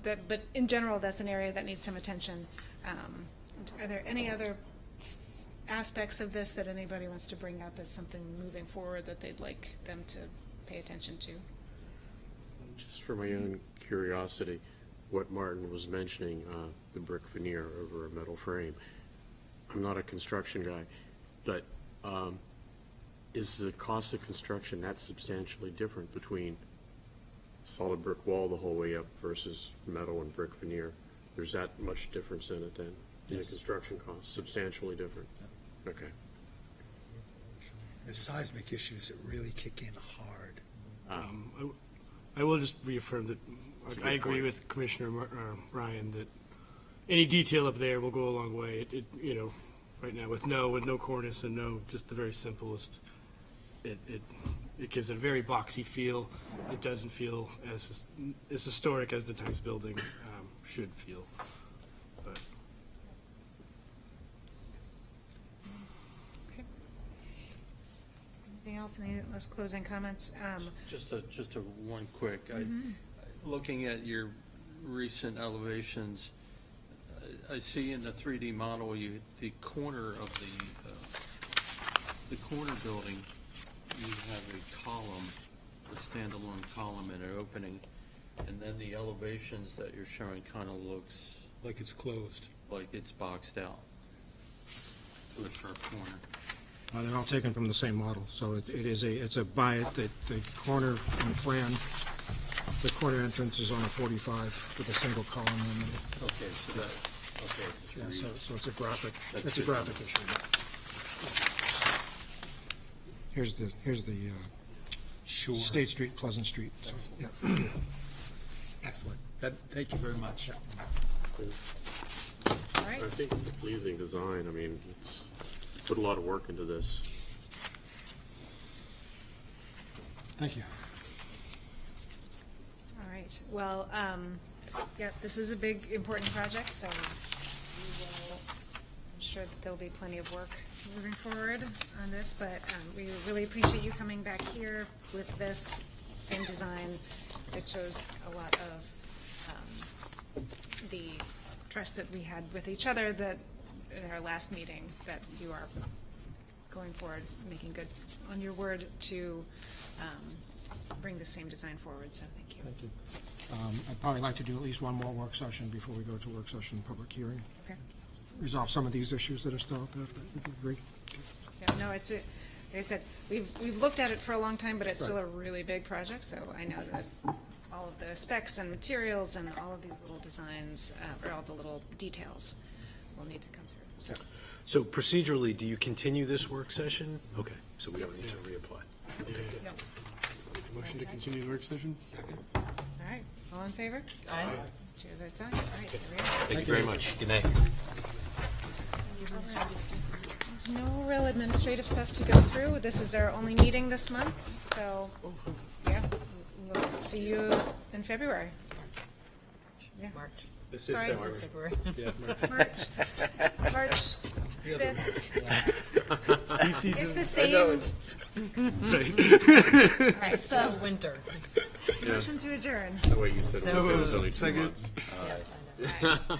but in general, that's an area that needs some attention. Are there any other aspects of this that anybody wants to bring up as something moving forward that they'd like them to pay attention to? Just for my own curiosity, what Martin was mentioning, the brick veneer over a metal frame. I'm not a construction guy, but is the cost of construction that substantially different between solid brick wall the whole way up versus metal and brick veneer? There's that much difference in it then? In the construction cost, substantially different? Okay. There's seismic issues that really kick in hard. I will just reaffirm that I agree with Commissioner Ryan that any detail up there will go a long way. Right now with no cornice and just the very simplest, it gives it a very boxy feel. It doesn't feel as historic as the Times building should feel. But Okay. Anything else else? Any last closing comments? Just a one quick, looking at your recent elevations, I see in the 3D model, the corner of the corner building, you have a column, a standalone column and an opening, and then the elevations that you're showing kind of looks Like it's closed. like it's boxed out to the curved corner. They're all taken from the same model, so it's a the corner in the plan, the corner entrance is on a 45 with a single column in it. Okay, so that, okay. Yeah, so it's a graphic, That's it's a good. graphic issue. Here's the State Street, Pleasant Street, so, yeah. Excellent. Thank you very much. All right. I think it's a pleasing design. I mean, it's put a lot of work into this. Thank you. All right, well, yeah, this is a big, important project, so I'm sure that there'll be plenty of work moving forward on this, but we really appreciate you coming back here with this same design. It shows a lot of the trust that we had with each other that in our last meeting, that you are going forward, making good on your word to bring the same design forward, so thank you. Thank you. I'd probably like to do at least one more work session before we go to work session public hearing. Okay. Resolve some of these issues that are still out there, if that would be great. Yeah, no, it's like I said, we've looked at it for a long time, but it's still a really big project, so I know that all of the specs and materials and all of these little designs, or all the little details will need to come through, so. So procedurally, do you continue this work session? Okay, so we don't need to reapply. Okay. Yep. Motion to continue the work session? All right, all in favor? Aye. Chair votes aye. All right, there we are. Thank you very much. Good night. There's no real administrative stuff to go through. This is our only meeting this month, so, yeah, we'll see you in February. Yeah. March. This Sorry. This is February. Yeah, March 5th. Species. It's the I same. know, it's. Right, so winter. Motion to adjourn. The way you said it, So it was only 2 Second. months. Yes, I know. All right.